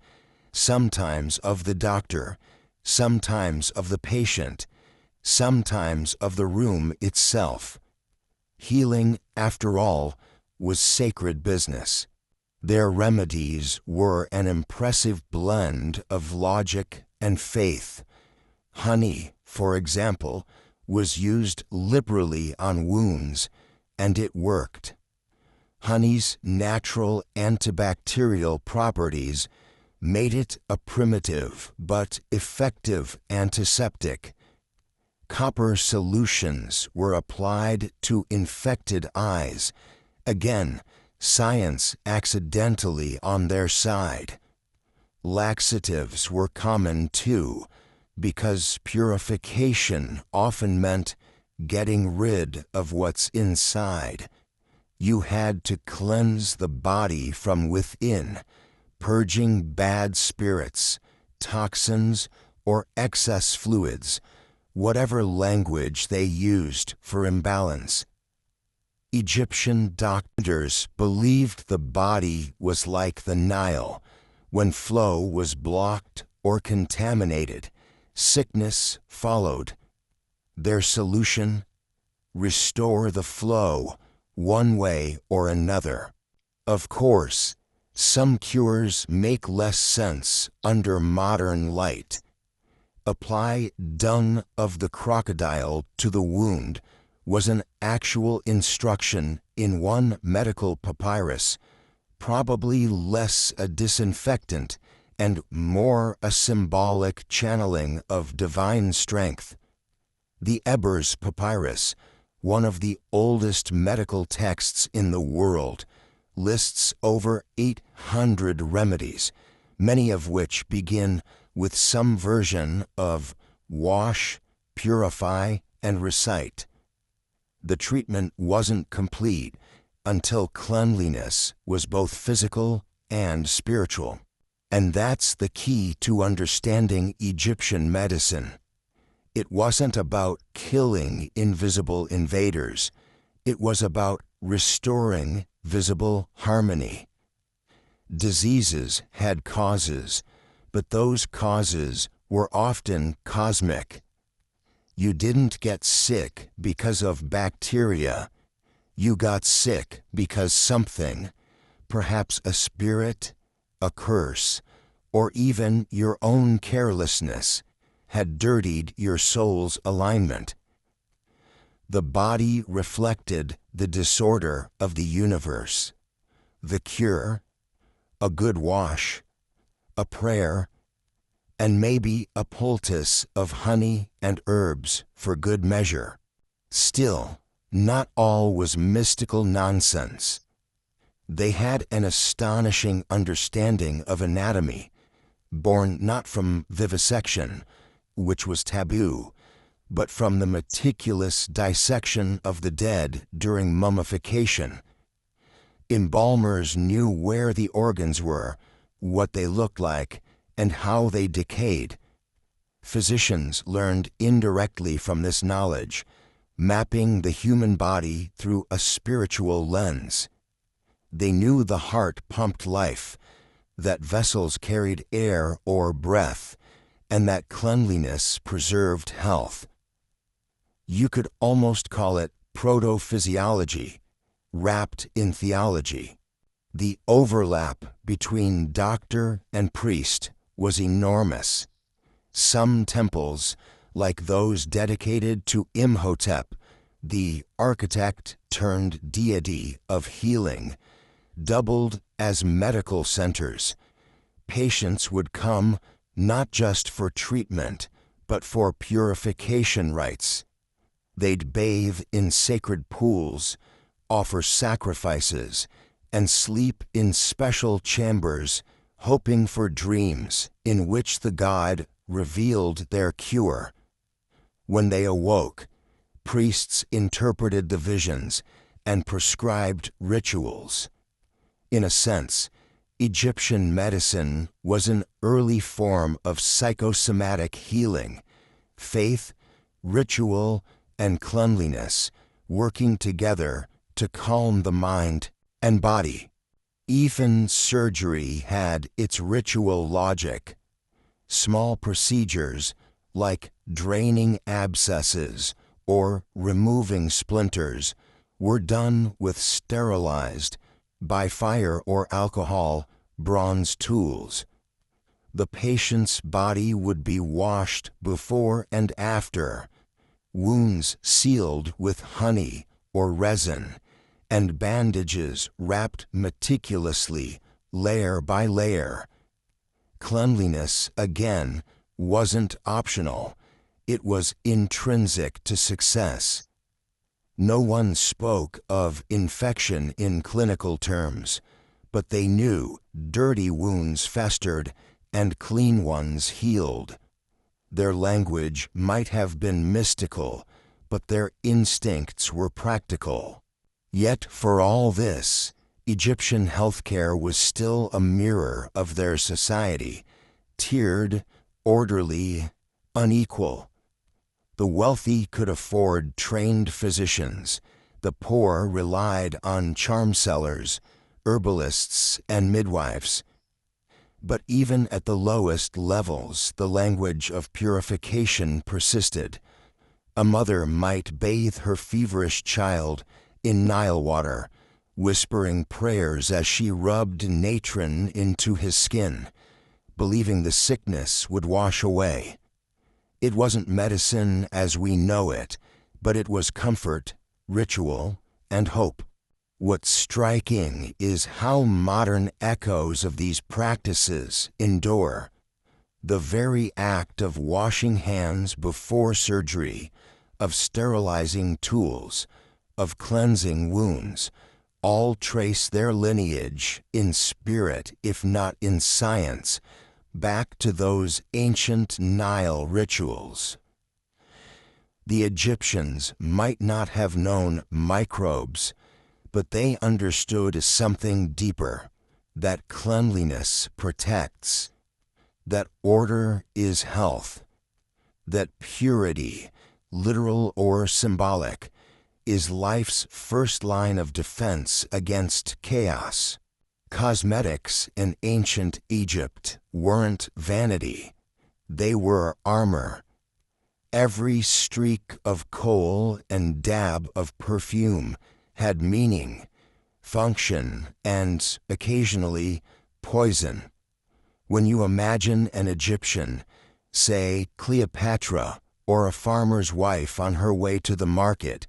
sometimes of the doctor, sometimes of the patient, sometimes of the room itself. Healing, after all, was sacred business. Their remedies were an impressive blend of logic and faith. Honey, for example, was used liberally on wounds, and it worked. Honey's natural antibacterial properties made it a primitive but effective antiseptic. Copper solutions were applied to infected eyes, again, science accidentally on their side. Laxatives were common too, because purification often meant getting rid of what's inside. You had to cleanse the body from within, purging bad spirits, toxins, or excess fluids, whatever language they used for imbalance. Egyptian doctors believed the body was like the Nile. When flow was blocked or contaminated, sickness followed. Their solution? Restore the flow, one way or another. Of course, some cures make less sense under modern light. Apply dung of the crocodile to the wound was an actual instruction in one medical papyrus, probably less a disinfectant and more a symbolic channeling of divine strength. The Ebers Papyrus, one of the oldest medical texts in the world, lists over 800 remedies, many of which begin with some version of wash, purify, and recite. The treatment wasn't complete until cleanliness was both physical and spiritual. And that's the key to understanding Egyptian medicine. It wasn't about killing invisible invaders. It was about restoring visible harmony. Diseases had causes, but those causes were often cosmic. You didn't get sick because of bacteria. You got sick because something, perhaps a spirit, a curse, or even your own carelessness, had dirtied your soul's alignment. The body reflected the disorder of the universe. The cure, a good wash, a prayer, and maybe a poultice of honey and herbs for good measure. Still, not all was mystical nonsense. They had an astonishing understanding of anatomy, born not from vivisection, which was taboo, but from the meticulous dissection of the dead during mummification. Embalmers knew where the organs were, what they looked like, and how they decayed. Physicians learned indirectly from this knowledge, mapping the human body through a spiritual lens. They knew the heart pumped life, that vessels carried air or breath, and that cleanliness preserved health. You could almost call it proto-physiology, wrapped in theology. The overlap between doctor and priest was enormous. Some temples, like those dedicated to Imhotep, the architect turned deity of healing, doubled as medical centers. Patients would come not just for treatment, but for purification rites. They'd bathe in sacred pools, offer sacrifices, and sleep in special chambers, hoping for dreams in which the god revealed their cure. When they awoke, priests interpreted the visions and prescribed rituals. In a sense, Egyptian medicine was an early form of psychosomatic healing, faith, ritual, and cleanliness working together to calm the mind and body. Even surgery had its ritual logic. Small procedures like draining abscesses or removing splinters were done with sterilized, by fire or alcohol, bronze tools. The patient's body would be washed before and after, wounds sealed with honey or resin, and bandages wrapped meticulously, layer by layer. Cleanliness, again, wasn't optional. It was intrinsic to success. No one spoke of infection in clinical terms, but they knew dirty wounds festered and clean ones healed. Their language might have been mystical, but their instincts were practical. Yet for all this, Egyptian healthcare was still a mirror of their society, tiered, orderly, unequal. The wealthy could afford trained physicians. The poor relied on charm sellers, herbalists, and midwives. But even at the lowest levels, the language of purification persisted. A mother might bathe her feverish child in Nile water, whispering prayers as she rubbed natron into his skin, believing the sickness would wash away. It wasn't medicine as we know it, but it was comfort, ritual, and hope. What's striking is how modern echoes of these practices endure. The very act of washing hands before surgery, of sterilizing tools, of cleansing wounds, all trace their lineage in spirit, if not in science, back to those ancient Nile rituals. The Egyptians might not have known microbes, but they understood something deeper, that cleanliness protects, that order is health, that purity, literal or symbolic, is life's first line of defense against chaos. Cosmetics in ancient Egypt weren't vanity, they were armor. Every streak of kohl and dab of perfume had meaning, function, and, occasionally, poison. When you imagine an Egyptian, say Cleopatra or a farmer's wife on her way to the market,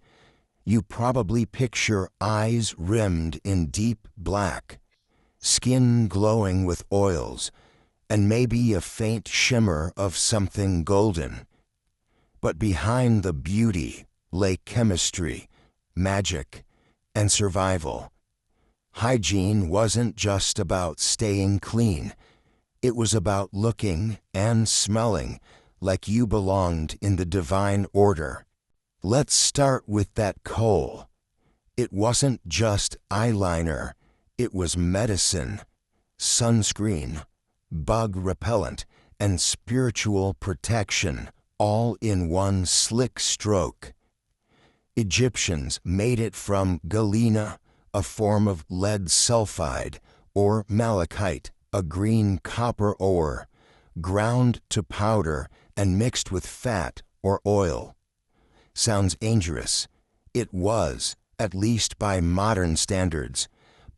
you probably picture eyes rimmed in deep black, skin glowing with oils, and maybe a faint shimmer of something golden. But behind the beauty lay chemistry, magic, and survival. Hygiene wasn't just about staying clean. It was about looking and smelling like you belonged in the divine order. Let's start with that kohl. It wasn't just eyeliner. It was medicine, sunscreen, bug repellent, and spiritual protection, all in one slick stroke. Egyptians made it from galena, a form of lead sulfide, or malachite, a green copper ore, ground to powder and mixed with fat or oil. Sounds dangerous. It was, at least by modern standards,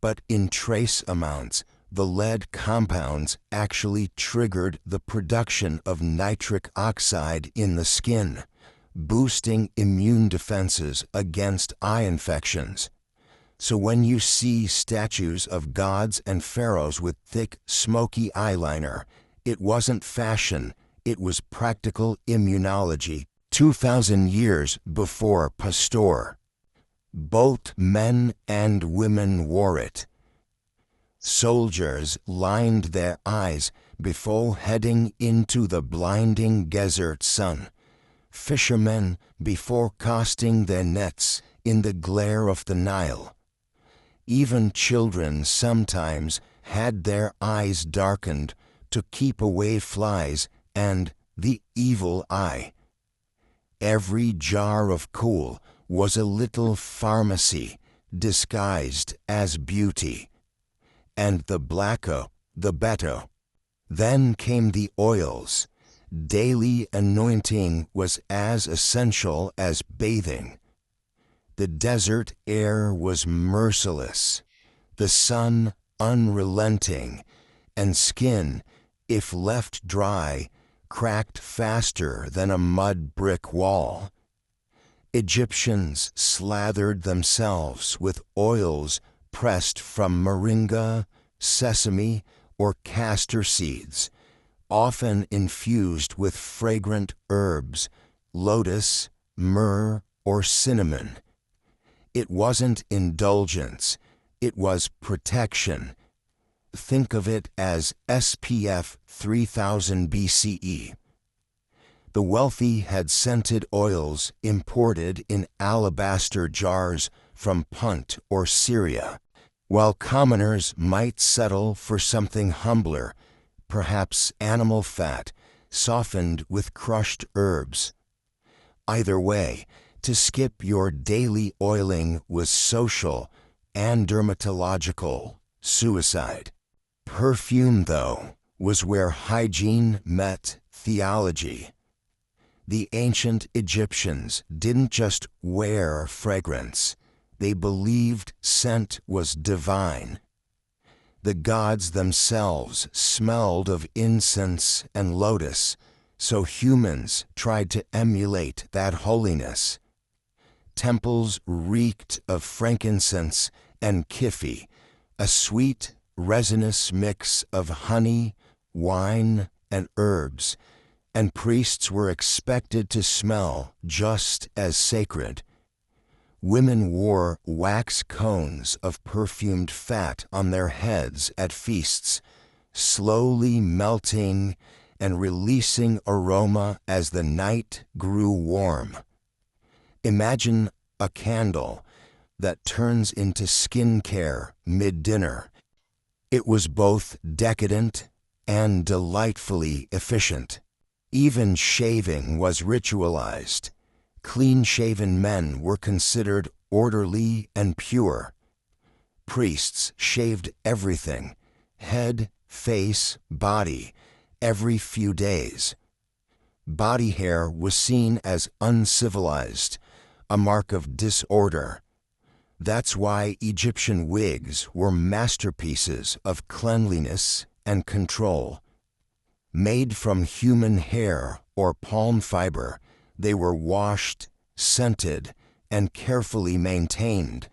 but in trace amounts, the lead compounds actually triggered the production of nitric oxide in the skin, boosting immune defenses against eye infections. So when you see statues of gods and pharaohs with thick, smoky eyeliner, it wasn't fashion, it was practical immunology 2,000 years before Pasteur. Both men and women wore it. Soldiers lined their eyes before heading into the blinding desert sun. Fishermen before casting their nets in the glare of the Nile. Even children sometimes had their eyes darkened to keep away flies and the evil eye. Every jar of kohl was a little pharmacy disguised as beauty. And the blacker, the better. Then came the oils. Daily anointing was as essential as bathing. The desert air was merciless, the sun unrelenting, and skin, if left dry, cracked faster than a mud brick wall. Egyptians slathered themselves with oils pressed from moringa, sesame, or castor seeds, often infused with fragrant herbs, lotus, myrrh, or cinnamon. It wasn't indulgence, it was protection. Think of it as SPF 3000 BCE. The wealthy had scented oils imported in alabaster jars from Punt or Syria, while commoners might settle for something humbler, perhaps animal fat, softened with crushed herbs. Either way, to skip your daily oiling was social and dermatological suicide. Perfume, though, was where hygiene met theology. The ancient Egyptians didn't just wear fragrance, they believed scent was divine. The gods themselves smelled of incense and lotus, so humans tried to emulate that holiness. Temples reeked of frankincense and kifi, a sweet, resinous mix of honey, wine, and herbs, and priests were expected to smell just as sacred. Women wore wax cones of perfumed fat on their heads at feasts, slowly melting and releasing aroma as the night grew warm. Imagine a candle that turns into skincare mid-dinner. It was both decadent and delightfully efficient. Even shaving was ritualized. Clean-shaven men were considered orderly and pure. Priests shaved everything, head, face, body, every few days. Body hair was seen as uncivilized, a mark of disorder. That's why Egyptian wigs were masterpieces of cleanliness and control. Made from human hair or palm fiber, they were washed, scented, and carefully maintained.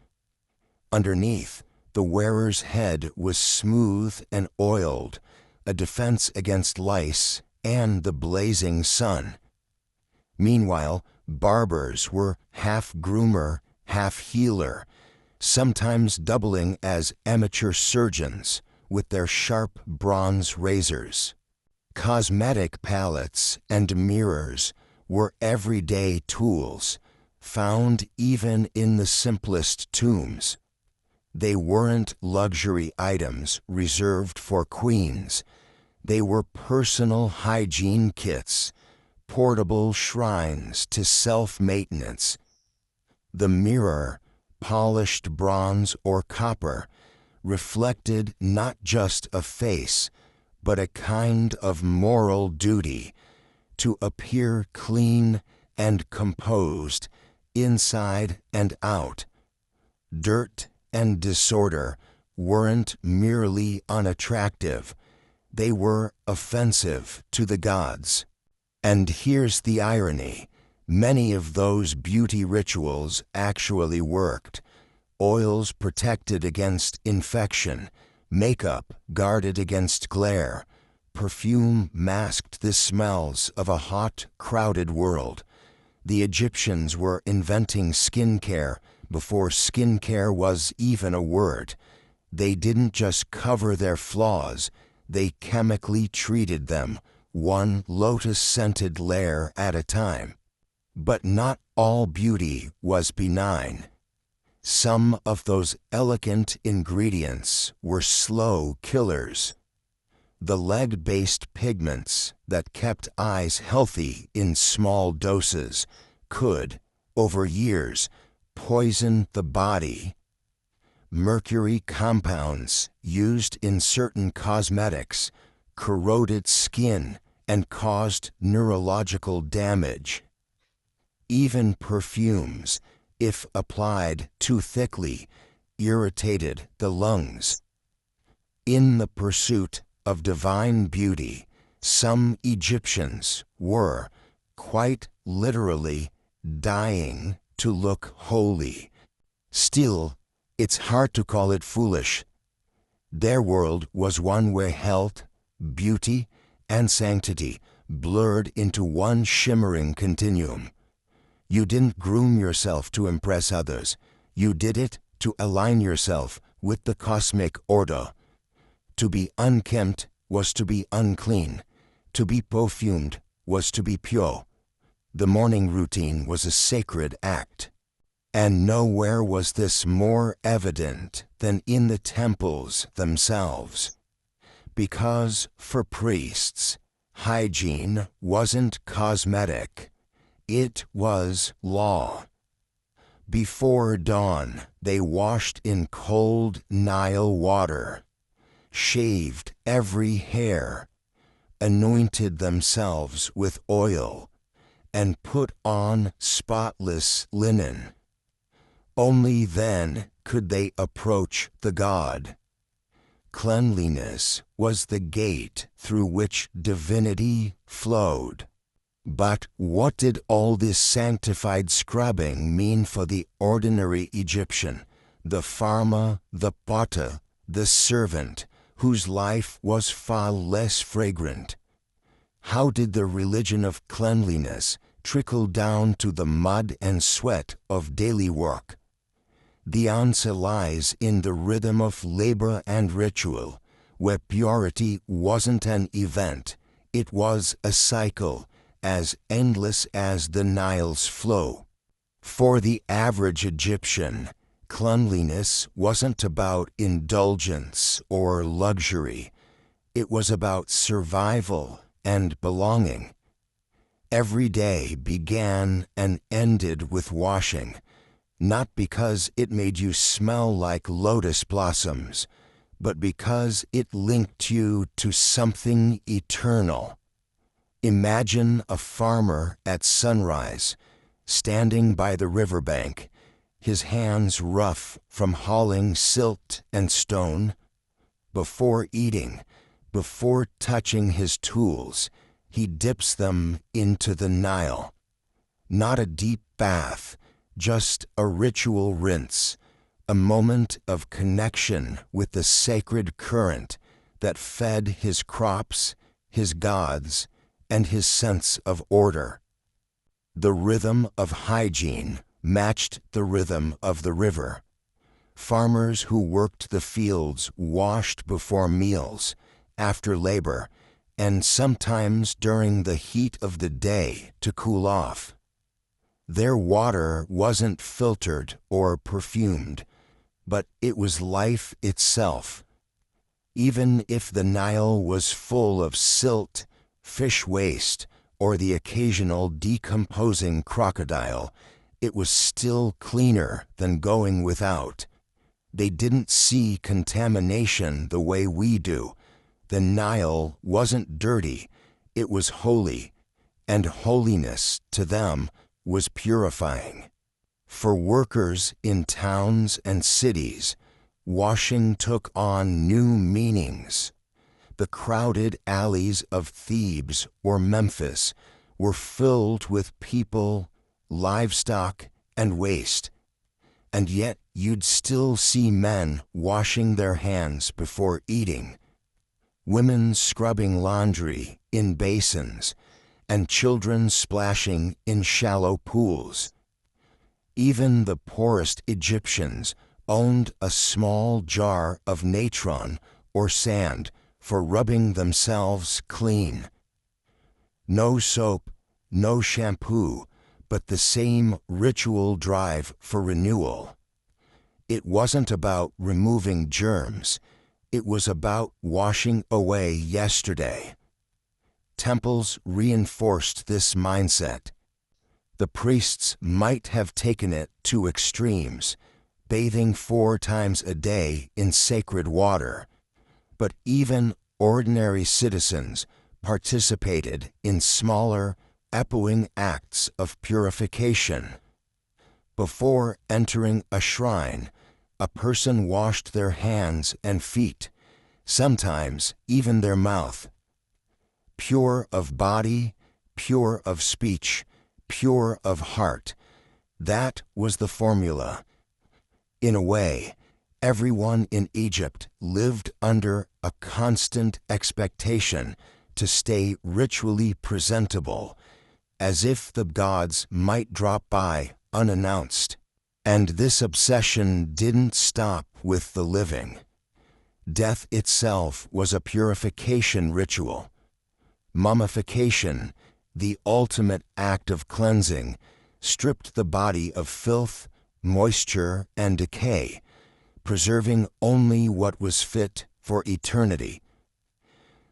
Underneath, the wearer's head was smooth and oiled, a defense against lice and the blazing sun. Meanwhile, barbers were half groomer, half healer, sometimes doubling as amateur surgeons with their sharp bronze razors. Cosmetic palettes and mirrors were everyday tools, found even in the simplest tombs. They weren't luxury items reserved for queens. They were personal hygiene kits, portable shrines to self-maintenance. The mirror, polished bronze or copper, reflected not just a face, but a kind of moral duty to appear clean and composed inside and out. Dirt and disorder weren't merely unattractive, they were offensive to the gods. And here's the irony. Many of those beauty rituals actually worked. Oils protected against infection, makeup guarded against glare, perfume masked the smells of a hot, crowded world. The Egyptians were inventing skincare before skincare was even a word. They didn't just cover their flaws, they chemically treated them, one lotus-scented layer at a time. But not all beauty was benign. Some of those elegant ingredients were slow killers. The lead-based pigments that kept eyes healthy in small doses could, over years, poison the body. Mercury compounds used in certain cosmetics corroded skin and caused neurological damage. Even perfumes, if applied too thickly, irritated the lungs. In the pursuit of divine beauty, some Egyptians were, quite literally, dying to look holy. Still, it's hard to call it foolish. Their world was one where health, beauty, and sanctity blurred into one shimmering continuum. You didn't groom yourself to impress others. You did it to align yourself with the cosmic order. To be unkempt was to be unclean. To be perfumed was to be pure. The morning routine was a sacred act. And nowhere was this more evident than in the temples themselves. Because for priests, hygiene wasn't cosmetic. It was law. Before dawn, they washed in cold Nile water, shaved every hair, anointed themselves with oil, and put on spotless linen. Only then could they approach the god. Cleanliness was the gate through which divinity flowed. But what did all this sanctified scrubbing mean for the ordinary Egyptian, the farmer, the potter, the servant, whose life was far less fragrant? How did the religion of cleanliness trickle down to the mud and sweat of daily work? The answer lies in the rhythm of labor and ritual, where purity wasn't an event, it was a cycle, as endless as the Nile's flow. For the average Egyptian, cleanliness wasn't about indulgence or luxury. It was about survival and belonging. Every day began and ended with washing, not because it made you smell like lotus blossoms, but because it linked you to something eternal. Imagine a farmer at sunrise, standing by the riverbank, his hands rough from hauling silt and stone. Before eating, before touching his tools, he dips them into the Nile. Not a deep bath, just a ritual rinse, a moment of connection with the sacred current that fed his crops, his gods, and his sense of order. The rhythm of hygiene matched the rhythm of the river. Farmers who worked the fields washed before meals, after labor, and sometimes during the heat of the day to cool off. Their water wasn't filtered or perfumed, but it was life itself. Even if the Nile was full of silt, fish waste, or the occasional decomposing crocodile, it was still cleaner than going without. They didn't see contamination the way we do. The Nile wasn't dirty, it was holy, and holiness to them was purifying. For workers in towns and cities, washing took on new meanings. The crowded alleys of Thebes or Memphis were filled with people, livestock, and waste. And yet you'd still see men washing their hands before eating, women scrubbing laundry in basins, and children splashing in shallow pools. Even the poorest Egyptians owned a small jar of natron or sand for rubbing themselves clean. No soap, no shampoo, but the same ritual drive for renewal. It wasn't about removing germs, it was about washing away yesterday. Temples reinforced this mindset. The priests might have taken it to extremes, bathing 4 times a day in sacred water, but even ordinary citizens participated in smaller, echoing acts of purification. Before entering a shrine, a person washed their hands and feet, sometimes even their mouth. Pure of body, pure of speech, pure of heart, That was the formula. In a way, everyone in Egypt lived under a constant expectation to stay ritually presentable, as if the gods might drop by unannounced. And this obsession didn't stop with the living. Death itself was a purification ritual. Mummification, the ultimate act of cleansing, stripped the body of filth, moisture, and decay, preserving only what was fit for eternity.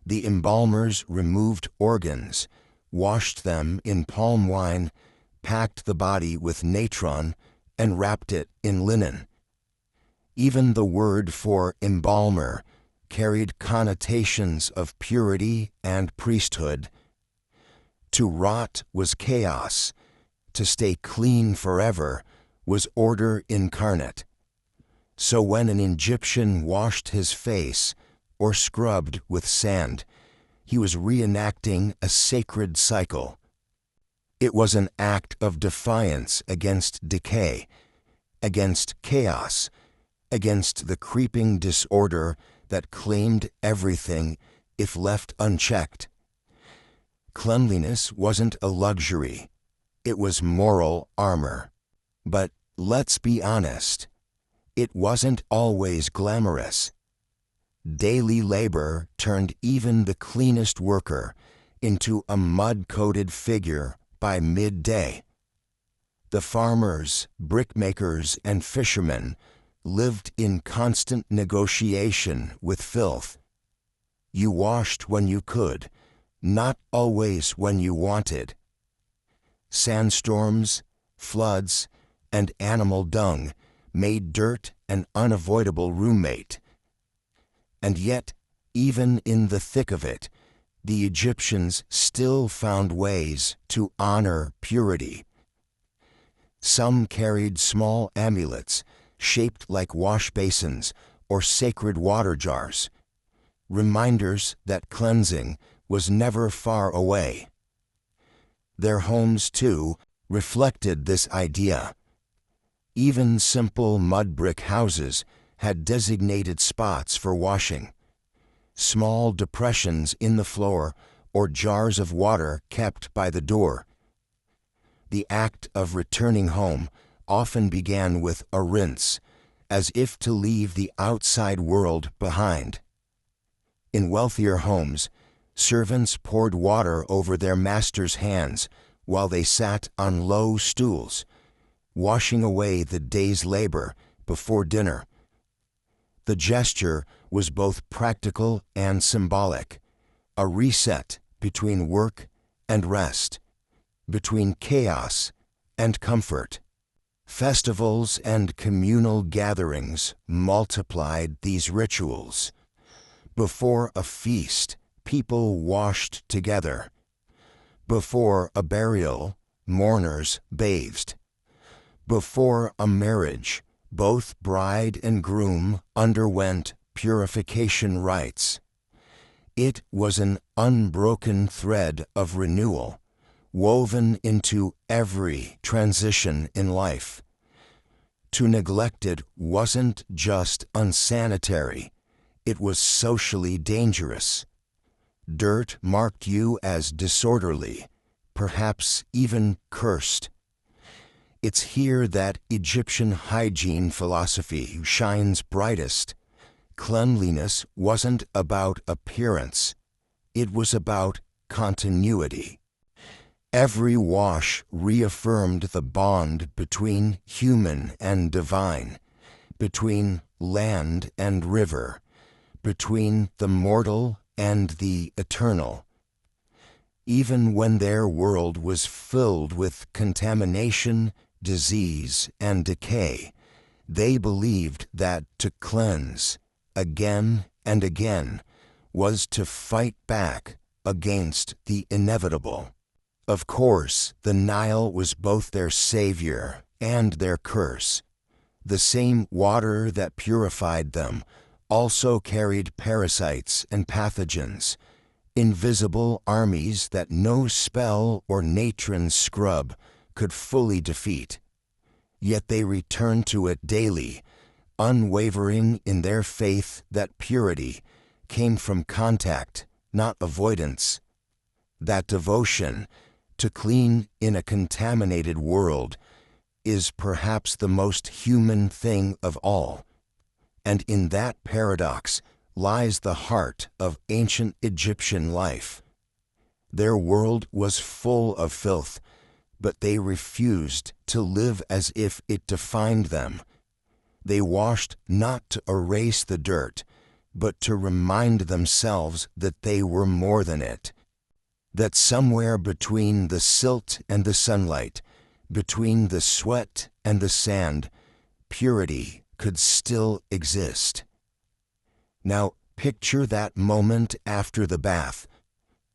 The embalmers removed organs, washed them in palm wine, packed the body with natron, and wrapped it in linen. Even the word for embalmer carried connotations of purity and priesthood. To rot was chaos. To stay clean forever was order incarnate. So when an Egyptian washed his face or scrubbed with sand, he was reenacting a sacred cycle. It was an act of defiance against decay, against chaos, against the creeping disorder that claimed everything if left unchecked. Cleanliness wasn't a luxury. It was moral armor. But let's be honest, it wasn't always glamorous. Daily labor turned even the cleanest worker into a mud-coated figure by midday. The farmers, brickmakers, and fishermen lived in constant negotiation with filth. You washed when you could, not always when you wanted. Sandstorms, floods, and animal dung made dirt an unavoidable roommate. And yet, even in the thick of it, the Egyptians still found ways to honor purity. Some carried small amulets shaped like wash basins or sacred water jars, reminders that cleansing was never far away. Their homes, too, reflected this idea. Even simple mud brick houses had designated spots for washing. Small depressions in the floor or jars of water kept by the door. The act of returning home often began with a rinse, as if to leave the outside world behind. In wealthier homes, servants poured water over their master's hands while they sat on low stools, washing away the day's labor before dinner. The gesture was both practical and symbolic, a reset between work and rest, between chaos and comfort. Festivals and communal gatherings multiplied these rituals. Before a feast, people washed together. Before a burial, mourners bathed. Before a marriage, both bride and groom underwent purification rites. It was an unbroken thread of renewal, woven into every transition in life. To neglect it wasn't just unsanitary, it was socially dangerous. Dirt marked you as disorderly, perhaps even cursed. It's here that Egyptian hygiene philosophy shines brightest. Cleanliness wasn't about appearance, it was about continuity. Every wash reaffirmed the bond between human and divine, between land and river, between the mortal and the eternal. Even when their world was filled with contamination, disease, and decay, they believed that to cleanse, again and again, was to fight back against the inevitable. Of course, the Nile was both their savior and their curse. The same water that purified them also carried parasites and pathogens, invisible armies that no spell or natron scrub could fully defeat. yet they returned to it daily, unwavering in their faith that purity came from contact, not avoidance. That devotion to clean in a contaminated world is perhaps the most human thing of all. And in that paradox lies the heart of ancient Egyptian life. Their world was full of filth, but they refused to live as if it defined them. They washed not to erase the dirt, but to remind themselves that they were more than it. That somewhere between the silt and the sunlight, between the sweat and the sand, purity could still exist. Now picture that moment after the bath,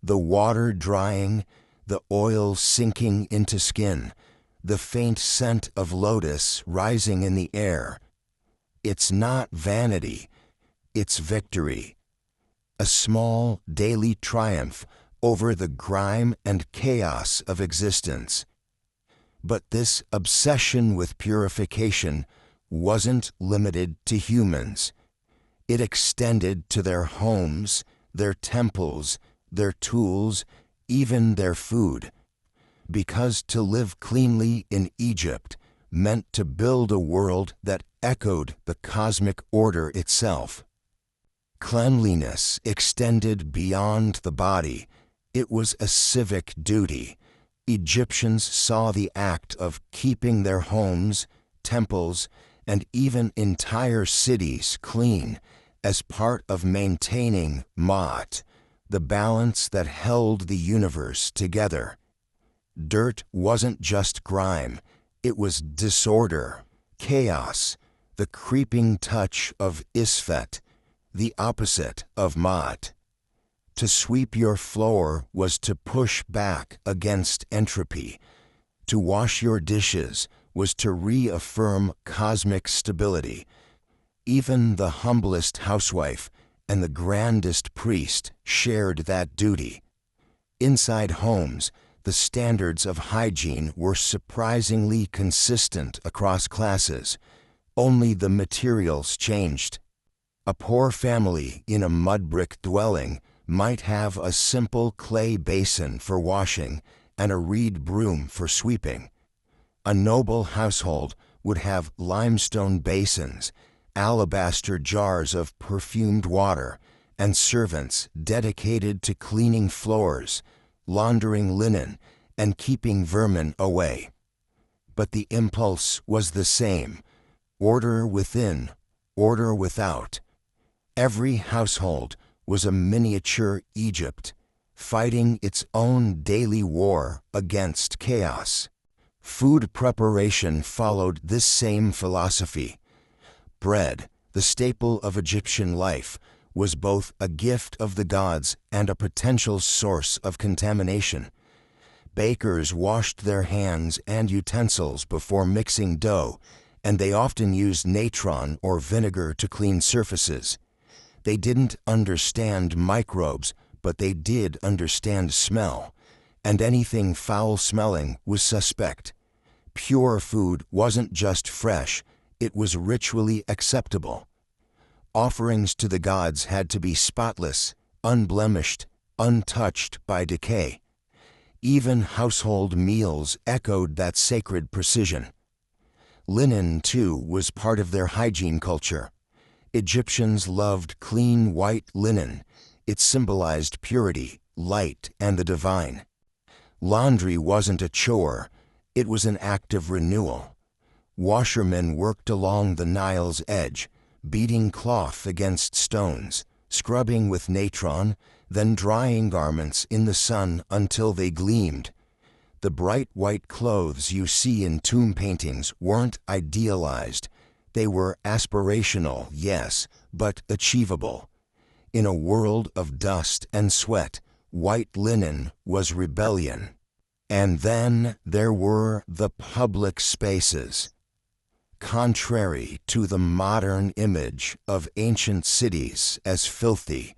the water drying, the oil sinking into skin, the faint scent of lotus rising in the air. It's not vanity, it's victory. A small daily triumph over the grime and chaos of existence. But this obsession with purification wasn't limited to humans. It extended to their homes, their temples, their tools, even their food. Because to live cleanly in Egypt meant to build a world that echoed the cosmic order itself. Cleanliness extended beyond the body. It was a civic duty. Egyptians saw the act of keeping their homes, temples, and even entire cities clean as part of maintaining Ma'at, the balance that held the universe together. Dirt wasn't just grime, it was disorder, chaos, the creeping touch of Isfet, the opposite of Ma'at. To sweep your floor was to push back against entropy. To wash your dishes was to reaffirm cosmic stability. Even the humblest housewife and the grandest priest shared that duty. Inside homes, the standards of hygiene were surprisingly consistent across classes. Only the materials changed. A poor family in a mud-brick dwelling might have a simple clay basin for washing and a reed broom for sweeping. A noble household would have limestone basins, alabaster jars of perfumed water, and servants dedicated to cleaning floors, laundering linen, and keeping vermin away. But the impulse was the same: order within, order without. Every household was a miniature Egypt, fighting its own daily war against chaos. Food preparation followed this same philosophy. Bread, the staple of Egyptian life, was both a gift of the gods and a potential source of contamination. Bakers washed their hands and utensils before mixing dough, and they often used natron or vinegar to clean surfaces. They didn't understand microbes, but they did understand smell, and anything foul-smelling was suspect. Pure food wasn't just fresh, it was ritually acceptable. Offerings to the gods had to be spotless, unblemished, untouched by decay. Even household meals echoed that sacred precision. Linen, too, was part of their hygiene culture. Egyptians loved clean white linen. It symbolized purity, light, and the divine. Laundry wasn't a chore, it was an act of renewal. Washermen worked along the Nile's edge, beating cloth against stones, scrubbing with natron, then drying garments in the sun until they gleamed. The bright white clothes you see in tomb paintings weren't idealized. They were aspirational, yes, but achievable. In a world of dust and sweat, white linen was rebellion. And then there were the public spaces. Contrary to the modern image of ancient cities as filthy,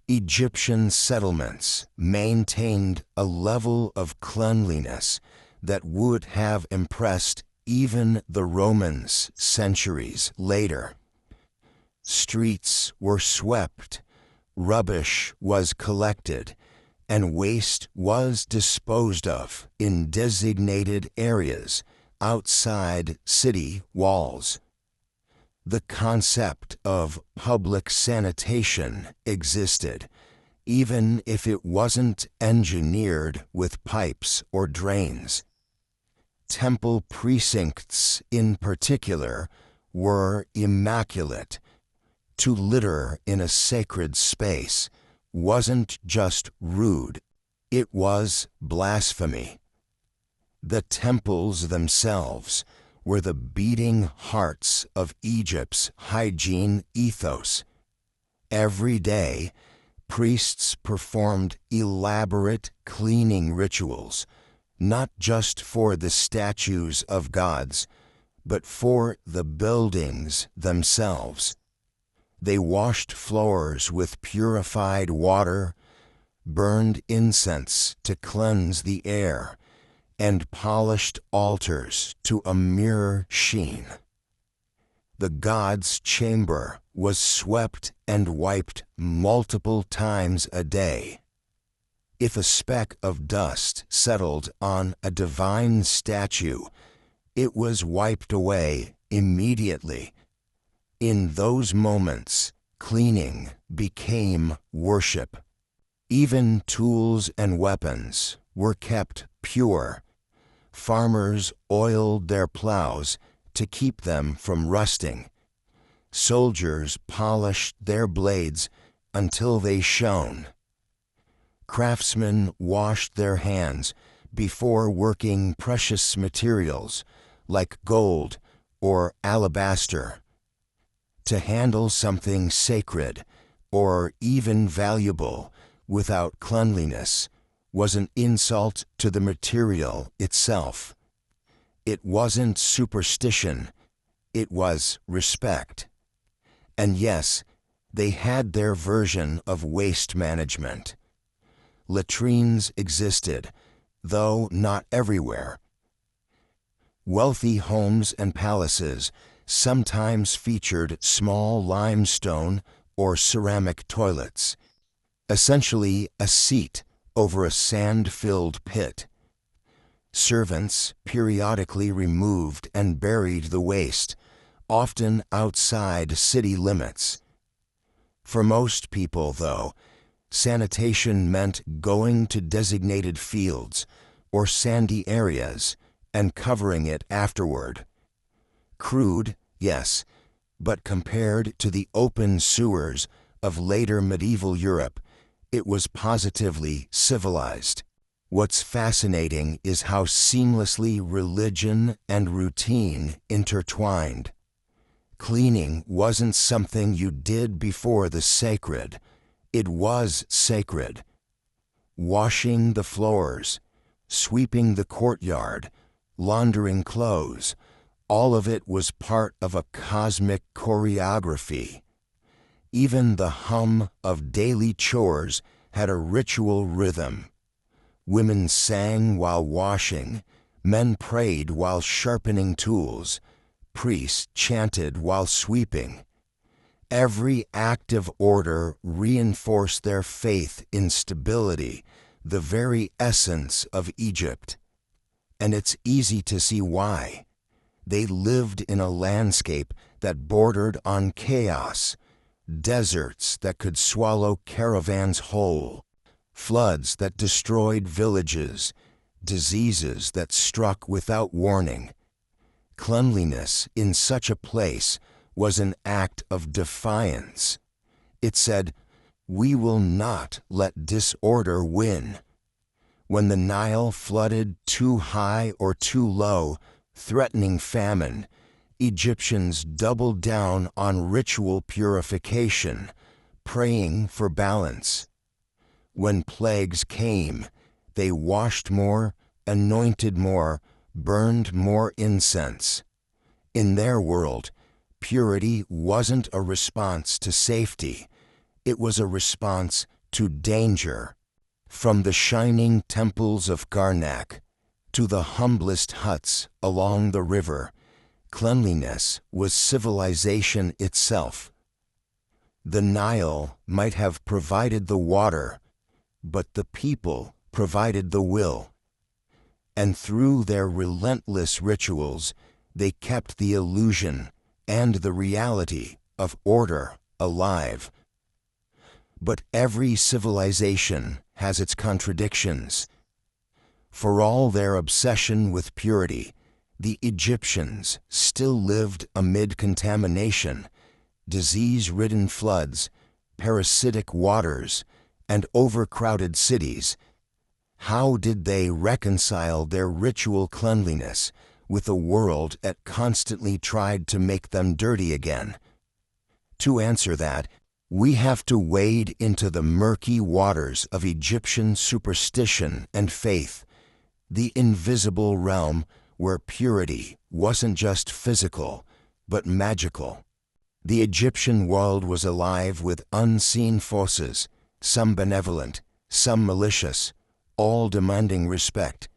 Egyptian settlements maintained a level of cleanliness that would have impressed even the Romans centuries later. Streets were swept, rubbish was collected, and waste was disposed of in designated areas outside city walls. The concept of public sanitation existed, even if it wasn't engineered with pipes or drains. Temple precincts, in particular, were immaculate. To litter in a sacred space wasn't just rude, it was blasphemy. The temples themselves were the beating hearts of Egypt's hygiene ethos. Every day, priests performed elaborate cleaning rituals, not just for the statues of gods, but for the buildings themselves. They washed floors with purified water, burned incense to cleanse the air, and polished altars to a mirror sheen. The god's chamber was swept and wiped multiple times a day. If a speck of dust settled on a divine statue, it was wiped away immediately. In those moments, cleaning became worship. Even tools and weapons were kept pure. Farmers oiled their plows to keep them from rusting. Soldiers polished their blades until they shone. Craftsmen washed their hands before working precious materials like gold or alabaster. To handle something sacred or even valuable without cleanliness was an insult to the material itself. It wasn't superstition, it was respect. And yes, they had their version of waste management. Latrines existed, though not everywhere. Wealthy homes and palaces sometimes featured small limestone or ceramic toilets, essentially a seat over a sand-filled pit. Servants periodically removed and buried the waste, often outside city limits. For most people, though, sanitation meant going to designated fields or sandy areas and covering it afterward. Crude, yes, but compared to the open sewers of later medieval Europe, it was positively civilized. What's fascinating is how seamlessly religion and routine intertwined. Cleaning wasn't something you did before the sacred, it was sacred. Washing the floors, sweeping the courtyard, laundering clothes, all of it was part of a cosmic choreography. Even the hum of daily chores had a ritual rhythm. Women sang while washing, men prayed while sharpening tools, priests chanted while sweeping. Every act of order reinforced their faith in stability, the very essence of Egypt. And it's easy to see why. They lived in a landscape that bordered on chaos, deserts that could swallow caravans whole, floods that destroyed villages, diseases that struck without warning. Cleanliness in such a place was an act of defiance. It said, "We will not let disorder win." When the Nile flooded too high or too low, threatening famine, Egyptians doubled down on ritual purification, praying for balance. When plagues came, they washed more, anointed more, burned more incense. In their world, purity wasn't a response to safety, it was a response to danger. From the shining temples of Karnak to the humblest huts along the river, cleanliness was civilization itself. The Nile might have provided the water, but the people provided the will. And through their relentless rituals, they kept the illusion and the reality of order alive. But every civilization has its contradictions. For all their obsession with purity, the Egyptians still lived amid contamination, disease-ridden floods, parasitic waters, and overcrowded cities. How did they reconcile their ritual cleanliness with a world that constantly tried to make them dirty again? To answer that, we have to wade into the murky waters of Egyptian superstition and faith, the invisible realm where purity wasn't just physical, but magical. The Egyptian world was alive with unseen forces, some benevolent, some malicious, all demanding respect.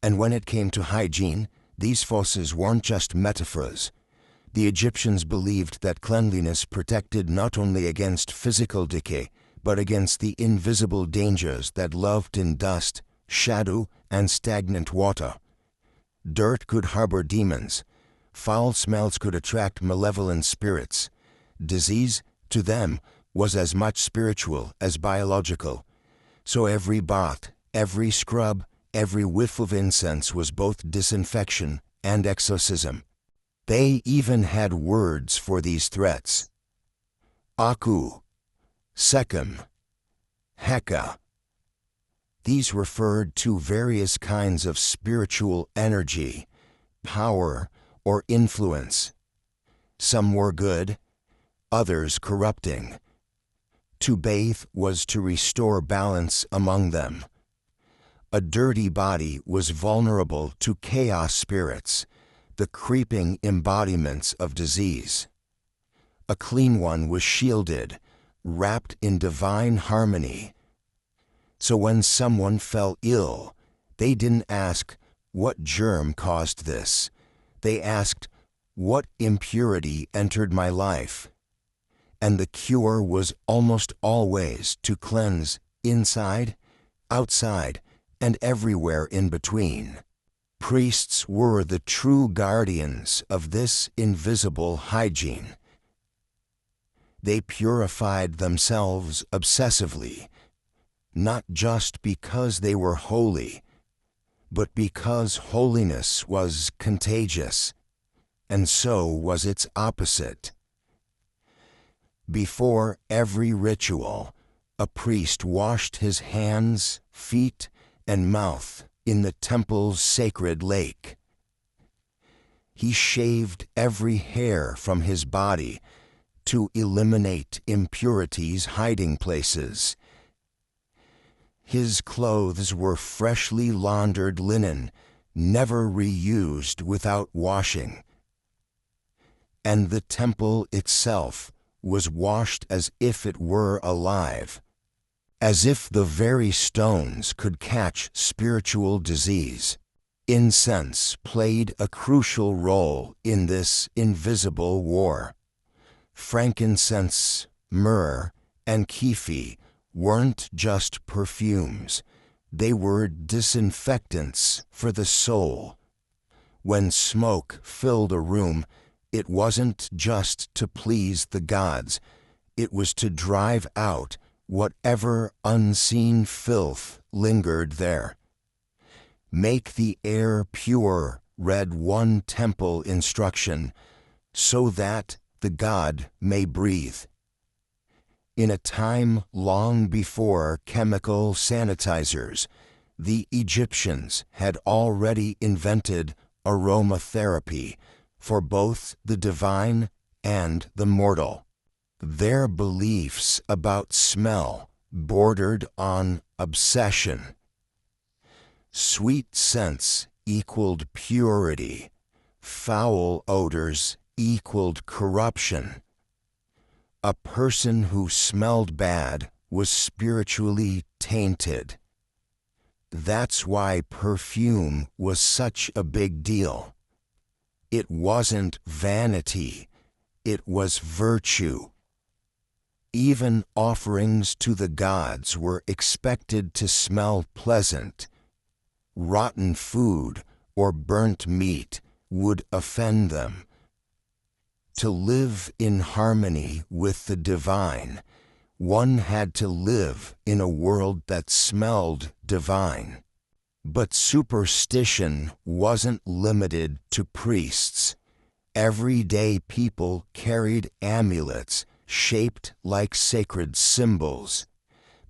And when it came to hygiene, these forces weren't just metaphors. The Egyptians believed that cleanliness protected not only against physical decay, but against the invisible dangers that lurked in dust, shadow, and stagnant water. Dirt could harbor demons. Foul smells could attract malevolent spirits. Disease, to them, was as much spiritual as biological. So every bath, every scrub, every whiff of incense was both disinfection and exorcism. They even had words for these threats. Aku, Sekhem, Heka. These referred to various kinds of spiritual energy, power, or influence. Some were good, others corrupting. To bathe was to restore balance among them. A dirty body was vulnerable to chaos spirits, the creeping embodiments of disease. A clean one was shielded, wrapped in divine harmony. So when someone fell ill, they didn't ask, "What germ caused this?" They asked, "What impurity entered my life?" And the cure was almost always to cleanse inside, outside, and everywhere in between. Priests were the true guardians of this invisible hygiene. They purified themselves obsessively, not just because they were holy, but because holiness was contagious, and so was its opposite. Before every ritual, a priest washed his hands, feet, and mouth in the temple's sacred lake. He shaved every hair from his body to eliminate impurities' hiding places. His clothes were freshly laundered linen, never reused without washing. And the temple itself was washed as if it were alive, as if the very stones could catch spiritual disease. Incense played a crucial role in this invisible war. Frankincense, myrrh, and kefi weren't just perfumes. They were disinfectants for the soul. When smoke filled a room, it wasn't just to please the gods. It was to drive out whatever unseen filth lingered there. "Make the air pure," read one temple instruction, "so that the god may breathe." In a time long before chemical sanitizers, the Egyptians had already invented aromatherapy for both the divine and the mortal. Their beliefs about smell bordered on obsession. Sweet scents equaled purity. Foul odors equaled corruption. A person who smelled bad was spiritually tainted. That's why perfume was such a big deal. It wasn't vanity, it was virtue. Even offerings to the gods were expected to smell pleasant. Rotten food or burnt meat would offend them. To live in harmony with the divine, one had to live in a world that smelled divine. But superstition wasn't limited to priests. Everyday people carried amulets shaped like sacred symbols: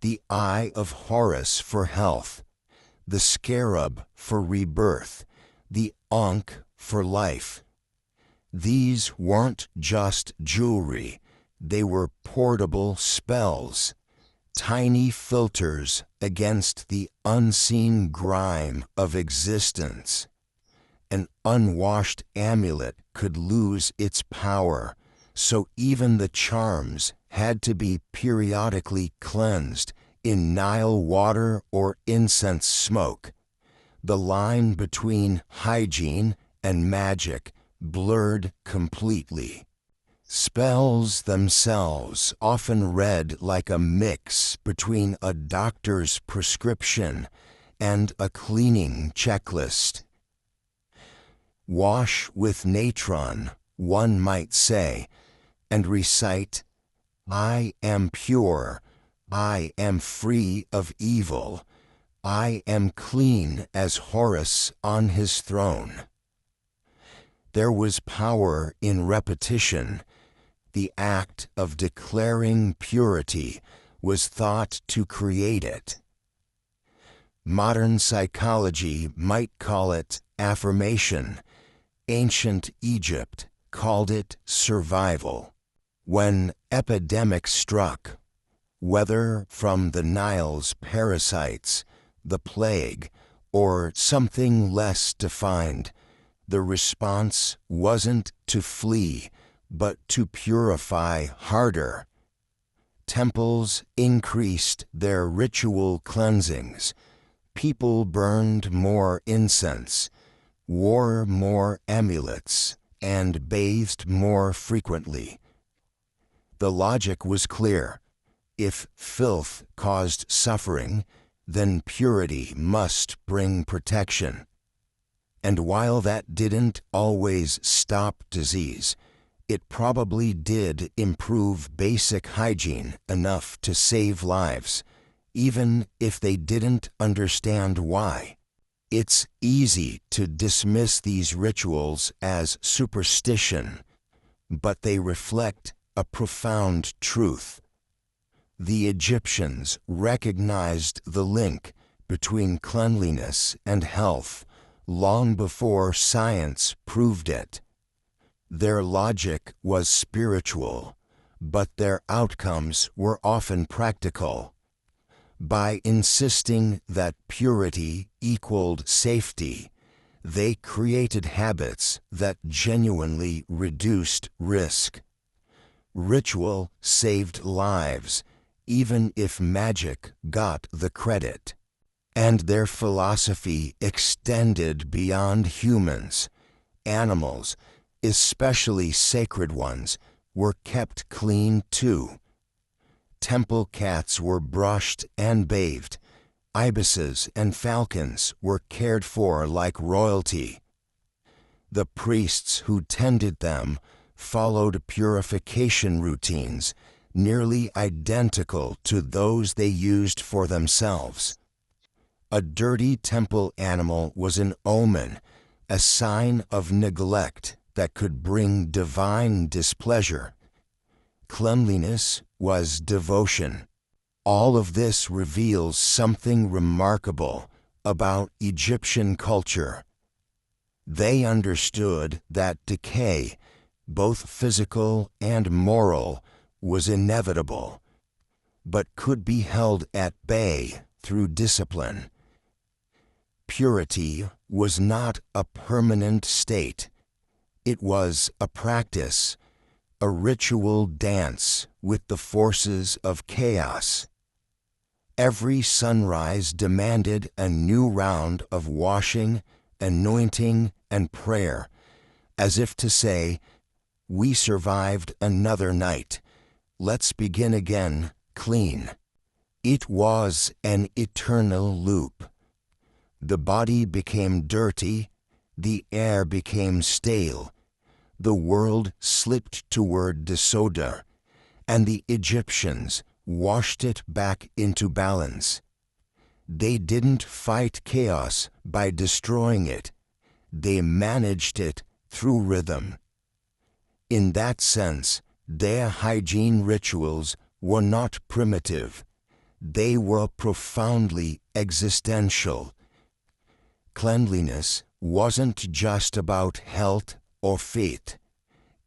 the eye of Horus for health, the scarab for rebirth, the ankh for life. These weren't just jewelry, they were portable spells, tiny filters against the unseen grime of existence. An unwashed amulet could lose its power, so even the charms had to be periodically cleansed in Nile water or incense smoke. The line between hygiene and magic blurred completely. Spells themselves often read like a mix between a doctor's prescription and a cleaning checklist. Wash with natron, one might say, and recite, "I am pure, I am free of evil, I am clean as Horus on his throne." There was power in repetition. The act of declaring purity was thought to create it. Modern psychology might call it affirmation. Ancient Egypt called it survival. When epidemics struck, whether from the Nile's parasites, the plague, or something less defined, the response wasn't to flee, but to purify harder. Temples increased their ritual cleansings. People burned more incense, wore more amulets, and bathed more frequently. The logic was clear. If filth caused suffering, then purity must bring protection. And while that didn't always stop disease, it probably did improve basic hygiene enough to save lives, even if they didn't understand why. It's easy to dismiss these rituals as superstition, but they reflect a profound truth. The Egyptians recognized the link between cleanliness and health long before science proved it. Their logic was spiritual, but their outcomes were often practical. By insisting that purity equaled safety, they created habits that genuinely reduced risk. Ritual saved lives, even if magic got the credit. And their philosophy extended beyond humans. Animals, especially sacred ones, were kept clean too. Temple cats were brushed and bathed. Ibises and falcons were cared for like royalty. The priests who tended them followed purification routines nearly identical to those they used for themselves. A dirty temple animal was an omen, a sign of neglect that could bring divine displeasure. Cleanliness was devotion. All of this reveals something remarkable about Egyptian culture. They understood that decay, both physical and moral, was inevitable, but could be held at bay through discipline. Purity was not a permanent state. It was a practice, a ritual dance with the forces of chaos. Every sunrise demanded a new round of washing, anointing, and prayer, as if to say, "We survived another night. Let's begin again clean." It was an eternal loop. The body became dirty, the air became stale, the world slipped toward disorder, and the Egyptians washed it back into balance. They didn't fight chaos by destroying it. They managed it through rhythm. In that sense, their hygiene rituals were not primitive. They were profoundly existential. Cleanliness wasn't just about health or faith.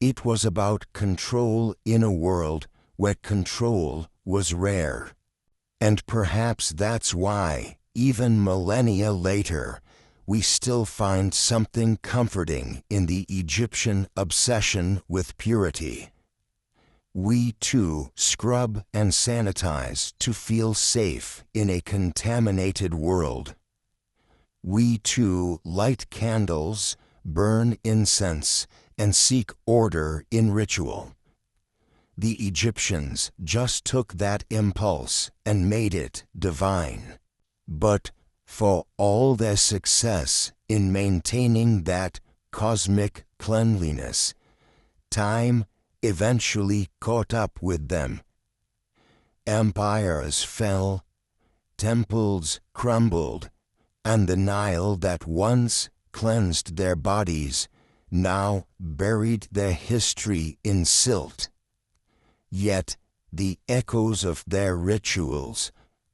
It was about control in a world where control was rare. And perhaps that's why, even millennia later, we still find something comforting in the Egyptian obsession with purity. We too scrub and sanitize to feel safe in a contaminated world. We too light candles, burn incense, and seek order in ritual. The Egyptians just took that impulse and made it divine. But for all their success in maintaining that cosmic cleanliness, time eventually caught up with them. Empires fell, temples crumbled, and the Nile that once cleansed their bodies now buried their history in silt. Yet the echoes of their rituals,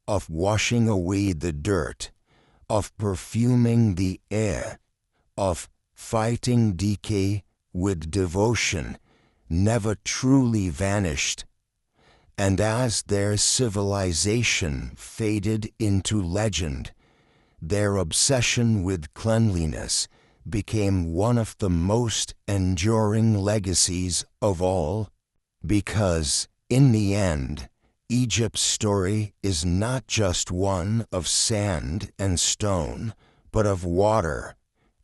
of washing away the dirt, of perfuming the air, of fighting decay with devotion, never truly vanished. And as their civilization faded into legend, their obsession with cleanliness became one of the most enduring legacies of all, because, in the end, Egypt's story is not just one of sand and stone, but of water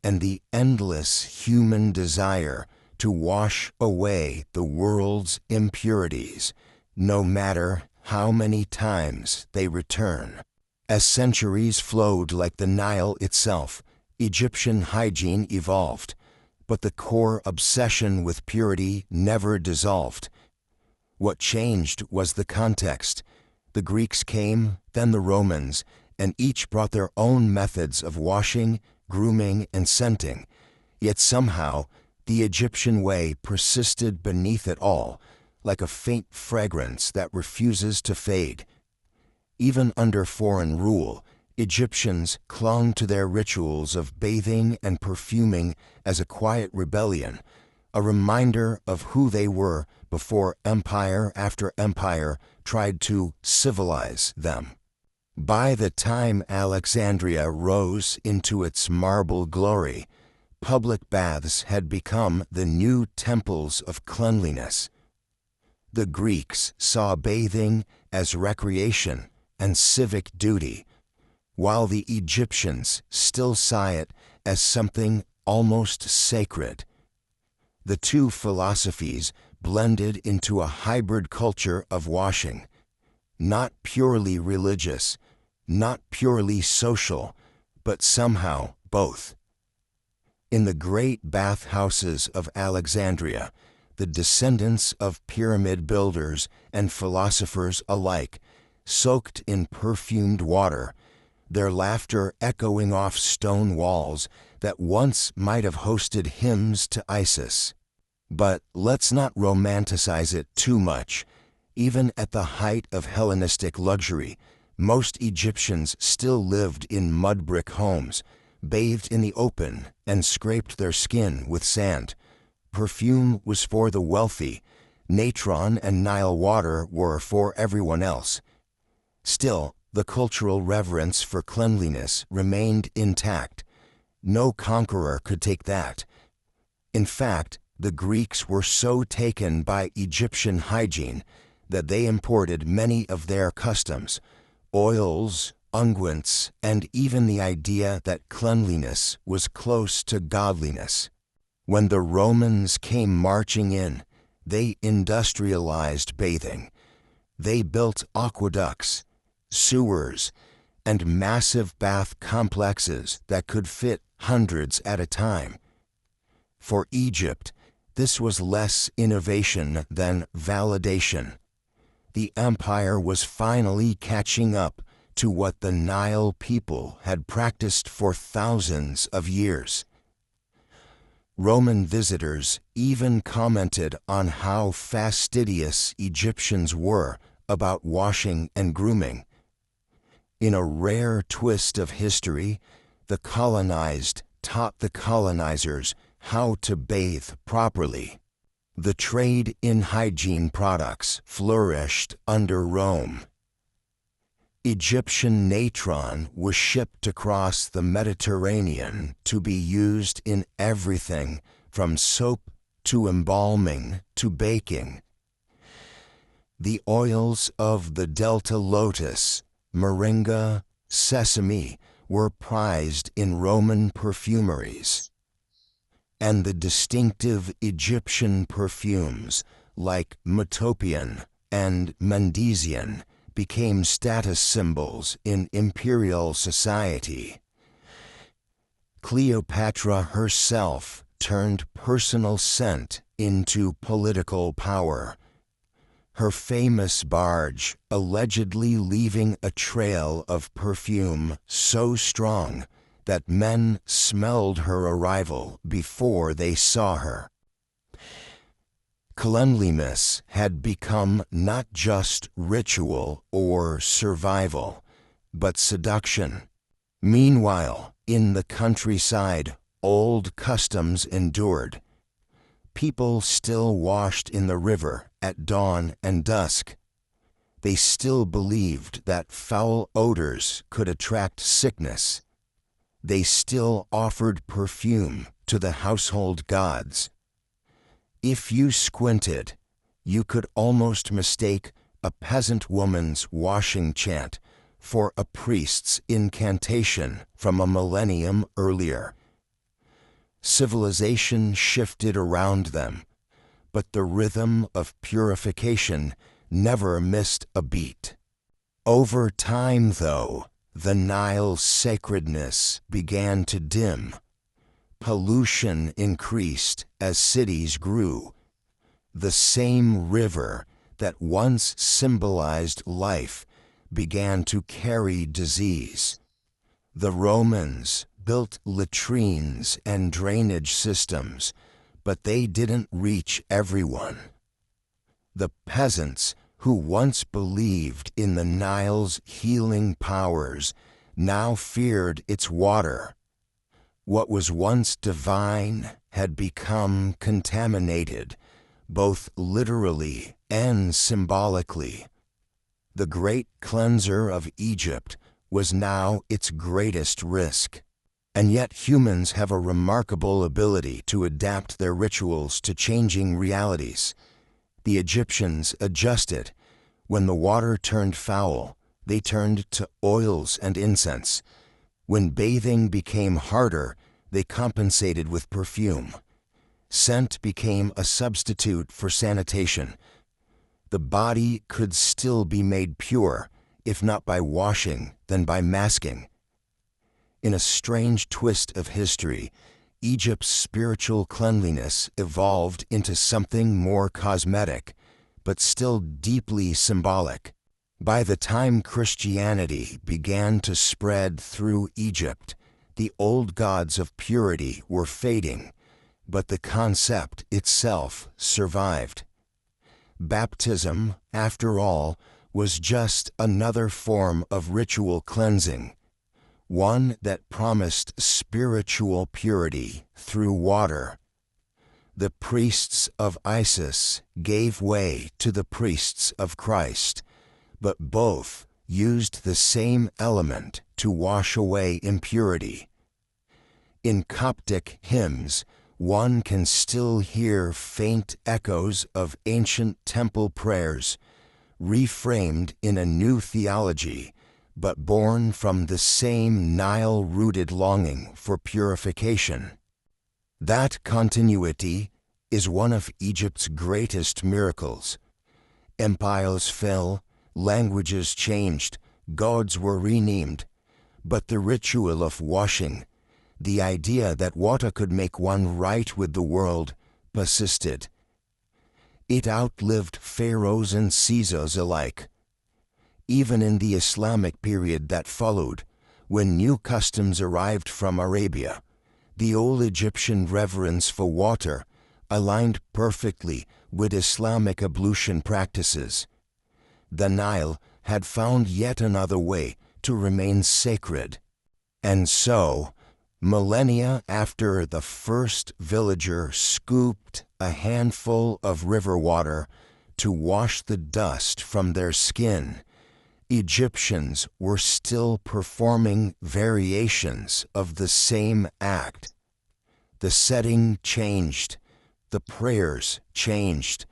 and the endless human desire to wash away the world's impurities, no matter how many times they return. As centuries flowed like the Nile itself, Egyptian hygiene evolved, but the core obsession with purity never dissolved. What changed was the context. The Greeks came, then the Romans, and each brought their own methods of washing, grooming, and scenting. Yet somehow, the Egyptian way persisted beneath it all, like a faint fragrance that refuses to fade. Even under foreign rule, Egyptians clung to their rituals of bathing and perfuming as a quiet rebellion, a reminder of who they were before empire after empire tried to civilize them. By the time Alexandria rose into its marble glory, public baths had become the new temples of cleanliness. The Greeks saw bathing as recreation and civic duty, while the Egyptians still saw it as something almost sacred. The two philosophies blended into a hybrid culture of washing, not purely religious, not purely social, but somehow both. In the great bathhouses of Alexandria, the descendants of pyramid builders and philosophers alike soaked in perfumed water, their laughter echoing off stone walls that once might have hosted hymns to Isis. But let's not romanticize it too much. Even at the height of Hellenistic luxury, most Egyptians still lived in mud brick homes, bathed in the open, and scraped their skin with sand. Perfume was for the wealthy. Natron and Nile water were for everyone else. Still, the cultural reverence for cleanliness remained intact. No conqueror could take that. In fact, the Greeks were so taken by Egyptian hygiene that they imported many of their customs: oils, unguents, and even the idea that cleanliness was close to godliness. When the Romans came marching in, they industrialized bathing. They built aqueducts, sewers, and massive bath complexes that could fit hundreds at a time. For Egypt, this was less innovation than validation. The empire was finally catching up to what the Nile people had practiced for thousands of years. Roman visitors even commented on how fastidious Egyptians were about washing and grooming. In a rare twist of history, the colonized taught the colonizers how to bathe properly. The trade in hygiene products flourished under Rome. Egyptian natron was shipped across the Mediterranean to be used in everything from soap to embalming to baking. The oils of the Delta lotus, moringa, sesame were prized in Roman perfumeries. And the distinctive Egyptian perfumes like Metopian and Mendesian became status symbols in imperial society. Cleopatra herself turned personal scent into political power, her famous barge allegedly leaving a trail of perfume so strong that men smelled her arrival before they saw her. Cleanliness had become not just ritual or survival, but seduction. Meanwhile, in the countryside, old customs endured. People still washed in the river at dawn and dusk. They still believed that foul odors could attract sickness. They still offered perfume to the household gods. If you squinted, you could almost mistake a peasant woman's washing chant for a priest's incantation from a millennium earlier. Civilization shifted around them, but the rhythm of purification never missed a beat. Over time, though, the Nile's sacredness began to dim. Pollution increased as cities grew. The same river that once symbolized life began to carry disease. The Romans built latrines and drainage systems, but they didn't reach everyone. The peasants who once believed in the Nile's healing powers now feared its water. What was once divine had become contaminated, both literally and symbolically. The great cleanser of Egypt was now its greatest risk. And yet humans have a remarkable ability to adapt their rituals to changing realities. The Egyptians adjusted. When the water turned foul, they turned to oils and incense. When bathing became harder, they compensated with perfume. Scent became a substitute for sanitation. The body could still be made pure, if not by washing, then by masking. In a strange twist of history, Egypt's spiritual cleanliness evolved into something more cosmetic, but still deeply symbolic. By the time Christianity began to spread through Egypt, the old gods of purity were fading, but the concept itself survived. Baptism, after all, was just another form of ritual cleansing, one that promised spiritual purity through water. The priests of Isis gave way to the priests of Christ, but both used the same element to wash away impurity. In Coptic hymns, one can still hear faint echoes of ancient temple prayers, reframed in a new theology, but born from the same Nile-rooted longing for purification. That continuity is one of Egypt's greatest miracles. Empires fell, languages changed, gods were renamed, but the ritual of washing, the idea that water could make one right with the world, persisted. It outlived pharaohs and Caesars alike. Even in the Islamic period that followed, when new customs arrived from Arabia, the old Egyptian reverence for water aligned perfectly with Islamic ablution practices. The Nile had found yet another way to remain sacred. And so, millennia after the first villager scooped a handful of river water to wash the dust from their skin, Egyptians were still performing variations of the same act. The setting changed, the prayers changed,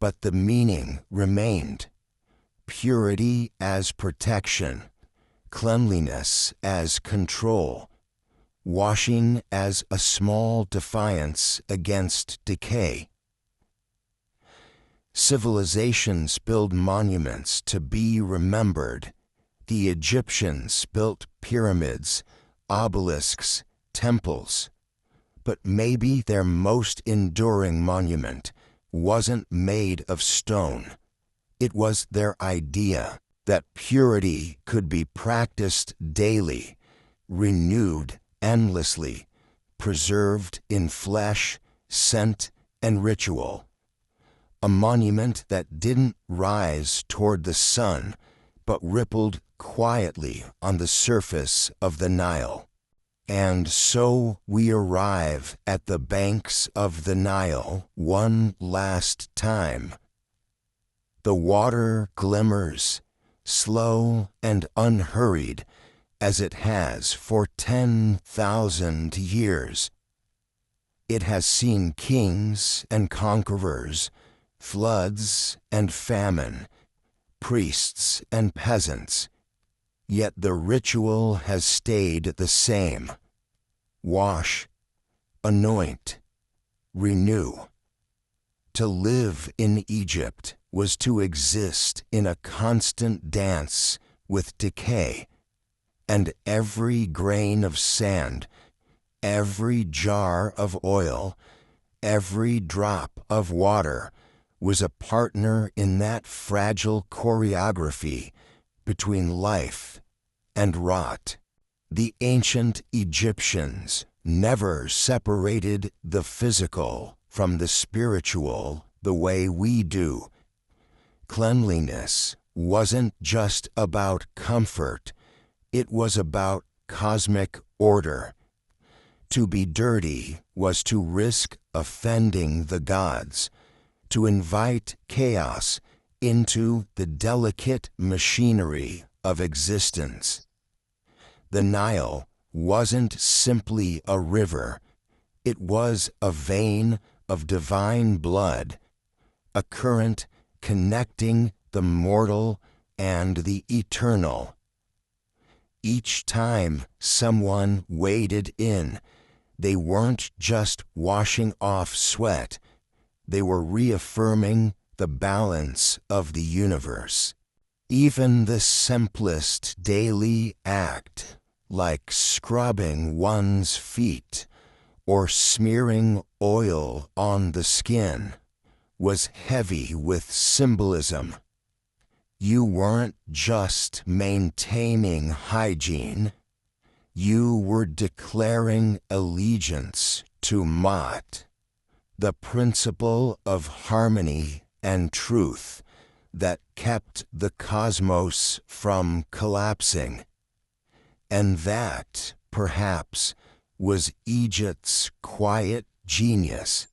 but the meaning remained. Purity as protection, cleanliness as control, washing as a small defiance against decay. Civilizations build monuments to be remembered. The Egyptians built pyramids, obelisks, temples. But maybe their most enduring monument wasn't made of stone. It was their idea that purity could be practiced daily, renewed endlessly, preserved in flesh, scent, and ritual. A monument that didn't rise toward the sun, but rippled quietly on the surface of the Nile. And so we arrive at the banks of the Nile one last time. The water glimmers, slow and unhurried, as it has for 10,000 years. It has seen kings and conquerors, floods and famine, priests and peasants, yet the ritual has stayed the same. Wash, anoint, renew. To live in Egypt was to exist in a constant dance with decay, and every grain of sand, every jar of oil, every drop of water was a partner in that fragile choreography between life and rot. The ancient Egyptians never separated the physical from the spiritual the way we do. Cleanliness wasn't just about comfort, it was about cosmic order. To be dirty was to risk offending the gods, to invite chaos into the delicate machinery of existence. The Nile wasn't simply a river, it was a vein of divine blood, a current connecting the mortal and the eternal. Each time someone waded in, they weren't just washing off sweat, they were reaffirming the balance of the universe. Even the simplest daily act, like scrubbing one's feet or smearing oil on the skin, was heavy with symbolism. You weren't just maintaining hygiene, you were declaring allegiance to Maat, the principle of harmony and truth that kept the cosmos from collapsing. And that, perhaps, was Egypt's quiet genius.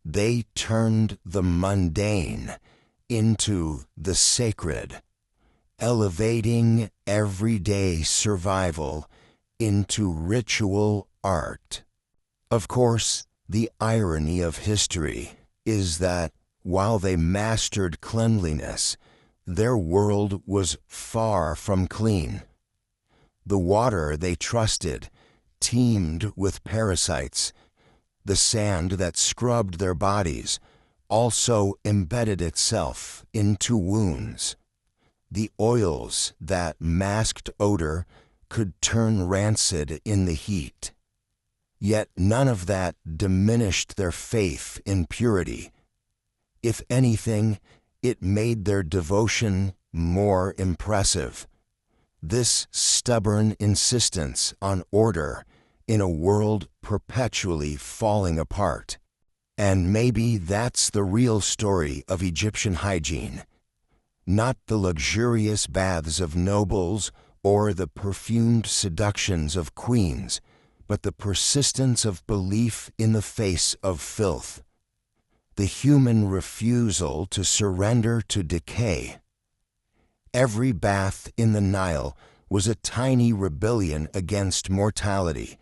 They turned the mundane into the sacred, elevating everyday survival into ritual art. Of course, the irony of history is that while they mastered cleanliness, their world was far from clean. The water they trusted teemed with parasites. The sand that scrubbed their bodies also embedded itself into wounds. The oils that masked odor could turn rancid in the heat. Yet none of that diminished their faith in purity. If anything, it made their devotion more impressive. This stubborn insistence on order in a world perpetually falling apart. And maybe that's the real story of Egyptian hygiene. Not the luxurious baths of nobles or the perfumed seductions of queens, but the persistence of belief in the face of filth. The human refusal to surrender to decay. Every bath in the Nile was a tiny rebellion against mortality.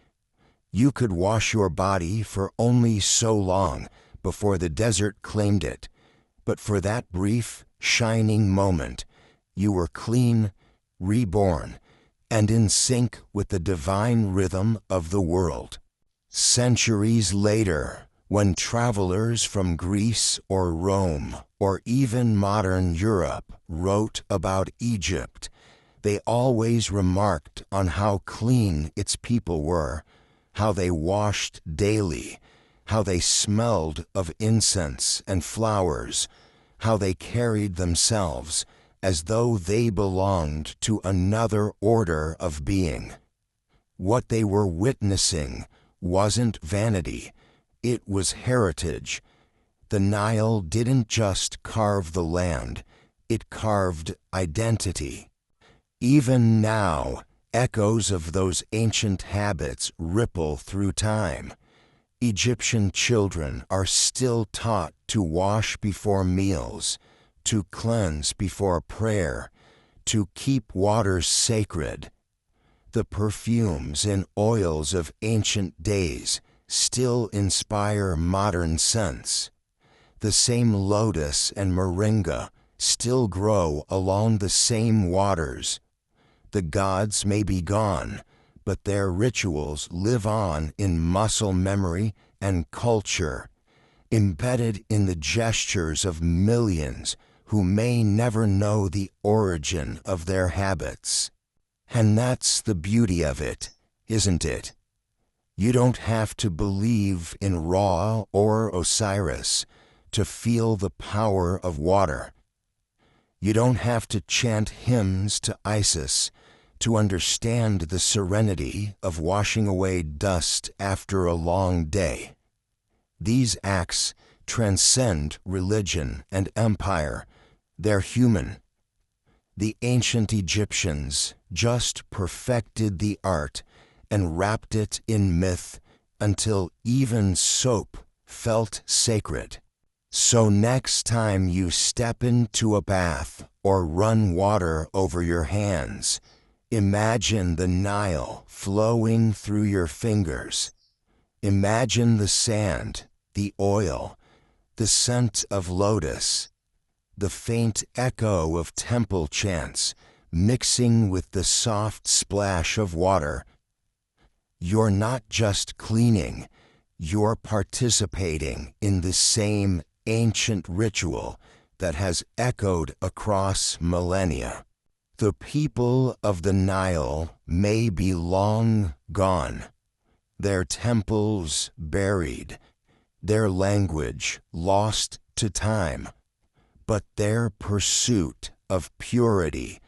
You could wash your body for only so long before the desert claimed it, but for that brief, shining moment, you were clean, reborn, and in sync with the divine rhythm of the world. Centuries later, when travelers from Greece or Rome or even modern Europe wrote about Egypt, they always remarked on how clean its people were, how they washed daily, how they smelled of incense and flowers, how they carried themselves as though they belonged to another order of being. What they were witnessing wasn't vanity, it was heritage. The Nile didn't just carve the land, it carved identity. Even now, echoes of those ancient habits ripple through time. Egyptian children are still taught to wash before meals, to cleanse before prayer, to keep waters sacred. The perfumes and oils of ancient days still inspire modern scents. The same lotus and moringa still grow along the same waters. The gods may be gone, but their rituals live on in muscle memory and culture, embedded in the gestures of millions who may never know the origin of their habits. And that's the beauty of it, isn't it? You don't have to believe in Ra or Osiris to feel the power of water. You don't have to chant hymns to Isis to understand the serenity of washing away dust after a long day. These acts transcend religion and empire. They're human. The ancient Egyptians just perfected the art and wrapped it in myth until even soap felt sacred. So next time you step into a bath or run water over your hands, imagine the Nile flowing through your fingers. Imagine the sand, the oil, the scent of lotus, the faint echo of temple chants mixing with the soft splash of water. You're not just cleaning, you're participating in the same ancient ritual that has echoed across millennia. The people of the Nile may be long gone, their temples buried, their language lost to time, but their pursuit of purity,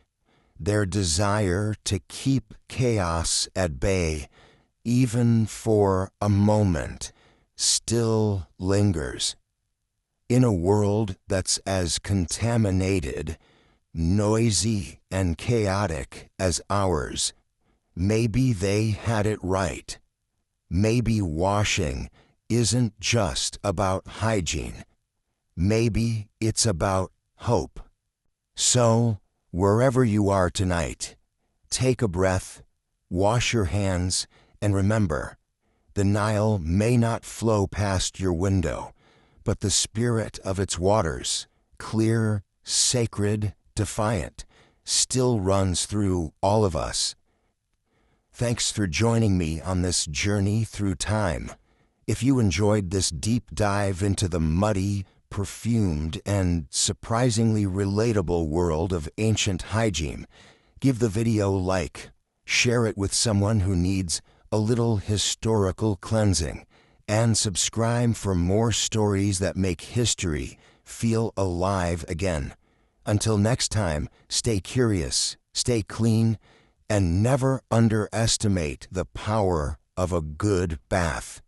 their desire to keep chaos at bay, even for a moment, still lingers. In a world that's as contaminated, noisy, and chaotic as ours, maybe they had it right. Maybe washing isn't just about hygiene. Maybe it's about hope. So, wherever you are tonight, take a breath, wash your hands, and remember, the Nile may not flow past your window, but the spirit of its waters, clear, sacred, defiant, still runs through all of us. Thanks for joining me on this journey through time. If you enjoyed this deep dive into the muddy, perfumed, and surprisingly relatable world of ancient hygiene, give the video a like, share it with someone who needs a little historical cleansing, and subscribe for more stories that make history feel alive again. Until next time, stay curious, stay clean, and never underestimate the power of a good bath.